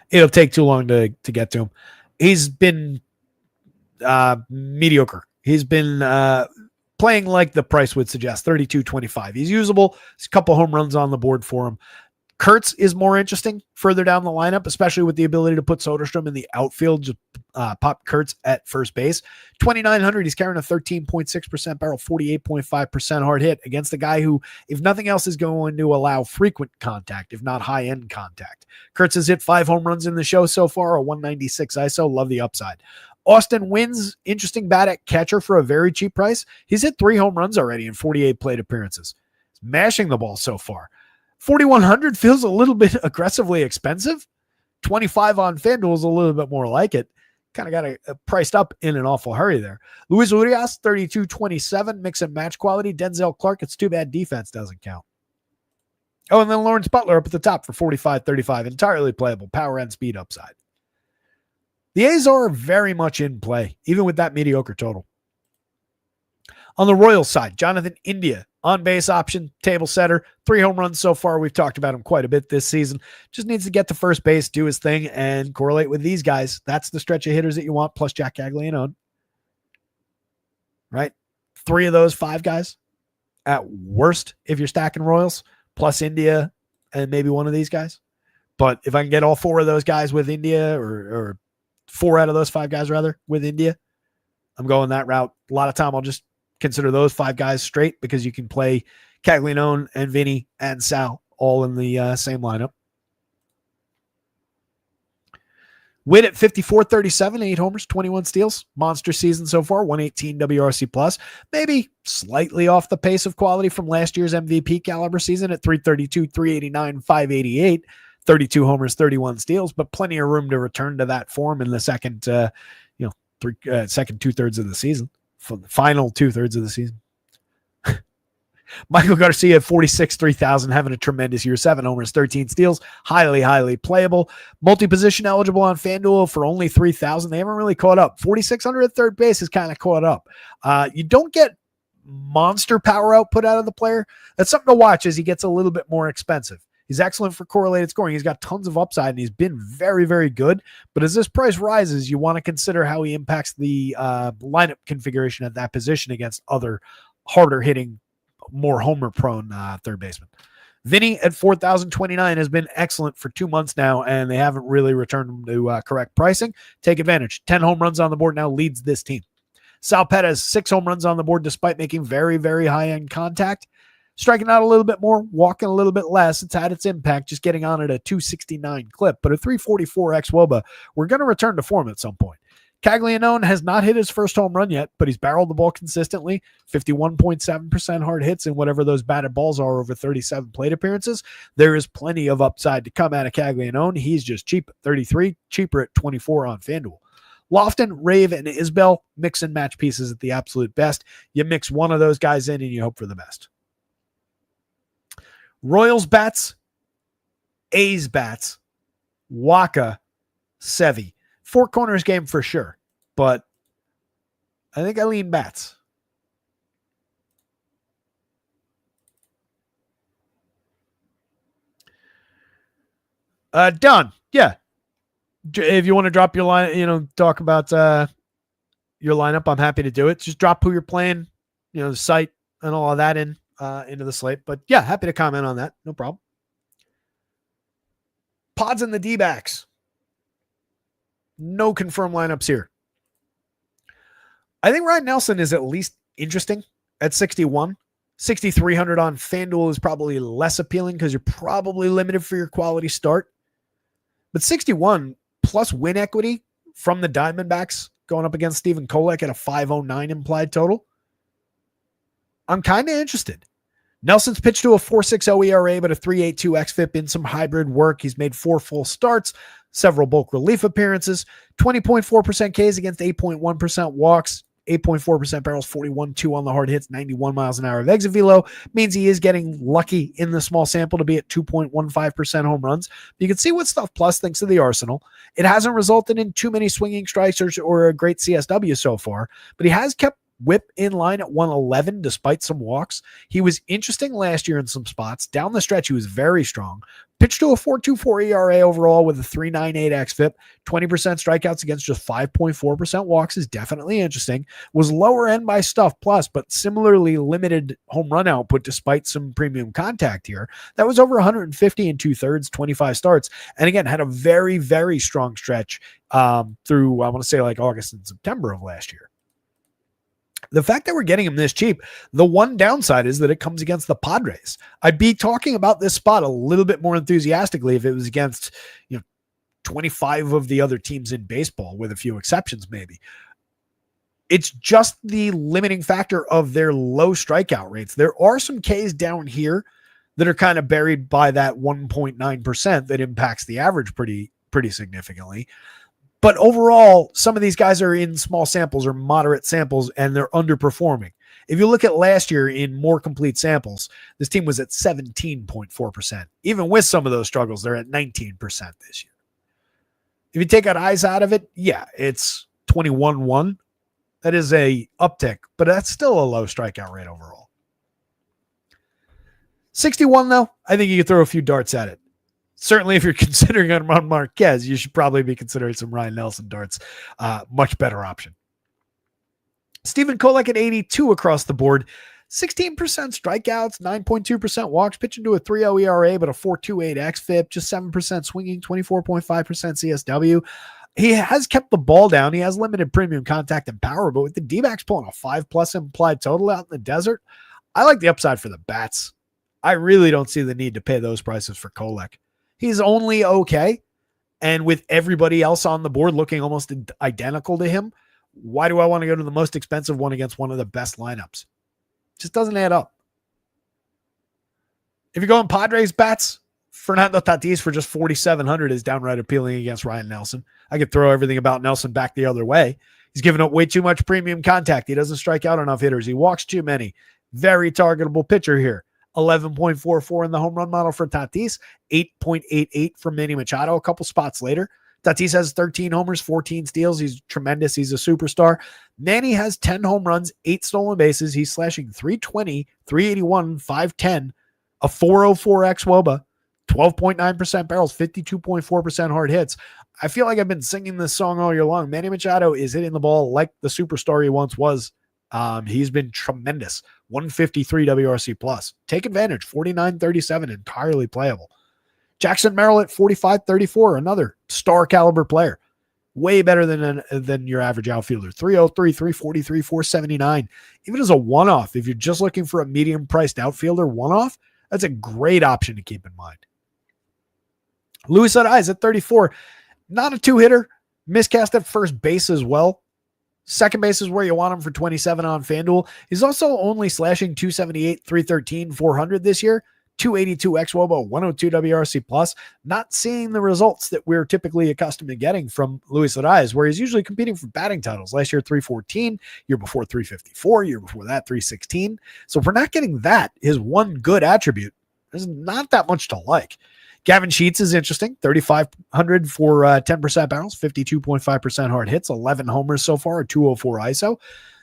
It'll take too long to get to him. He's been mediocre. He's been playing like the price would suggest, 32.25. He's usable. There's a couple home runs on the board for him. Kurtz is more interesting further down the lineup, especially with the ability to put Soderstrom in the outfield. Just pop Kurtz at first base. 2,900. He's carrying a 13.6% barrel, 48.5% hard hit against a guy who, if nothing else, is going to allow frequent contact, if not high-end contact. Kurtz has hit 5 home runs in the show so far, a 196 ISO. Love the upside. Austin Wynns, interesting bat at catcher for a very cheap price. He's hit 3 home runs already in 48 plate appearances. He's mashing the ball so far. 4,100 feels a little bit aggressively expensive. 25 on FanDuel is a little bit more like it. Kind of got it priced up in an awful hurry there. Luis Urias, 32.27, mix and match quality. Denzel Clark, it's too bad defense doesn't count. Oh, and then Lawrence Butler up at the top for 45.35, entirely playable, power and speed upside. The A's are very much in play, even with that mediocre total. On the Royals side, Jonathan India, on-base option, table setter, 3 home runs so far. We've talked about him quite a bit this season. Just needs to get to first base, do his thing, and correlate with these guys. That's the stretch of hitters that you want, plus Jack Caglianone. Right? 3 of those 5 guys at worst if you're stacking Royals, plus India and maybe one of these guys. But if I can get all 4 of those guys with India, or 4 out of those 5 guys, rather, with India, I'm going that route. A lot of time I'll just consider those 5 guys straight because you can play Caglianone and Vinny and Sal all in the same lineup. Witt at 54.37, 8 homers, 21 steals. Monster season so far, 118 WRC plus. Maybe slightly off the pace of quality from last year's MVP caliber season at 332, 389, 588. 32 homers, 31 steals, but plenty of room to return to that form in the second, second 2/3 of the season. For the final 2/3 of the season. Michael Garcia at 46, 3,000, having a tremendous year. 7 homers, 13 steals. Highly, highly playable. Multi-position eligible on FanDuel for only 3,000. They haven't really caught up. 4,600 at third base is kind of caught up. You don't get monster power output out of the player. That's something to watch as he gets a little bit more expensive. He's excellent for correlated scoring. He's got tons of upside, and he's been very, very good. But as this price rises, you want to consider how he impacts the lineup configuration at that position against other harder-hitting, more homer-prone third baseman. Vinny at 4,029 has been excellent for 2 months now, and they haven't really returned to correct pricing. Take advantage. 10 home runs on the board now, leads this team. Sal Perez, 6 home runs on the board despite making very, very high-end contact. Striking out a little bit more, walking a little bit less. It's had its impact, just getting on at a 269 clip. But a 344 ex-WOBA, we're going to return to form at some point. Caglianone has not hit his first home run yet, but he's barreled the ball consistently. 51.7% hard hits in whatever those batted balls are over 37 plate appearances. There is plenty of upside to come out of Caglianone. He's just cheap at 33, cheaper at 24 on FanDuel. Lofton, Rave, and Isbell, mix and match pieces at the absolute best. You mix one of those guys in and you hope for the best. Royals bats, A's bats, Waka, Sevy. 4 corners game for sure, but I think I lean bats. Done. Yeah. If you want to drop your line, talk about your lineup, I'm happy to do it. Just drop who you're playing, the site and all of that into the slate. But yeah, happy to comment on that. No problem. Pods and the D-backs. No confirmed lineups here. I think Ryan Nelson is at least interesting at 61. 6,300 on FanDuel is probably less appealing because you're probably limited for your quality start. But 61 plus win equity from the Diamondbacks going up against Stephen Kolek at a 509 implied total. I'm kind of interested. Nelson's pitched to a 4.60 ERA, but a 3.82 xFIP in some hybrid work. He's made 4 full starts, several bulk relief appearances, 20.4% Ks against 8.1% walks, 8.4% barrels, 41.2 on the hard hits, 91 miles an hour of exit velo. Means he is getting lucky in the small sample to be at 2.15% home runs. You can see what Stuff Plus thinks of the arsenal. It hasn't resulted in too many swinging strikes or a great CSW so far, but he has kept Whip in line at 111 despite some walks. He was interesting last year in some spots. Down the stretch, he was very strong. Pitched to a 4.24 ERA overall with a 3.98 xFIP. 20% strikeouts against just 5.4% walks is definitely interesting. Was lower end by stuff plus, but similarly limited home run output despite some premium contact here. That was over 150 and 2/3, 25 starts. And again, had a very, very strong stretch through, I want to say like August and September of last year. The fact that we're getting him this cheap, the one downside is that it comes against the Padres. I'd be talking about this spot a little bit more enthusiastically if it was against, 25 of the other teams in baseball, with a few exceptions maybe. It's just the limiting factor of their low strikeout rates. There are some Ks down here that are kind of buried by that 1.9% that impacts the average pretty significantly. But overall, some of these guys are in small samples or moderate samples, and they're underperforming. If you look at last year in more complete samples, this team was at 17.4%. Even with some of those struggles, they're at 19% this year. If you take eyes out of it, yeah, it's 21-1. That is a uptick, but that's still a low strikeout rate overall. 61, though, I think you could throw a few darts at it. Certainly, if you're considering on Marquez, you should probably be considering some Ryan Nelson darts. Much better option. Stephen Kolek at 82 across the board. 16% strikeouts, 9.2% walks, pitching to a 3.0 ERA, but a 4.28 xFIP, just 7% swinging, 24.5% CSW. He has kept the ball down. He has limited premium contact and power, but with the D-backs pulling a 5+ implied total out in the desert, I like the upside for the bats. I really don't see the need to pay those prices for Kolek. He's only okay. And with everybody else on the board looking almost identical to him, why do I want to go to the most expensive one against one of the best lineups? Just doesn't add up. If you're going Padres bats, Fernando Tatis for just 4,700 is downright appealing against Ryan Nelson. I could throw everything about Nelson back the other way. He's giving up way too much premium contact. He doesn't strike out enough hitters. He walks too many. Very targetable pitcher here. 11.44 in the home run model for Tatis, 8.88 for Manny Machado a couple spots later. Tatis has 13 homers, 14 steals. He's tremendous. He's a superstar. Manny has 10 home runs, 8 stolen bases. He's slashing 320, 381, 510, a 404 xWOBA, 12.9% barrels, 52.4% hard hits. I feel like I've been singing this song all year long. Manny Machado is hitting the ball like the superstar he once was. He's been tremendous. 153 WRC plus. Take advantage. 49-37, entirely playable. Jackson Merrill at 45-34, another star caliber player. Way better than your average outfielder. 303, 343, 479. Even as a one-off, if you're just looking for a medium-priced outfielder one-off, that's a great option to keep in mind. Luis Ariz at 34. Not a two-hitter. Miscast at first base as well. Second base is where you want him for 27 on FanDuel. He's also only slashing 278, 313, 400 this year. 282 xWOBA, 102 WRC plus. Not seeing the results that we're typically accustomed to getting from Luis Ariz, where he's usually competing for batting titles. Last year, 314, year before 354, year before that, 316. So if we're not getting that, his one good attribute, there's not that much to like. Gavin Sheets is interesting. 3,500 for 10% barrels, 52.5% hard hits, 11 homers so far, a 204 ISO.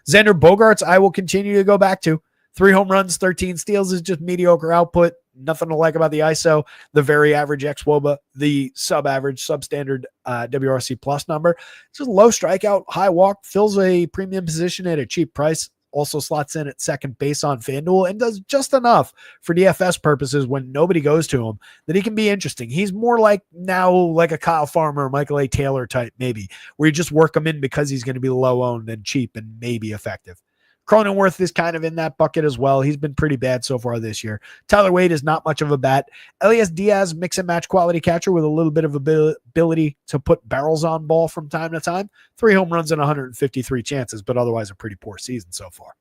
Xander Bogaerts, I will continue to go back to. 3 home runs, 13 steals is just mediocre output. Nothing to like about the ISO. The very average xWOBA, the sub-average, substandard WRC plus number. It's just low strikeout, high walk, fills a premium position at a cheap price. Also slots in at second base on FanDuel and does just enough for DFS purposes when nobody goes to him that he can be interesting. He's more like a Kyle Farmer, Michael A. Taylor type maybe, where you just work him in because he's going to be low owned and cheap and maybe effective. Cronenworth is kind of in that bucket as well. He's been pretty bad so far this year. Tyler Wade is not much of a bat. Elias Diaz, mix and match quality catcher with a little bit of ability to put barrels on ball from time to time. 3 home runs and 153 chances, but otherwise a pretty poor season so far.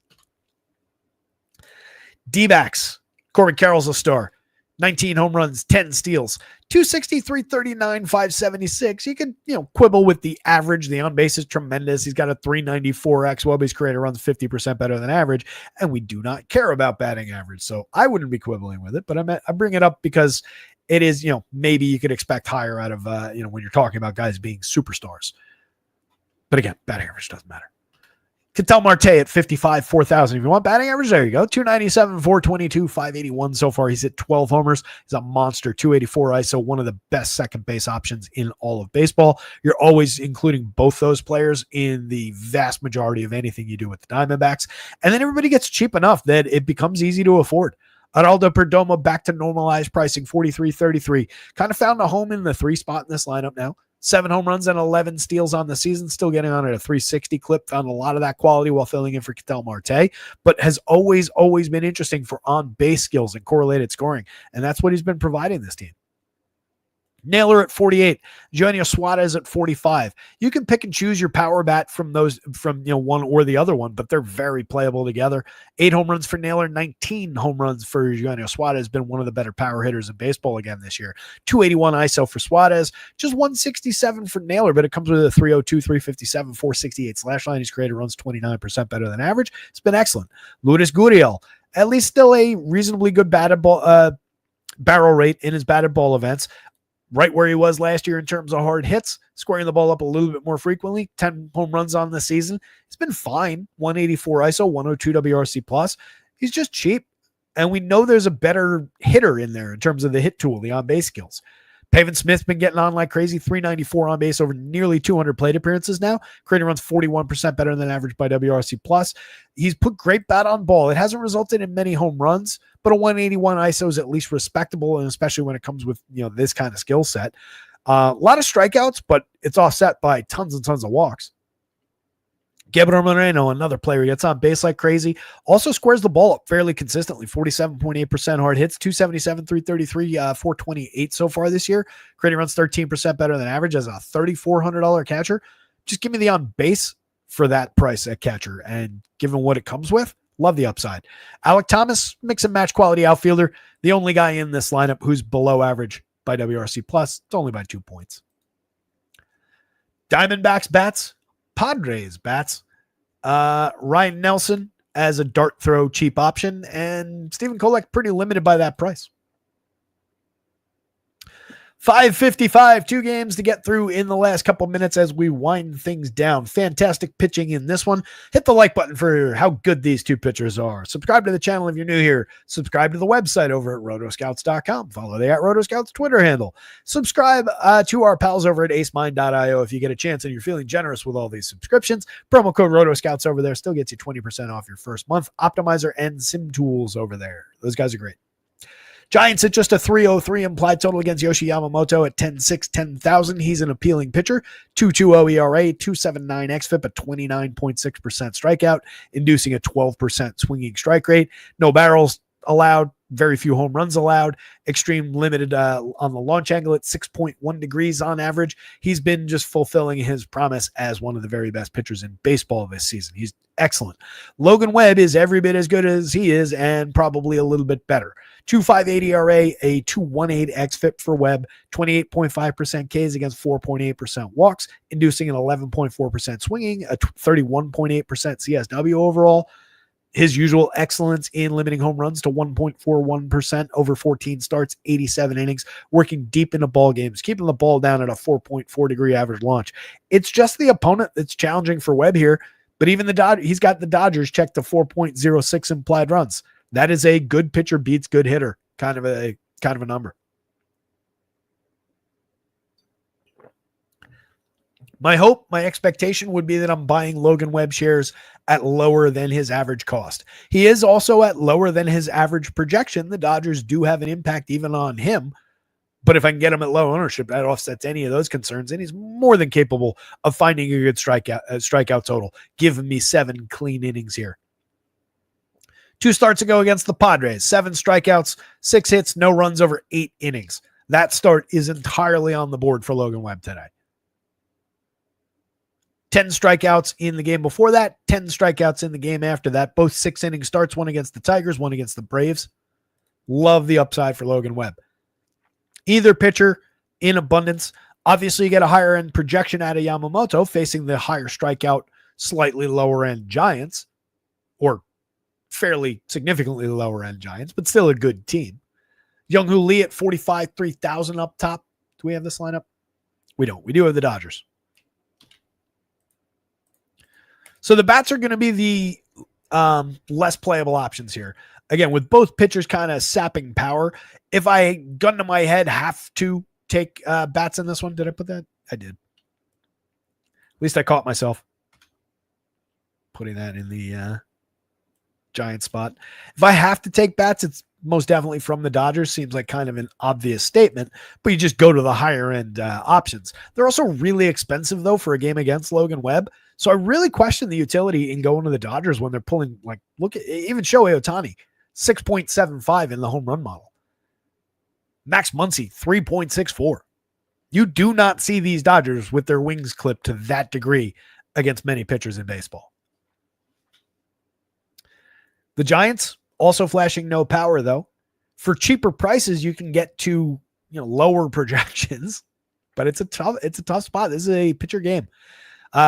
D-backs. Corbin Carroll's a star. 19 home runs, 10 steals, 260, 339, 576. You can, quibble with the average. The on base is tremendous. He's got a 394 xWOBA. His career runs 50% better than average, and we do not care about batting average. So I wouldn't be quibbling with it, but I bring it up because it is, maybe you could expect higher out of, when you're talking about guys being superstars. But again, batting average doesn't matter. Ketel Marte at 55, 4,000. If you want batting average, there you go. 297, 422, 581 so far. He's hit 12 homers. He's a monster. 284 ISO, one of the best second base options in all of baseball. You're always including both those players in the vast majority of anything you do with the Diamondbacks. And then everybody gets cheap enough that it becomes easy to afford. Araldo Perdomo back to normalized pricing, 43.33. Kind of found a home in the 3 spot in this lineup now. 7 home runs and 11 steals on the season, still getting on at a 360 clip. Found a lot of that quality while filling in for Ketel Marte, but has always been interesting for on-base skills and correlated scoring, and that's what he's been providing this team. Naylor at 48, Eugenio Suarez at 45. You can pick and choose your power bat from those, from one or the other one, but they're very playable together. 8 home runs for Naylor, 19 home runs for Eugenio Suarez. Been one of the better power hitters in baseball again this year. 281 ISO for Suarez, just 167 for Naylor, but it comes with a 302, 357, 468 slash line. He's created runs 29% better than average. It's been excellent. Lourdes Gurriel, at least still a reasonably good barrel rate in his batted ball events. Right where he was last year in terms of hard hits, squaring the ball up a little bit more frequently. 10 home runs on the season. He's been fine. 184 ISO, 102 WRC plus. He's just cheap. And we know there's a better hitter in there in terms of the hit tool, the on-base skills. Pavin Smith's been getting on like crazy. 394 on base over nearly 200 plate appearances now. Creating runs 41% better than average by WRC plus. He's put great bat on ball. It hasn't resulted in many home runs, but a 181 ISO is at least respectable, and especially when it comes with this kind of skill set. A lot of strikeouts, but it's offset by tons and tons of walks. Gabriel Moreno, another player, gets on base like crazy. Also squares the ball up fairly consistently. 47.8% hard hits, 277, 333, 428 so far this year. Creating runs 13% better than average as a $3,400 catcher. Just give me the on base for that price at catcher. And given what it comes with, love the upside. Alec Thomas, mix and match quality outfielder. The only guy in this lineup who's below average by WRC plus. It's only by 2 points. Diamondbacks bats. Padres bats. Ryan Nelson as a dart throw cheap option, and Stephen Kolek pretty limited by that price. 5:55, 2 games to get through in the last couple minutes as we wind things down. Fantastic pitching in this one. Hit the like button for how good these 2 pitchers are. Subscribe to the channel if you're new here. Subscribe to the website over at rotoscouts.com. Follow the @rotoscouts Twitter handle. Subscribe to our pals over at acemind.io if you get a chance and you're feeling generous with all these subscriptions. Promo code rotoscouts over there still gets you 20% off your first month. Optimizer and Sim Tools over there. Those guys are great. Giants at just a 303 implied total against Yoshi Yamamoto at 10-6, 10,000. He's an appealing pitcher. 2.20 ERA, 2.79 xFIP, a 29.6% strikeout, inducing a 12% swinging strike rate. No barrels allowed, very few home runs allowed, extreme limited on the launch angle at 6.1 degrees on average. He's been just fulfilling his promise as one of the very best pitchers in baseball this season. He's excellent. Logan Webb is every bit as good as he is and probably a little bit better. 2.58 ERA, a 2.18 xFIP for Webb, 28.5% Ks against 4.8% walks, inducing an 11.4% swinging, a 31.8% CSW overall. His usual excellence in limiting home runs to 1.41% over 14 starts, 87 innings, working deep into ball games, keeping the ball down at a 4.4 degree average launch. It's just the opponent that's challenging for Webb here, but even he's got the Dodgers checked to 4.06 implied runs. That is a good pitcher beats good hitter kind of a number. My hope, my expectation would be that I'm buying Logan Webb shares at lower than his average cost. He is also at lower than his average projection. The Dodgers do have an impact even on him, but if I can get him at low ownership, that offsets any of those concerns, and he's more than capable of finding a good strikeout total. Give me 7 clean innings here. 2 starts ago against the Padres, 7 strikeouts, 6 hits, no runs over 8 innings. That start is entirely on the board for Logan Webb today. 10 strikeouts in the game before that, 10 strikeouts in the game after that, both 6-inning starts, one against the Tigers, one against the Braves. Love the upside for Logan Webb. Either pitcher in abundance. Obviously, you get a higher end projection out of Yamamoto facing the higher strikeout, slightly lower end Giants, or fairly significantly lower end Giants, but still a good team. Young-Hoo Lee at 45, 3,000 up top. Do we have this lineup? We don't. We do have the Dodgers. So the bats are going to be the less playable options here. Again, with both pitchers kind of sapping power, if I gun to my head have to take bats in this one, did I put that? I did. At least I caught myself putting that in the Giant spot. If I have to take bats, it's most definitely from the Dodgers. Seems like kind of an obvious statement, but you just go to the higher end options. They're also really expensive though for a game against Logan Webb. So I really question the utility in going to the Dodgers when they're pulling, like, look at even Shohei Ohtani, 6.75 in the home run model. Max Muncy, 3.64. You do not see these Dodgers with their wings clipped to that degree against many pitchers in baseball. The Giants also flashing no power though. For cheaper prices, you can get to lower projections, but it's a tough spot. This is a pitcher game.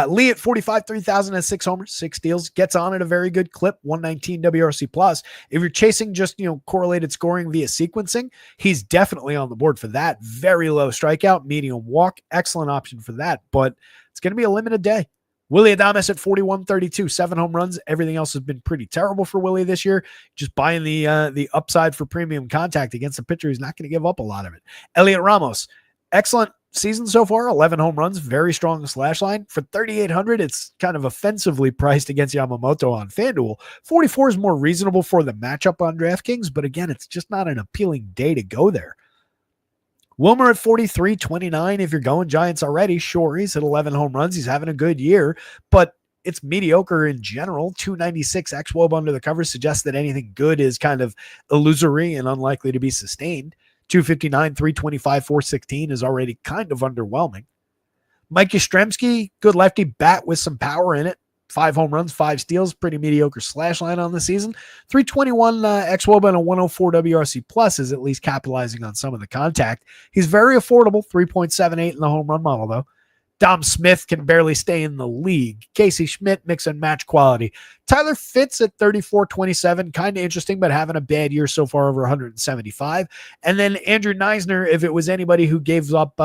Lee at 45, 3,000 and 6 homers, 6 steals, gets on at a very good clip, 119 WRC plus. If you're chasing just, correlated scoring via sequencing, he's definitely on the board for that. Very low strikeout, medium walk, excellent option for that, but it's going to be a limited day. Willy Adames at 41, 32, 7 home runs. Everything else has been pretty terrible for Willie this year. Just buying the upside for premium contact against a pitcher who's not going to give up a lot of it. Elliot Ramos, excellent season so far, 11 home runs, very strong slash line. For 3,800, it's kind of offensively priced against Yamamoto on FanDuel. 44 is more reasonable for the matchup on DraftKings, but again, it's just not an appealing day to go there. Wilmer at 43, 29. If you're going Giants already, sure, he's at 11 home runs. He's having a good year, but it's mediocre in general. 296 xWOB under the cover suggests that anything good is kind of illusory and unlikely to be sustained. 259, 325, 416 is already kind of underwhelming. Mike Yastrzemski, good lefty bat with some power in it. 5 home runs, 5 steals, pretty mediocre slash line on the season. 321 xWOB and a 104 WRC plus is at least capitalizing on some of the contact. He's very affordable, 3.78 in the home run model though. Dom Smith can barely stay in the league. Casey Schmidt, mix and match quality. Tyler Fitz at 34-27, kind of interesting, but having a bad year so far, over 175. And then Andrew Neisner, if it was anybody who gave up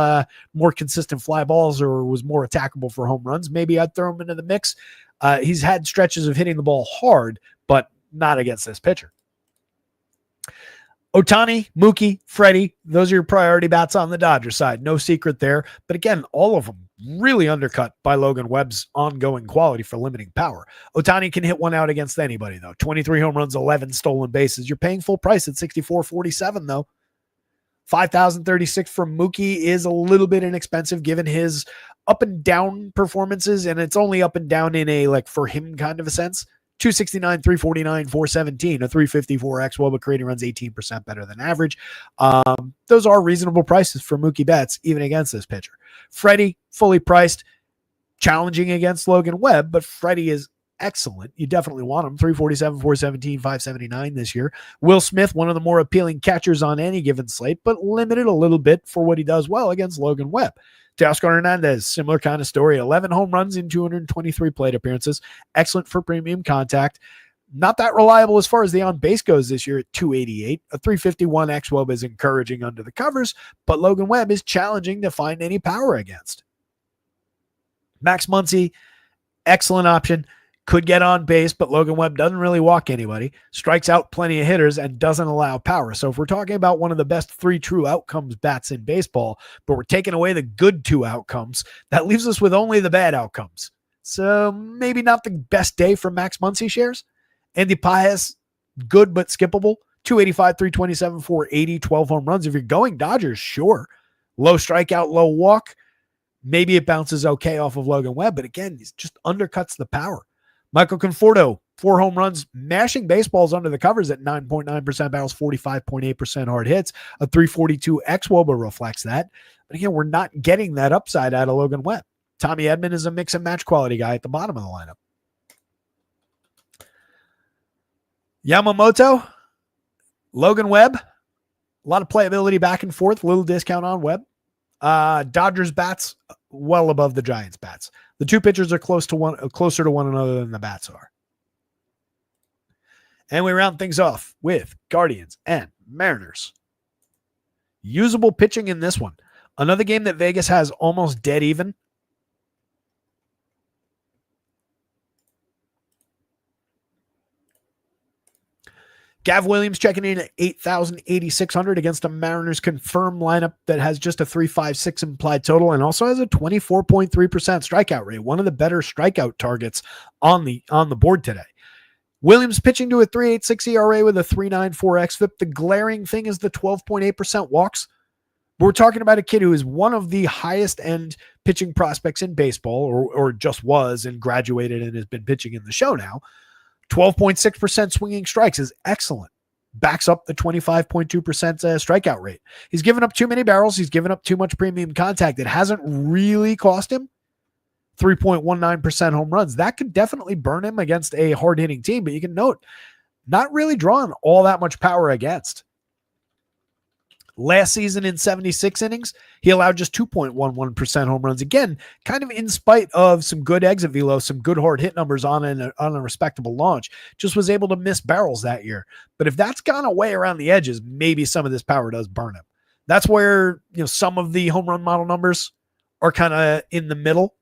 more consistent fly balls or was more attackable for home runs, maybe I'd throw him into the mix. He's had stretches of hitting the ball hard, but not against this pitcher. Ohtani, Mookie, Freddie, those are your priority bats on the Dodgers side. No secret there. But again, all of them really undercut by Logan Webb's ongoing quality for limiting power. Ohtani can hit one out against anybody, though. 23 home runs, 11 stolen bases. You're paying full price at 64.47, though. 5,036 from Mookie is a little bit inexpensive given his up and down performances, and it's only up and down in a, like, for him kind of a sense. 269, 349, 417, a 354 xWOB, creating runs 18% better than average. Those are reasonable prices for Mookie Betts, even against this pitcher. Freddie, fully priced, challenging against Logan Webb, but Freddie is excellent. You definitely want him. 347, 417, 579 this year. Will Smith, one of the more appealing catchers on any given slate, but limited a little bit for what he does well against Logan Webb. Teoscar Hernandez, similar kind of story. 11 home runs in 223 plate appearances. Excellent for premium contact. Not that reliable as far as the on-base goes this year at 288. A 351 xWOB is encouraging under the covers, but Logan Webb is challenging to find any power against. Max Muncy, excellent option. Could get on base, but Logan Webb doesn't really walk anybody, strikes out plenty of hitters, and doesn't allow power. So if we're talking about one of the best 3 true outcomes bats in baseball, but we're taking away the good 2 outcomes, that leaves us with only the bad outcomes. So maybe not the best day for Max Muncy shares. Andy Paez, good but skippable. 285, 327, 480, 12 home runs. If you're going Dodgers, sure. Low strikeout, low walk. Maybe it bounces okay off of Logan Webb, but again, it just undercuts the power. Michael Conforto, 4 home runs, mashing baseballs under the covers at 9.9% barrels, 45.8% hard hits. A 342 xWOBA reflects that. But again, we're not getting that upside out of Logan Webb. Tommy Edman is a mix and match quality guy at the bottom of the lineup. Yamamoto, Logan Webb, a lot of playability back and forth, little discount on Webb. Dodgers bats well above the Giants bats. The 2 pitchers are closer to one another than the bats are. And we round things off with Guardians and Mariners. Usable pitching in this one. Another game that Vegas has almost dead even. Gav Williams checking in at 8,000, 8,600 against a Mariners confirmed lineup that has just a 3.56 implied total and also has a 24.3% strikeout rate, one of the better strikeout targets on the board today. Williams pitching to a 3.86 ERA with a 3.94 xFIP. The glaring thing is the 12.8% walks. We're talking about a kid who is one of the highest end pitching prospects in baseball, or just was and graduated and has been pitching in the show now. 12.6% swinging strikes is excellent. Backs up the 25.2% strikeout rate. He's given up too many barrels. He's given up too much premium contact. It hasn't really cost him 3.19% home runs. That could definitely burn him against a hard-hitting team, but you can note, not really drawing all that much power against. Last season in 76 innings, he allowed just 2.11% home runs. Again, kind of in spite of some good exit velo, some good hard hit numbers on a respectable launch, just was able to miss barrels that year. But if that's gone away around the edges, maybe some of this power does burn him. That's where, some of the home run model numbers are kind of in the middle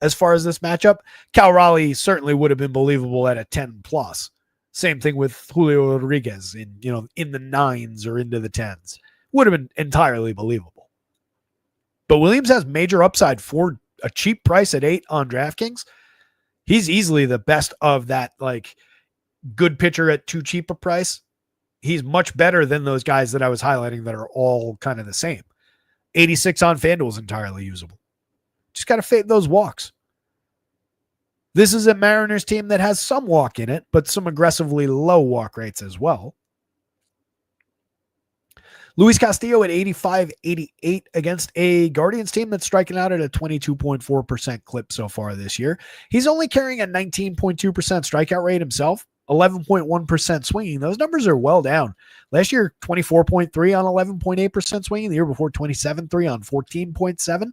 as far as this matchup. Cal Raleigh certainly would have been believable at a 10 plus. Same thing with Julio Rodriguez in the 9s or into the 10s. Would have been entirely believable. But Williams has major upside for a cheap price at 8 on DraftKings. He's easily the best of that, good pitcher at too cheap a price. He's much better than those guys that I was highlighting that are all kind of the same. 86 on FanDuel is entirely usable. Just got to fade those walks. This is a Mariners team that has some walk in it, but some aggressively low walk rates as well. Luis Castillo at 85-88 against a Guardians team that's striking out at a 22.4% clip so far this year. He's only carrying a 19.2% strikeout rate himself, 11.1% swinging. Those numbers are well down. Last year, 24.3 on 11.8% swinging. The year before, 27.3 on 14.7.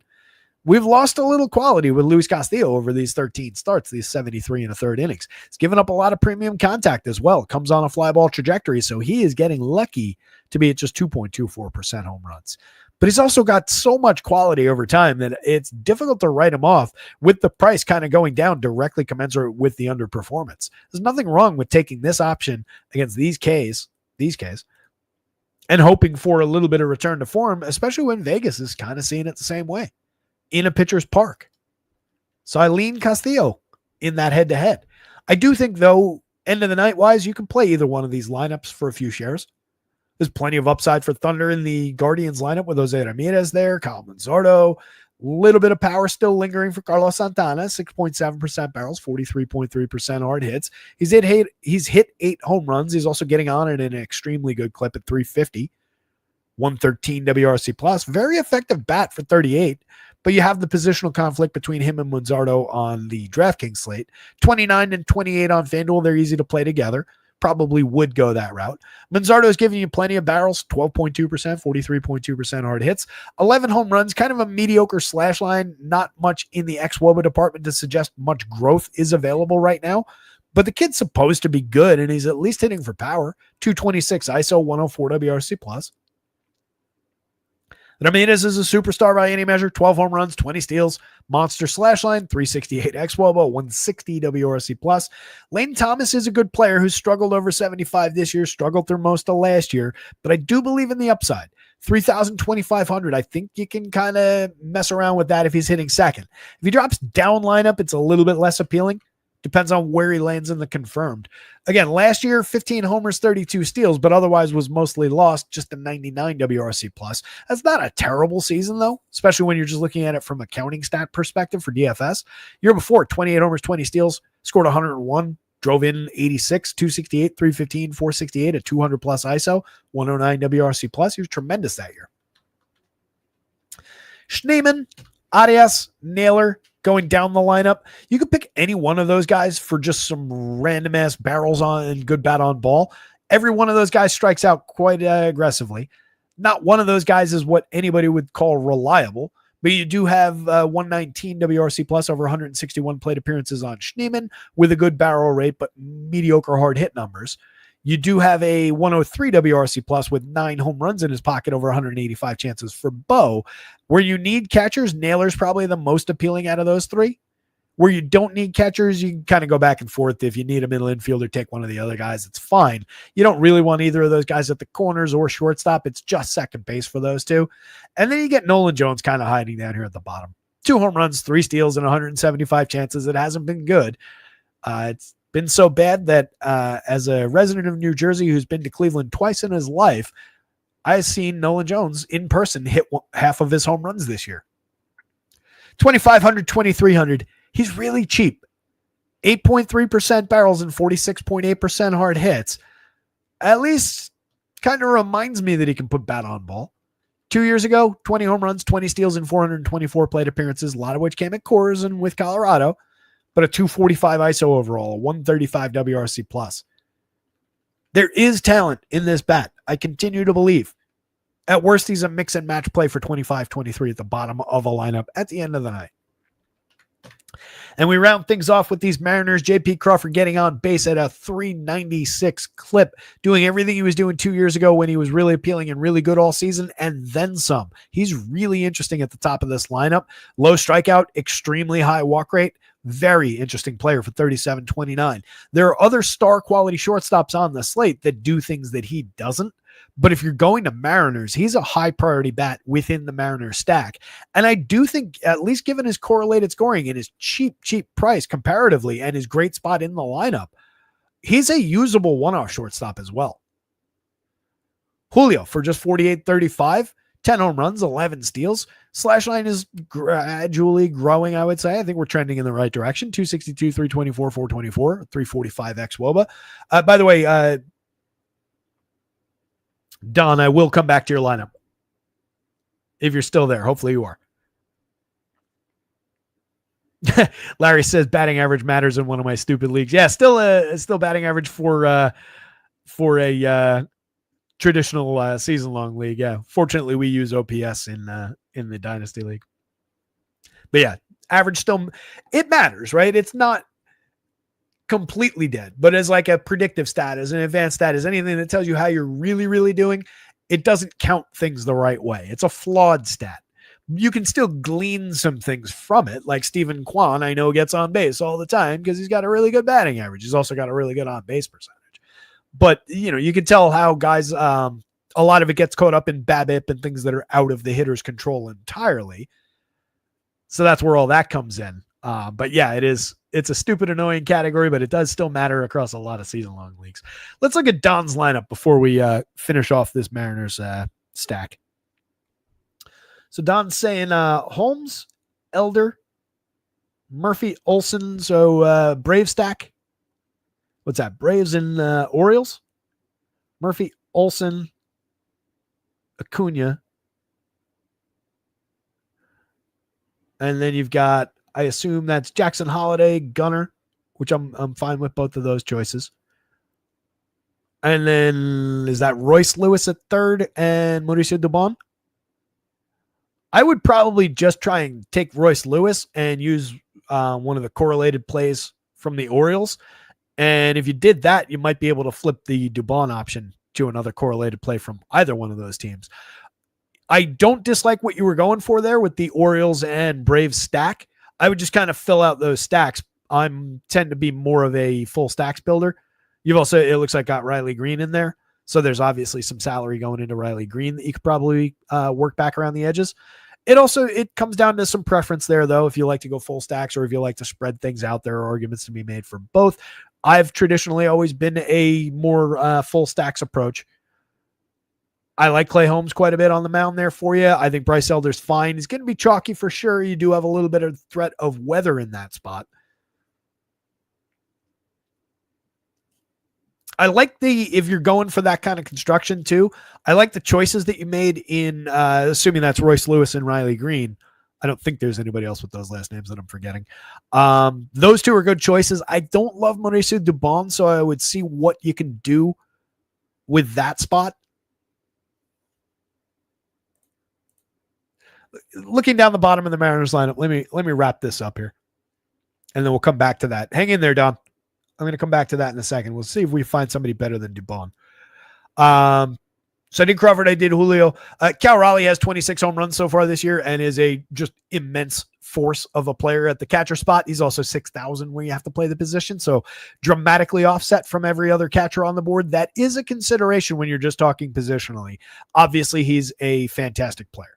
We've lost a little quality with Luis Castillo over these 13 starts, these 73 and a third innings. He's given up a lot of premium contact as well. Comes on a fly ball trajectory, so he is getting lucky to be at just 2.24% home runs. But he's also got so much quality over time that it's difficult to write him off with the price kind of going down directly commensurate with the underperformance. There's nothing wrong with taking this option against these Ks, and hoping for a little bit of return to form, especially when Vegas is kind of seeing it the same way. In a pitcher's park. So I lean Castillo in that head-to-head. I do think, though, end of the night wise, you can play either one of these lineups for a few shares. There's plenty of upside for Thunder in the Guardians lineup with Jose Ramirez there, Kyle Manzardo, little bit of power still lingering for Carlos Santana, 6.7% barrels, 43.3% hard hits. He's hit 8 home runs. He's also getting on at an extremely good clip at 350, 113 WRC plus. Very effective bat for 38. But you have the positional conflict between him and Manzardo on the DraftKings slate. 29 and 28 on FanDuel. They're easy to play together. Probably would go that route. Manzardo is giving you plenty of barrels, 12.2%, 43.2% hard hits, 11 home runs, kind of a mediocre slash line. Not much in the ex-WOBA department to suggest much growth is available right now. But the kid's supposed to be good, and he's at least hitting for power. 226 ISO, 104 WRC plus. Ramirez is a superstar by any measure. 12 home runs, 20 steals, monster slash line, 368 ex-WOBA, 160 WRC plus. Lane Thomas is a good player who's struggled over 75 this year, struggled through most of last year, but I do believe in the upside. 3,000, 2,500. I think you can kind of mess around with that if he's hitting second. If he drops down lineup, it's a little bit less appealing. Depends on where he lands in the confirmed. Again, last year, 15 homers, 32 steals, but otherwise was mostly lost, just a 99 WRC plus. That's not a terrible season, though, especially when you're just looking at it from a counting stat perspective for DFS. Year before, 28 homers, 20 steals, scored 101, drove in 86, 268, 315, 468, a 200 plus ISO, 109 WRC plus. He was tremendous that year. Schneemann, Arias, Naylor, going down the lineup. You could pick any one of those guys for just some random ass barrels on and good bat on ball. Every one of those guys strikes out quite aggressively. Not one of those guys is what anybody would call reliable, but you do have 119 WRC plus over 161 plate appearances on Schneemann with a good barrel rate, but mediocre hard hit numbers. You do have a 103 WRC plus with 9 home runs in his pocket over 185 chances for Bo. Where you need catchers, Naylor's probably the most appealing out of those three. Where you don't need catchers, you can kind of go back and forth. If you need a middle infielder, take one of the other guys. It's fine. You don't really want either of those guys at the corners or shortstop. It's just second base for those two. And then you get Nolan Jones kind of hiding down here at the bottom. 2 home runs, 3 steals, and 175 chances. It hasn't been good. It's been so bad that as a resident of New Jersey who's been to Cleveland twice in his life, I've seen Nolan Jones in person hit half of his home runs this year. 2,500, 2,300. He's really cheap. 8.3% barrels and 46.8% hard hits. At least kind of reminds me that he can put bat on ball. 2 years ago, 20 home runs, 20 steals, and 424 plate appearances, a lot of which came at Coors and with Colorado, but a 245 ISO overall, a 135 WRC plus. There is talent in this bat. I continue to believe. At worst, he's a mix and match play for 25-23 at the bottom of a lineup at the end of the night. And we round things off with these Mariners. J.P. Crawford getting on base at a 396 clip, doing everything he was doing 2 years ago when he was really appealing and really good all season, and then some. He's really interesting at the top of this lineup. Low strikeout, extremely high walk rate. Very interesting player for 37.29. There are other star quality shortstops on the slate that do things that he doesn't. But if you're going to Mariners, he's a high priority bat within the Mariners stack. And I do think, at least given his correlated scoring and his cheap price comparatively and his great spot in the lineup, he's a usable one-off shortstop as well. Julio for just 48.35, 10 home runs, 11 steals. Slash line is gradually growing, I would say. I think we're trending in the right direction. 262, 324, 424, 345 xwOBA. By the way, Don, I will come back to your lineup if you're still there. Hopefully you are. Larry says batting average matters in one of my stupid leagues. Yeah, still batting average for a traditional season-long league. Yeah, fortunately we use OPS in the Dynasty League. But yeah, average still, it matters, right? It's not completely dead, but as like a predictive stat, as an advanced stat, as anything that tells you how you're really, really doing, it doesn't count things the right way. It's a flawed stat. You can still glean some things from it, like Stephen Kwan, I know, gets on base all the time because he's got a really good batting average. He's also got a really good on base percentage. But, you can tell how guys, a lot of it gets caught up in BABIP and things that are out of the hitter's control entirely. So that's where all that comes in. But yeah, it's a stupid, annoying category, but it does still matter across a lot of season-long leagues. Let's look at Don's lineup before we finish off this Mariners stack. So Don's saying Holmes, Elder, Murphy, Olsen. So Brave stack. What's that? Braves and Orioles. Murphy, Olsen, Acuna. And then you've got, I assume that's Jackson Holiday, Gunnar, which I'm fine with both of those choices. And then is that Royce Lewis at third and Mauricio Dubon? I would probably just try and take Royce Lewis and use one of the correlated plays from the Orioles. And if you did that, you might be able to flip the Dubon option to another correlated play from either one of those teams. I don't dislike what you were going for there with the Orioles and Braves stack. I would just kind of fill out those stacks. I tend to be more of a full stacks builder. You've also, it looks like, got Riley Green in there. So there's obviously some salary going into Riley Green that you could probably work back around the edges. It comes down to some preference there, though, if you like to go full stacks or if you like to spread things out. There are arguments to be made for both. I've traditionally always been a more full stacks approach. I like Clay Holmes quite a bit on the mound there for you. I think Bryce Elder's fine. He's going to be chalky for sure. You do have a little bit of threat of weather in that spot. I like if you're going for that kind of construction too, I like the choices that you made in, assuming that's Royce Lewis and Riley Green. I don't think there's anybody else with those last names that I'm forgetting. Those two are good choices. I don't love Mauricio Dubon, so I would see what you can do with that spot. Looking down the bottom of the Mariners lineup, let me wrap this up here, and then we'll come back to that. Hang in there, Don. I'm going to come back to that in a second. We'll see if we find somebody better than Dubon. So I did Crawford. I did Julio. Cal Raleigh has 26 home runs so far this year and is a just immense force of a player at the catcher spot. He's also 6,000 when you have to play the position. So dramatically offset from every other catcher on the board. That is a consideration when you're just talking positionally. Obviously, he's a fantastic player.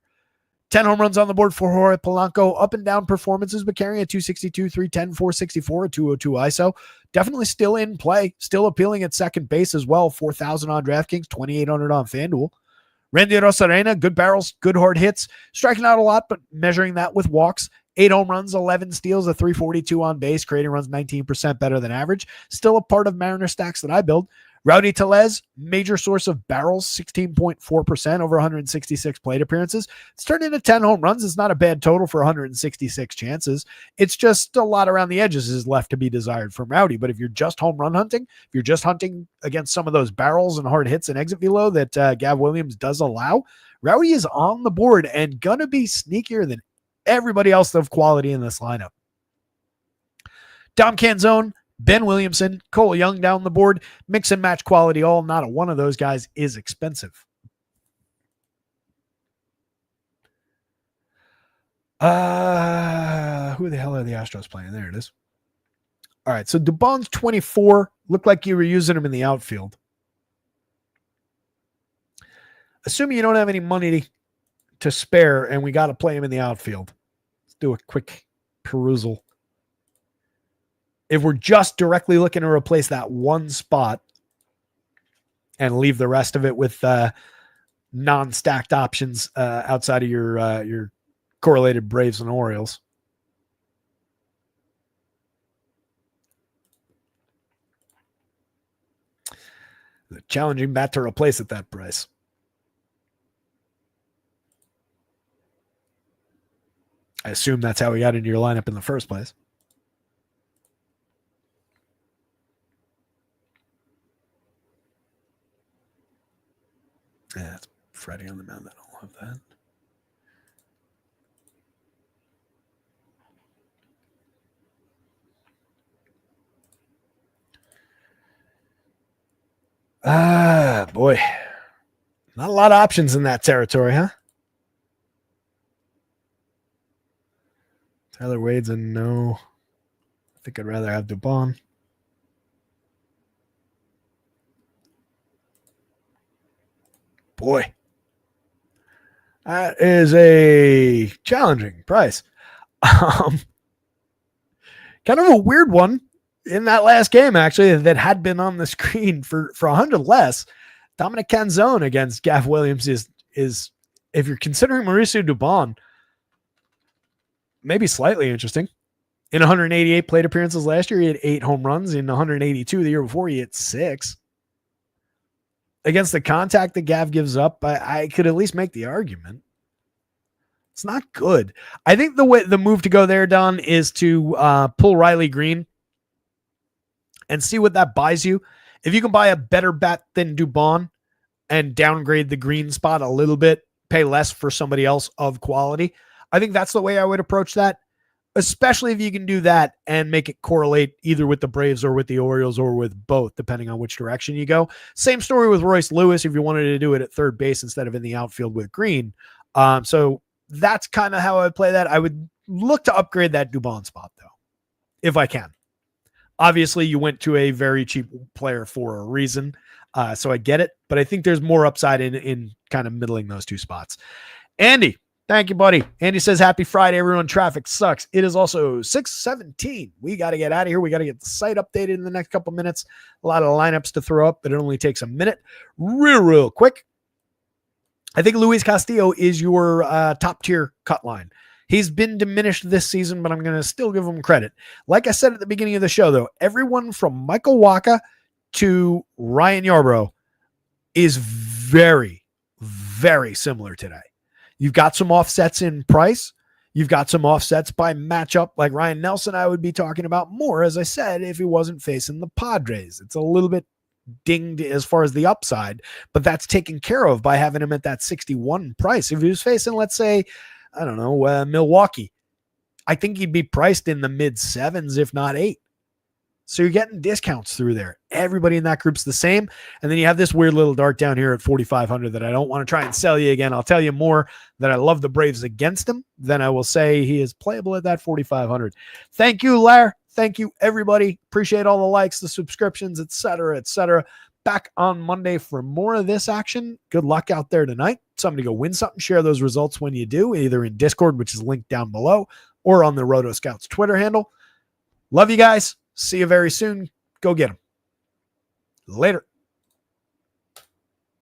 10 home runs on the board for Jorge Polanco. Up and down performances, but carrying a 262, 310, 464, a 202 ISO. Definitely still in play. Still appealing at second base as well. 4,000 on DraftKings, 2,800 on FanDuel. Randy Rosarena, good barrels, good hard hits. Striking out a lot, but measuring that with walks. 8 home runs, 11 steals, a 342 on base. Creating runs 19% better than average. Still a part of Mariner stacks that I build. Rowdy Tellez, major source of barrels, 16.4% over 166 plate appearances. It's turned into 10 home runs. It's not a bad total for 166 chances. It's just a lot around the edges is left to be desired from Rowdy. But if you're just home run hunting, if you're just hunting against some of those barrels and hard hits and exit velo that Gav Williams does allow, Rowdy is on the board and going to be sneakier than everybody else of quality in this lineup. Dom Canzone, Ben Williamson, Cole Young down the board, mix and match quality all. Not a one of those guys is expensive. Who the hell are the Astros playing? There it is. All right, so Dubon's 24. Looked like you were using him in the outfield. Assuming you don't have any money to spare and we got to play him in the outfield. Let's do a quick perusal. If we're just directly looking to replace that one spot and leave the rest of it with non-stacked options outside of your correlated Braves and Orioles. The challenging bat to replace at that price. I assume that's how we got into your lineup in the first place. Yeah, it's Freddie on the mound. I don't love that. Boy. Not a lot of options in that territory, huh? Tyler Wade's a no. I think I'd rather have Dubon. Boy, that is a challenging price. Kind of a weird one in that last game, actually, that had been on the screen for 100 less. Dominic Canzone against Gav Williams is if you're considering Mauricio Dubon, maybe slightly interesting. In 188 plate appearances last year, he had 8 home runs. In 182 the year before, he hit 6. Against the contact that Gav gives up, I could at least make the argument. It's not good. I think the move to go there, Don, is to pull Riley Green and see what that buys you. If you can buy a better bat than Dubon and downgrade the Green spot a little bit, pay less for somebody else of quality, I think that's the way I would approach that. Especially if you can do that and make it correlate either with the Braves or with the Orioles or with both, depending on which direction you go. Same story with Royce Lewis if you wanted to do it at third base instead of in the outfield with Green. So that's kind of how I would play that. I would look to upgrade that Dubon spot, though, if I can. Obviously, you went to a very cheap player for a reason, so I get it. But I think there's more upside in kind of middling those two spots. Andy. Thank you, buddy. Andy says, happy Friday, everyone. Traffic sucks. It is also 6:17. We got to get out of here. We got to get the site updated in the next couple minutes. A lot of lineups to throw up, but it only takes a minute. Real quick. I think Luis Castillo is your top tier cut line. He's been diminished this season, but I'm going to still give him credit. Like I said at the beginning of the show, though, everyone from Michael Wacha to Ryan Yarbrough is very, very similar today. You've got some offsets in price. You've got some offsets by matchup, like Ryan Nelson I would be talking about more, as I said, if he wasn't facing the Padres. It's a little bit dinged as far as the upside, but that's taken care of by having him at that 61 price. If he was facing, let's say, I don't know, Milwaukee, I think he'd be priced in the mid 7s, if not 8. So you're getting discounts through there. Everybody in that group's the same. And then you have this weird little dart down here at 4,500 that I don't want to try and sell you again. I'll tell you more that I love the Braves against him than I will say he is playable at that 4,500. Thank you, Lair. Thank you, everybody. Appreciate all the likes, the subscriptions, etc., etc. Back on Monday for more of this action. Good luck out there tonight. Somebody go win something. Share those results when you do, either in Discord, which is linked down below, or on the rotoscouts Twitter handle. Love you guys. See you very soon. Go get them. Later.